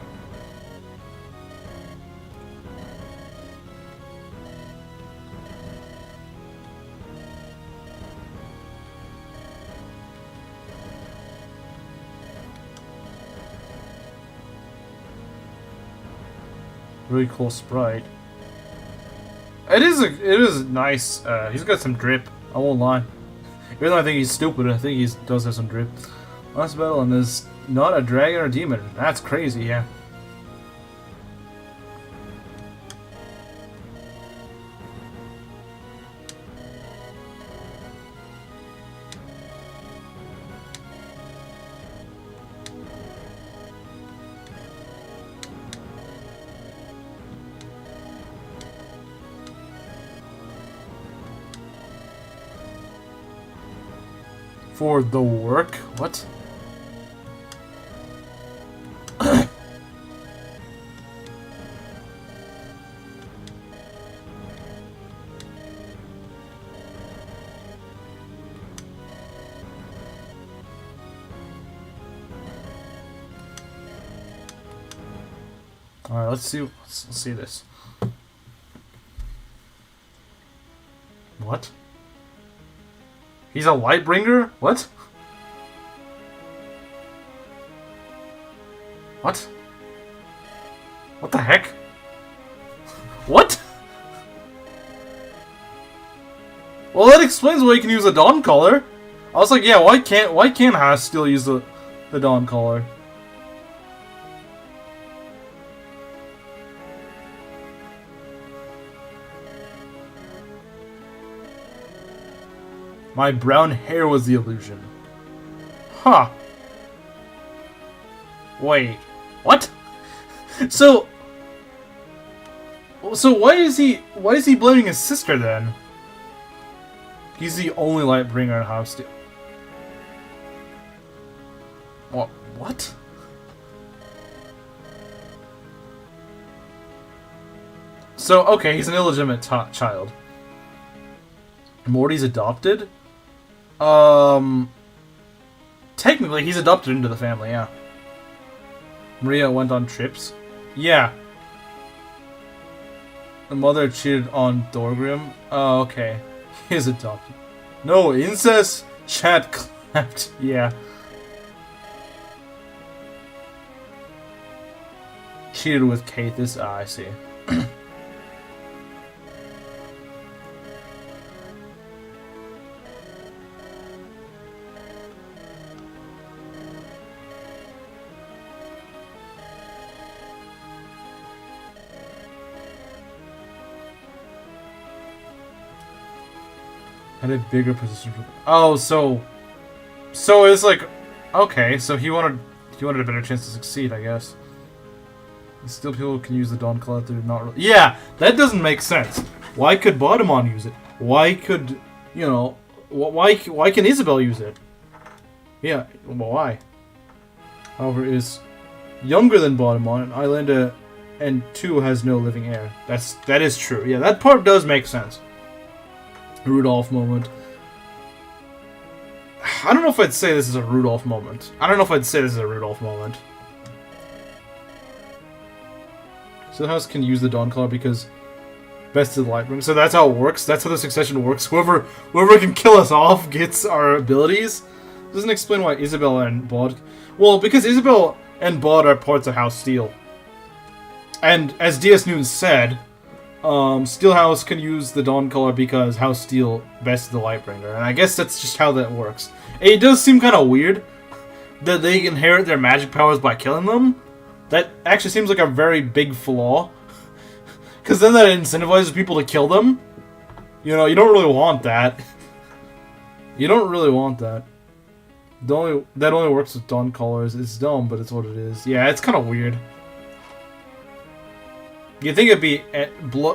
Really cool sprite. It is nice. He's got some drip. I won't lie. Even though I think he's stupid, I think he does have some drip. Last battle and there's not a dragon or demon. That's crazy, yeah. For the work? What? Alright, let's see this. What? He's a Lightbringer? What? What? What the heck? What? Well, that explains why you can use a Dawn Caller. I was like, yeah, why can't Haas still use the Dawn Caller? My brown hair was the illusion. Huh. Wait. What? So why is he blaming his sister then? He's the only Lightbringer in House. What? So, okay, he's an illegitimate child. Morty's adopted? Technically, he's adopted into the family, yeah. Maria went on trips? Yeah. The mother cheated on Thorgrim? Oh, okay. He's adopted. No, incest? Chat clapped. Yeah. Cheated with Kathis? Ah, I see. Had a bigger position for... Oh, so it's like, okay, so he wanted a better chance to succeed, I guess. Still, people can use the Dawn Collector, not really. Yeah, that doesn't make sense. Why could Bodemon use it? Why could, you know, why can Isabel use it? Yeah, well, why? However, is younger than Bodemon, and Islander and 2 has no living heir. That is true. Yeah, that part does make sense. Rudolph moment. I don't know if I'd say this is a Rudolph moment. So the house can use the Dawn Collar because best of the Lightbringer. So that's how it works. That's how the succession works. Whoever can kill us off gets our abilities. Doesn't explain why Isabel and Bod. Well, because Isabel and Bod are parts of House Steel. And as DS Noon said, Steel House can use the Dawn Collar because House Steel best of the Lightbringer. And I guess that's just how that works. It does seem kind of weird that they inherit their magic powers by killing them. That actually seems like a very big flaw. Because then that incentivizes people to kill them. You know, you don't really want that. You don't really want that. That only works with Dawn Collars. It's dumb, but it's what it is. Yeah, it's kind of weird. You'd think it'd be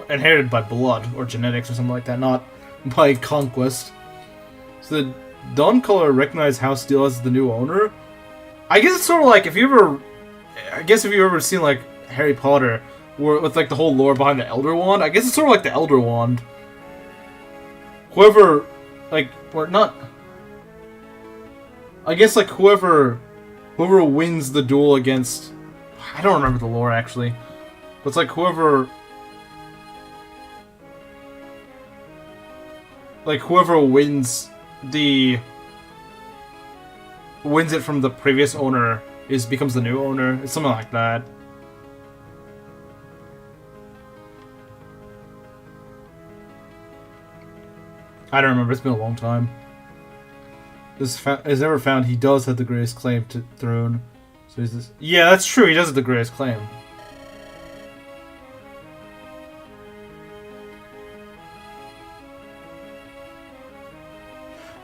inherited by blood or genetics or something like that, not by conquest. So the Dawn Collar recognized House Steel as the new owner. I guess it's sort of like if you've ever seen like Harry Potter, with like the whole lore behind the Elder Wand. I guess it's sort of like the Elder Wand. Whoever, like, or not. I guess like whoever wins the duel against. I don't remember the lore actually, but it's like whoever wins it from the previous owner becomes the new owner. It's something like that. I don't remember. It's been a long time. Is never found. He does have the greatest claim to throne. So he's this. Yeah, that's true. He does have the greatest claim.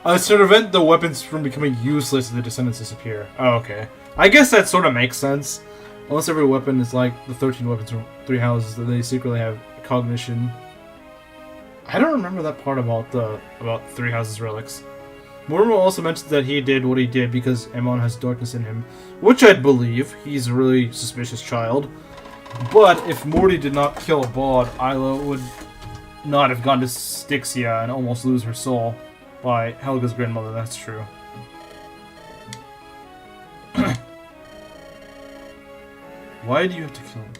So to prevent the weapons from becoming useless if the descendants disappear. Oh, okay. I guess that sort of makes sense. Unless every weapon is like the 13 weapons from 3 houses, that they secretly have cognition. I don't remember that part about 3 houses relics. Mortimer also mentioned that he did what he did because Aemon has darkness in him, which I'd believe. He's a really suspicious child. But if Morty did not kill Bod, Isla would not have gone to Styxia and almost lose her soul by Helga's grandmother. That's true. Why do you have to kill him?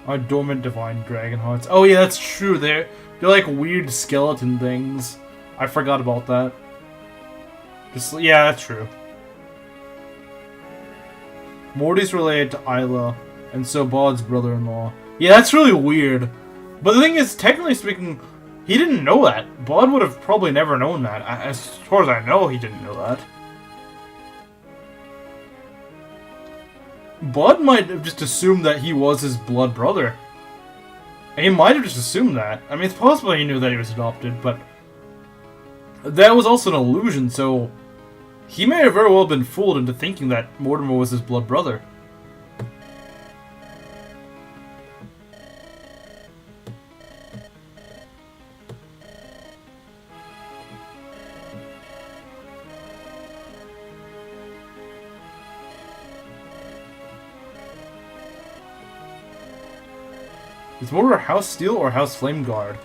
Our dormant divine dragon hearts. Oh yeah, that's true. They're like weird skeleton things. I forgot about that. Yeah, that's true. Morty's related to Isla, and so Bod's brother-in-law. Yeah, that's really weird. But the thing is, technically speaking, he didn't know that. Bod would have probably never known that. As far as I know, he didn't know that. Bod might have just assumed that he was his blood brother. He might have just assumed that. I mean, it's possible he knew that he was adopted, but that was also an illusion, so he may have very well been fooled into thinking that Mortimer was his blood brother. Is Mortimer House Steel or House Flameguard?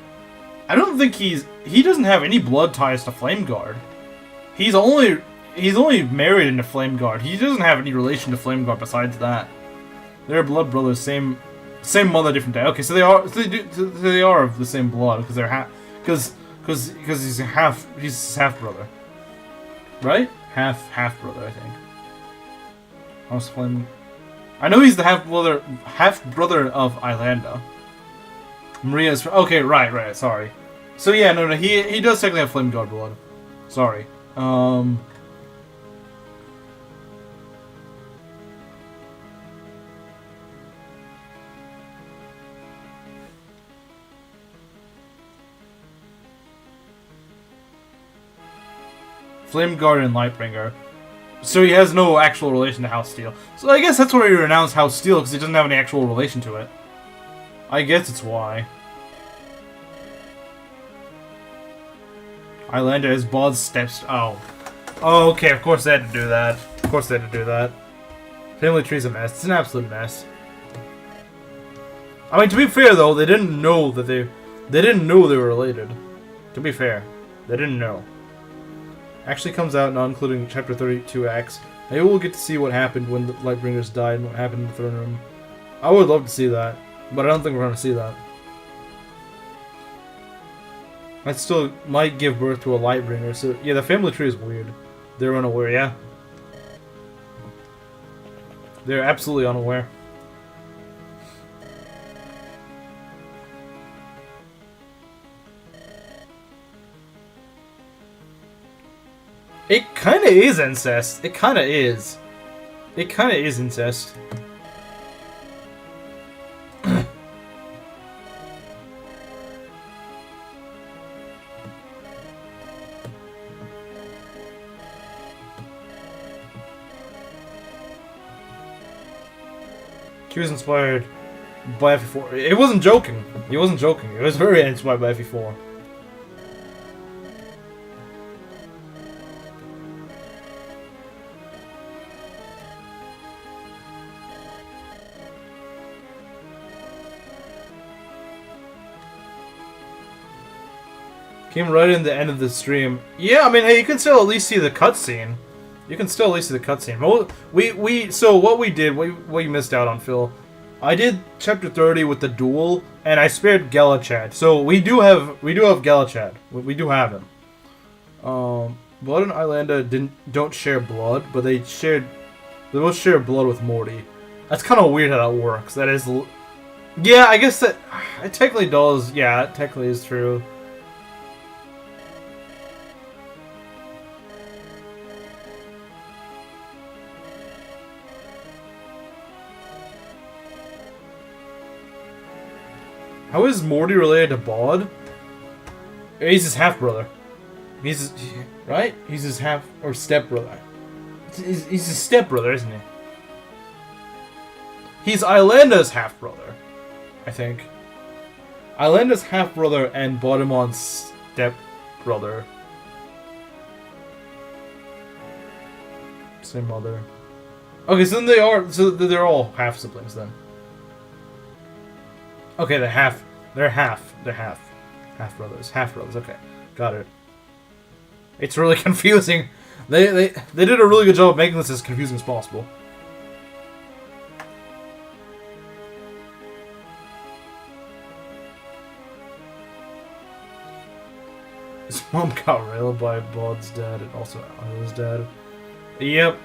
I don't think he doesn't have any blood ties to Flameguard. He's only married into Flameguard. He doesn't have any relation to Flameguard besides that. They're blood brothers, same mother, different dad. Okay, so they are of the same blood because they're because he's half brother, right? Half brother, I think. House Flame. I know he's the half brother of Islanda. Maria's okay, right, sorry. So yeah, no, he does technically have Flame Guard blood. Sorry. Flame Guard and Lightbringer. So he has no actual relation to House Steel. So I guess that's why he renounced House Steel, because he doesn't have any actual relation to it. I guess it's why. Islander has Bod's steps. Oh. Oh, okay, of course they had to do that. Of course they had to do that. Family tree's a mess. It's an absolute mess. I mean, to be fair though, they didn't know that they didn't know they were related. To be fair, they didn't know. Actually comes out not including Chapter 32X. Maybe we'll get to see what happened when the Lightbringers died and what happened in the throne room. I would love to see that, but I don't think we're going to see that. I still might give birth to a Lightbringer, so yeah, the family tree is weird. They're unaware, yeah. They're absolutely unaware. It kinda is incest. It kinda is. It kinda is incest. He was inspired by FE4. It wasn't joking. He wasn't joking. It was very inspired by FE4. Came right in the end of the stream. Yeah, I mean, hey, you can still at least see the cutscene. You can still at least see the cutscene. So what we did, what you missed out on, Phil. I did Chapter 30 with the duel, and I spared Galachad. So we do have Galachad. We do have him. Blood and Islanda don't share blood, but they both share blood with Morty. That's kind of weird how that works. That is, yeah, I guess that it technically does. Yeah, it technically is true. How is Morty related to Bod? He's his half-brother. Right? He's his half- or step-brother. He's his step-brother, isn't he? He's Islanda's half-brother, I think. Islanda's half-brother and Bodemon's step-brother. Same mother. Okay, so then they're all half-siblings then. Okay, they're half brothers, okay, got it. It's really confusing. They did a really good job of making this as confusing as possible. His mom got railed by Bod's dad and also Isla's dad. Yep.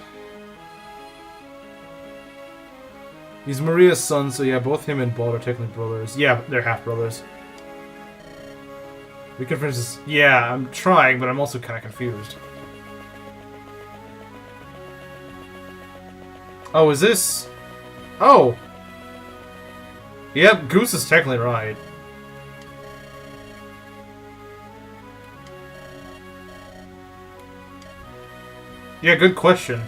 He's Maria's son, so yeah, both him and Bod are technically brothers. Yeah, they're half-brothers. We can finish this. Yeah, I'm trying, but I'm also kind of confused. Oh, is this... Oh! Yep, Goose is technically right. Yeah, good question.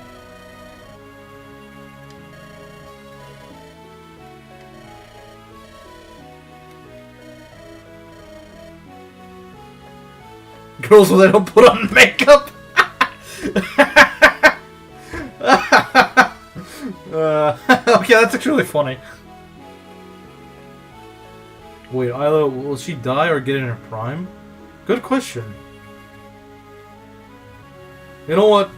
Girls when they don't put on makeup. Okay, that's actually really funny. Wait, Isla, will she die or get in her prime? Good question. You know what?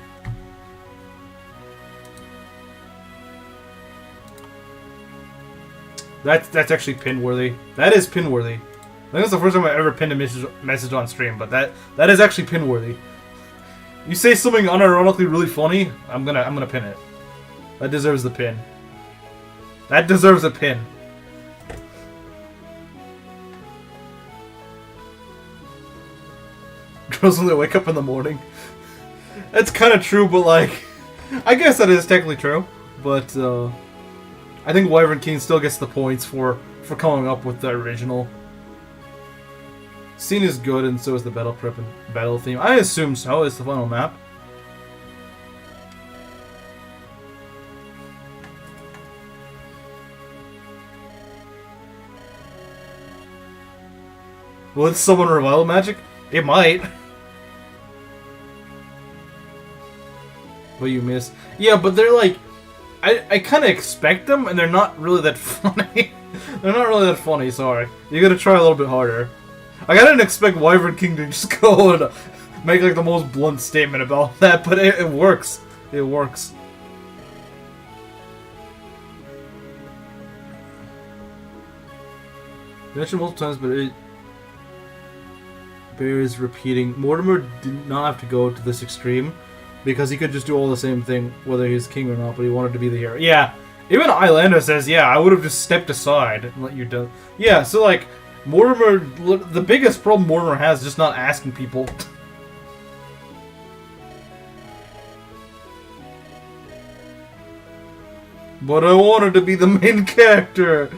That's actually pin-worthy. That is pin-worthy. I think that's the first time I ever pinned a message on stream, but that is actually pin-worthy. You say something unironically really funny, I'm gonna pin it. That deserves the pin. That deserves a pin. girls when they wake up in the morning. That's kind of true, but like, I guess that is technically true. But I think Wyvern King still gets the points for coming up with the original. Scene is good, and so is the battle prep and battle theme. I assume so. It's the final map. Will it summon revival magic? It might. But you missed. Yeah, but they're like... I kind of expect them, and they're not really that funny. They're not really that funny, sorry. You gotta try a little bit harder. Like, I didn't expect Wyvern King to just go and make like the most blunt statement about that, but it works. It works. You mentioned multiple times, but it bears repeating. Mortimer did not have to go to this extreme because he could just do all the same thing whether he's king or not, but he wanted to be the hero. Yeah, even Islander says, yeah, I would have just stepped aside and let you do. Yeah, so like, Mortimer, the biggest problem Mortimer has is just not asking people. But I wanted to be the main character.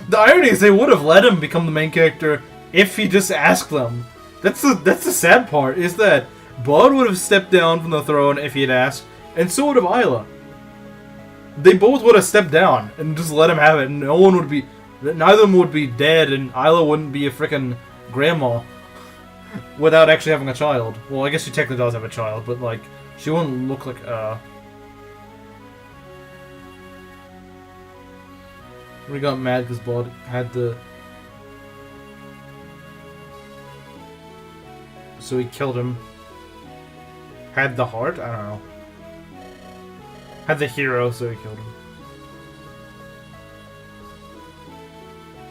The irony is they would have let him become the main character if he just asked them. That's the sad part, is that Bud would have stepped down from the throne if he had asked, and so would have Isla. They both would have stepped down and just let him have it, and no one would be... Neither of them would be dead, and Isla wouldn't be a frickin' grandma without actually having a child. Well, I guess she technically does have a child, but, like, she wouldn't look like, We got mad because Bud had the... So he killed him. Had the heart? I don't know. Had the hero, so he killed him.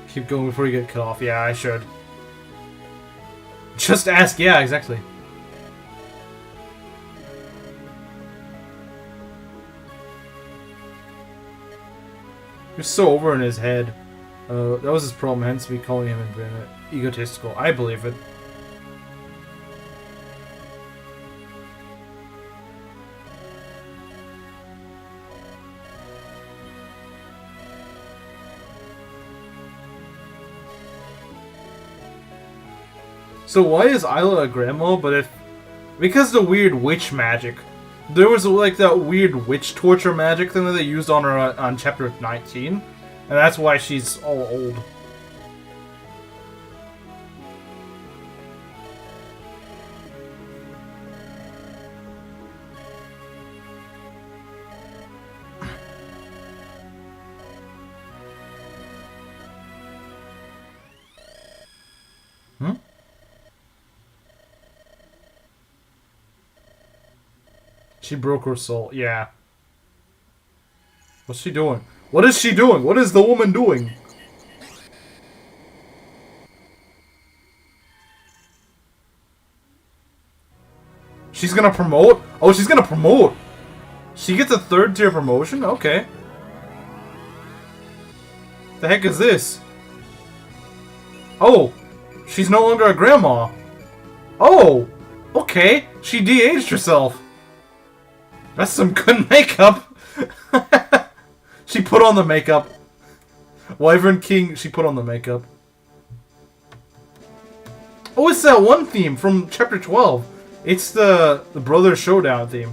Keep going before you get cut off. Yeah, I should. Just ask. Yeah, exactly. He was so over in his head. That was his problem, hence me calling him egotistical. I believe it. So why is Isla a grandma? But if... Because the weird witch magic. There was like that weird witch torture magic thing that they used on her on chapter 19. And that's why she's all old. Hmm? She broke her soul. Yeah. What's she doing? What is she doing? What is the woman doing? She's gonna promote? Oh, she's gonna promote! She gets a 3rd tier promotion? Okay. The heck is this? Oh! She's no longer a grandma. Oh! Okay. She de-aged herself. That's some good makeup. She put on the makeup. Wyvern King, she put on the makeup. Oh, it's that one theme from chapter 12. It's the Brother Showdown theme.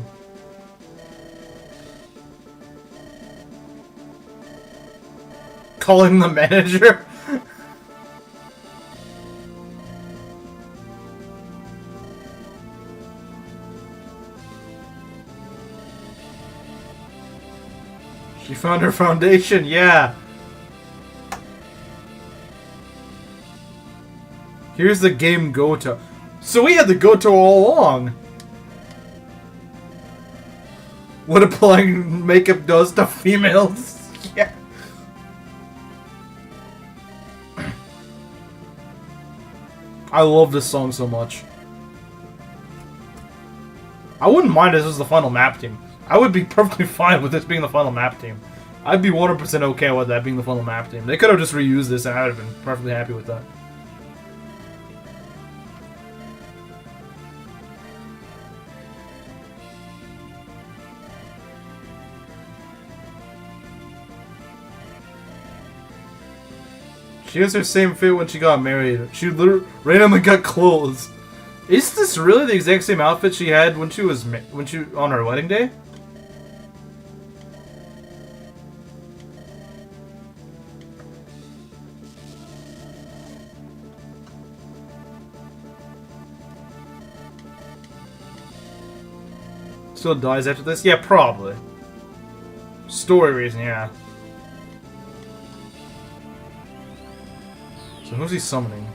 Calling the manager. She found her foundation, yeah. Here's the game Goto. So we had the Goto all along. What applying makeup does to females. Yeah. I love this song so much. I wouldn't mind if this was the final map team. I would be perfectly fine with this being the final map team. I'd be 100% okay with that being the final map team. They could have just reused this and I would have been perfectly happy with that. She was her same fit when she got married. She literally randomly got clothes. Is this really the exact same outfit she had when she was on her wedding day? Still dies after this? Yeah, probably. Story reason, yeah. So who's he summoning?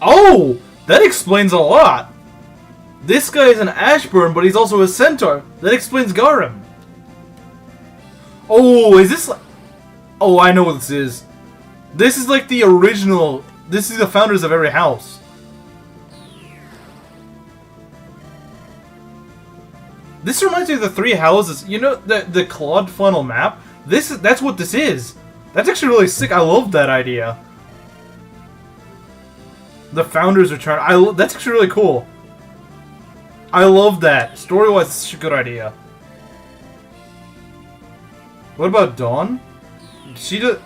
Oh! That explains a lot! This guy is an Ashburn, but he's also a centaur. That explains Garum. Oh, is this like... Oh, I know what this is. This is like the original... This is the founders of every house. This reminds me of the three houses. You know, the Claude funnel map? That's what this is. That's actually really sick. I love that idea. The Founders Return. That's actually really cool. I love that. Story-wise, it's such a good idea. What about Dawn? She does...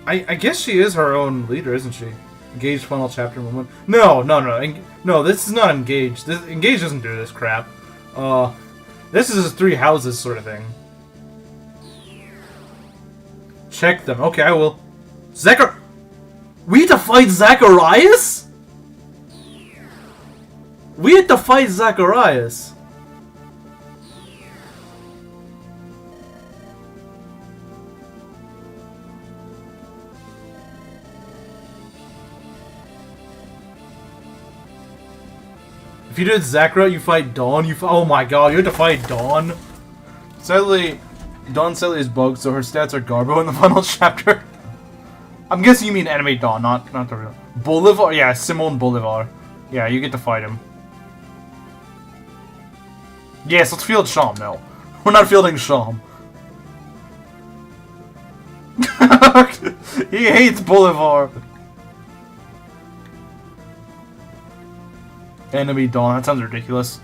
I guess she is her own leader, isn't she? Engaged Funnel Chapter 1. No. No, this is not Engaged. Engaged doesn't do this crap. This is a three houses sort of thing. Check them. Okay, I will. We had to fight Zacharias? We had to fight Zacharias. If you did Zachariah, you fight Dawn. Oh my god, you had to fight Dawn. Sadly, Dawn is bugged, so her stats are Garbo in the final chapter. I'm guessing you mean enemy Dawn, not the real. Bolivar? Yeah, Simon Bolivar. Yeah, you get to fight him. Yes, let's field Sham. No, we're not fielding Sham. He hates Bolivar. Enemy Dawn. That sounds ridiculous.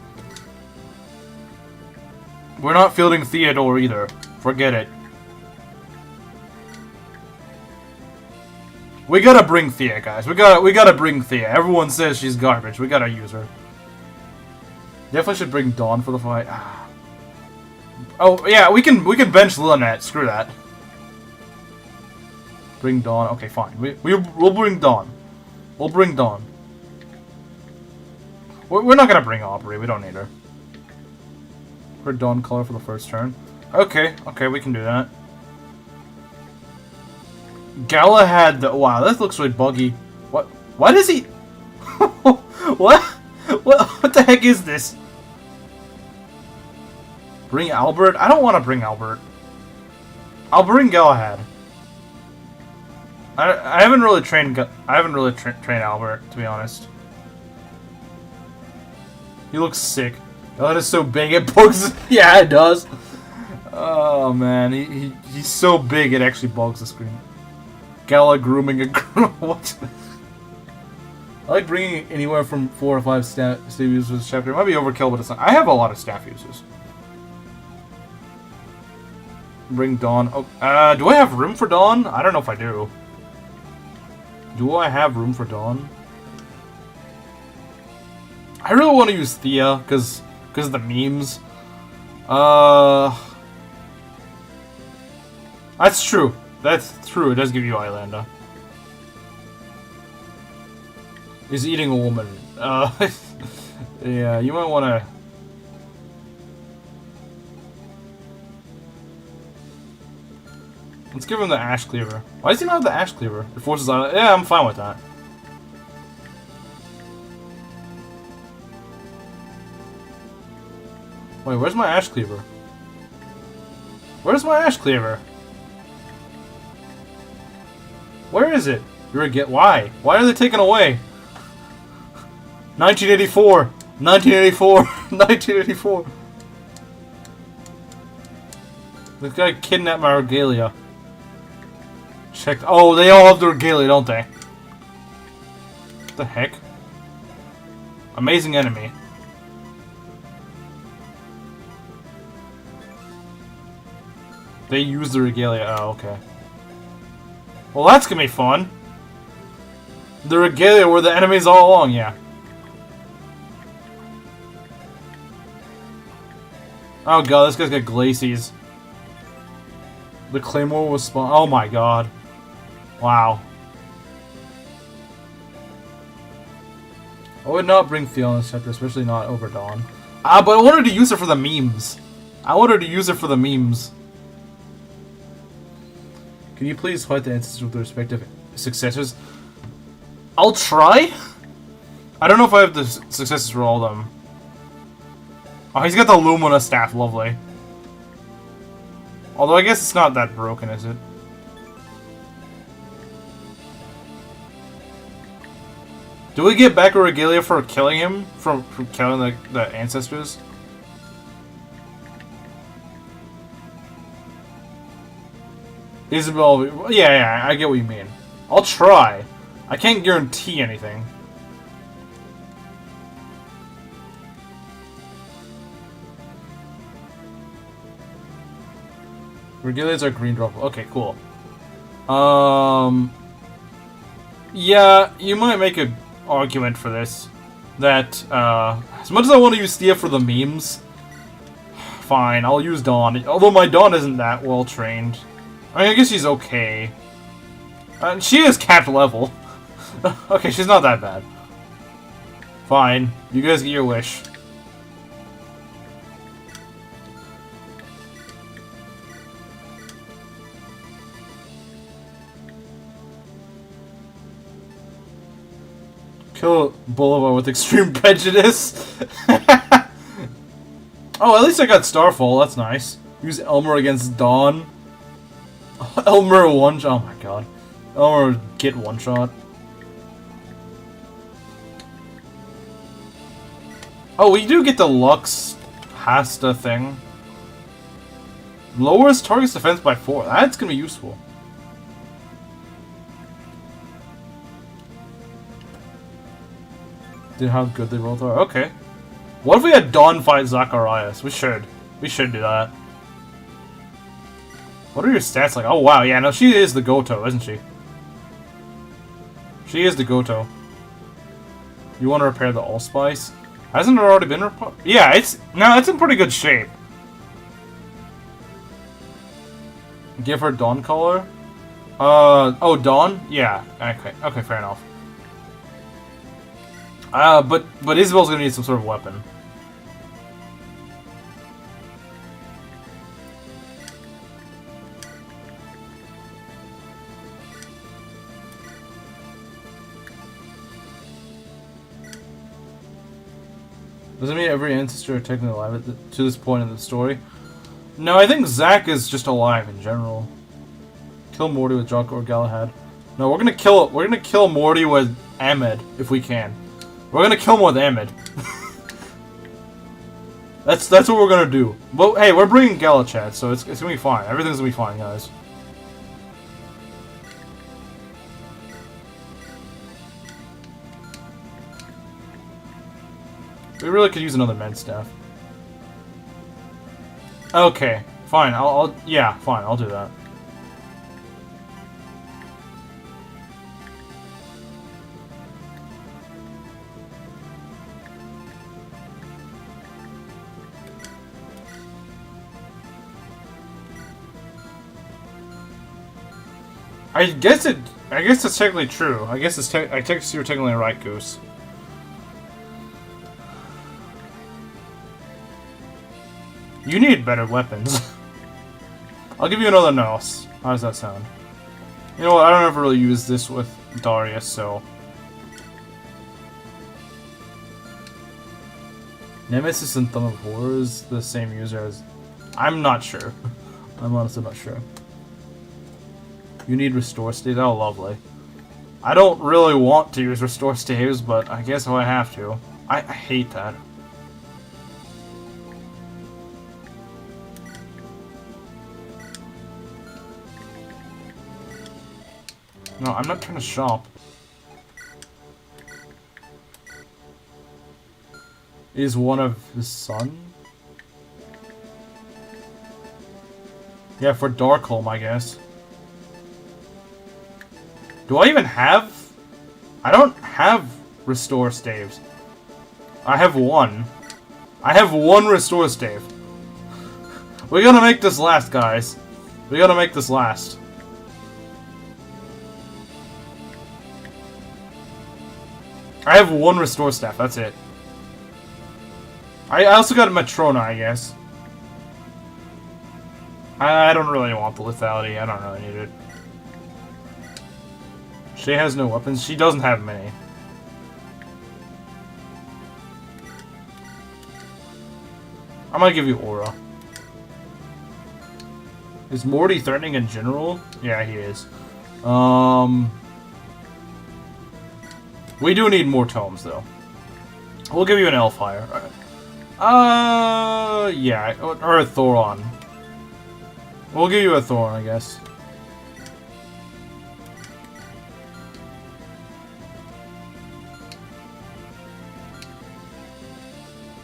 We're not fielding Theodore either. Forget it. We gotta bring Thea, guys. We gotta bring Thea. Everyone says she's garbage. We gotta use her. Definitely should bring Dawn for the fight. Oh yeah, we can bench Lynette. Screw that. Bring Dawn. Okay, fine. We'll bring Dawn. We'll bring Dawn. We're not gonna bring Aubrey. We don't need her. Her Dawn color for the first turn. Okay, we can do that. Galahad. Wow, that looks really buggy. What? Why does he? What? What the heck is this? Bring Albert? I don't want to bring Albert. I'll bring Galahad. I haven't really trained. I haven't really trained Albert, to be honest. He looks sick. Oh, that is so big it bugs. Yeah, it does. Oh man, he's so big it actually bugs the screen. Gala grooming a groom. What? I like bringing anywhere from 4 or 5 staff users this chapter. It might be overkill, but it's not. I have a lot of staff users. Bring Dawn. Oh, do I have room for Dawn? I don't know if I do. Do I have room for Dawn? I really want to use Thea because of the memes. That's true. That's true. It does give you Islanda. He's eating a woman. Yeah, you might want to. Let's give him the Ash Cleaver. Why does he not have the Ash Cleaver? It forces on. Yeah, I'm fine with that. Wait, where's my Ash Cleaver? Where's my Ash Cleaver? Where is it? Why? Why are they taken away? 1984! 1984! 1984! This guy kidnapped my regalia. Check. Oh, they all have the regalia, don't they? What the heck? Amazing enemy. They use the regalia. Oh, okay. Well, that's gonna be fun. The Regalia were the enemies all along, yeah. Oh god, this guy's got glacies. The Claymore was spawned. Oh my god. Wow. I would not bring Theon's Scepter, especially not over Dawn. Ah, but I wanted to use it for the memes. I wanted to use it for the memes. Can you please fight the ancestors with their respective successors? I'll try? I don't know if I have the successors for all of them. Oh, he's got the Lumina staff, lovely. Although I guess it's not that broken, is it? Do we get back a Regalia for killing him? From killing the ancestors? Isabel, yeah, I get what you mean. I'll try. I can't guarantee anything. Regalias are green drop. Okay, cool. Yeah, you might make an argument for this. That, as much as I want to use Thea for the memes, fine, I'll use Dawn. Although my Dawn isn't that well trained. I mean, I guess she's okay. She is capped level. Okay, she's not that bad. Fine, you guys get your wish. Kill Boulevard with extreme prejudice. Oh, at least I got Starfall. That's nice. Use Elmer against Dawn. Elmer one shot. Oh my god. Elmer get one shot. Oh, we do get the Lux Hasta thing. Lowers target's defense by 4. That's gonna be useful. Dude, how good they both are. Okay. What if we had Dawn fight Zacharias? We should. We should do that. What are your stats like? Oh wow, yeah, no, she is the Goto, isn't she? She is the Goto. You want to repair the Allspice? Hasn't it already been repaired? Yeah, it's in pretty good shape. Give her Dawn Collar? Oh, Dawn? Yeah, okay, fair enough. But Isabel's gonna need some sort of weapon. Does it mean every ancestor are technically alive to this point in the story? No, I think Zack is just alive in general. Kill Morty with Jock or Galahad. No, we're gonna kill Morty with Ahmed if we can. We're gonna kill him with Ahmed. That's what we're gonna do. But hey, we're bringing Galachad, so it's gonna be fine. Everything's gonna be fine, guys. We really could use another med staff. Okay, fine. Yeah, fine. I'll do that. I guess it's technically true. I guess I guess you're technically right, Goose. You need better weapons. I'll give you another Nos. How does that sound? You know what? I don't ever really use this with Darius, so. Nemesis and Thumb of Horror is the same user as. I'm not sure. I'm honestly not sure. You need Restore Staves? Oh, lovely. I don't really want to use Restore Staves, but I guess if I have to. I hate that. No, I'm not trying to shop. Is one of his son? Yeah, for Darkholm, I guess. Do I even have... I don't have restore staves. I have one. I have one restore stave. We gotta make this last, guys. We gotta make this last. I have one restore staff, that's it. I also got a Matrona, I guess. I don't really want the lethality. I don't really need it. She has no weapons. She doesn't have many. I'm gonna give you Aura. Is Morty threatening in general? Yeah, he is. We do need more tomes, though. We'll give you an Elfire. Yeah, or a Thoron. We'll give you a Thoron, I guess.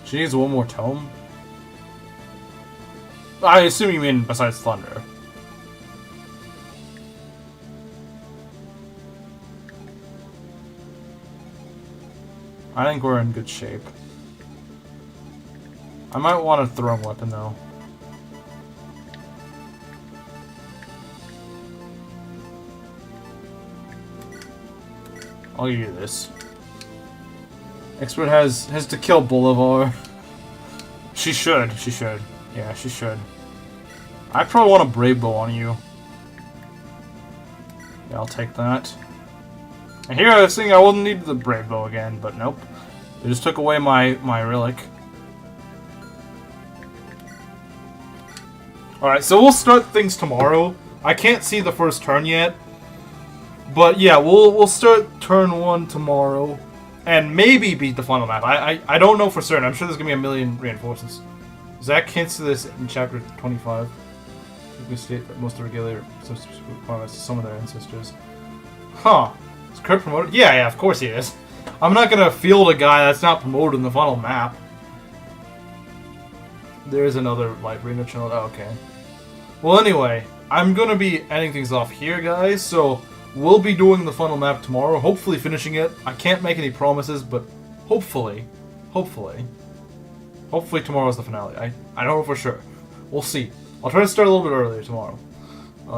She needs one more tome? I assume you mean besides Thunder. I think we're in good shape. I might want a throwing weapon, though. I'll give you this. Expert has to kill Bolivar. She should. Yeah, she should. I probably want a Brave Bow on you. Yeah, I'll take that. And here I was thinking I wouldn't need the Brave Bow again, but nope. They just took away my relic. Alright, so we'll start things tomorrow. I can't see the first turn yet. But yeah, we'll start turn 1 tomorrow. And maybe beat the final map. I don't know for certain. I'm sure there's going to be a million reinforcements. Zach hints to this in chapter 25. We state that most of the regular requirements to some of their ancestors. Huh. Is Kurt promoted? Yeah, of course he is. I'm not going to field a guy that's not promoted in the final map. There is another Lightbringer channel. Oh, okay. Well, anyway, I'm going to be ending things off here, guys. So, we'll be doing the final map tomorrow. Hopefully finishing it. I can't make any promises, but hopefully tomorrow's the finale. I don't know for sure. We'll see. I'll try to start a little bit earlier tomorrow.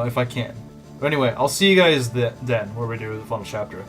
If I can. But anyway, I'll see you guys then, where we do the final chapter.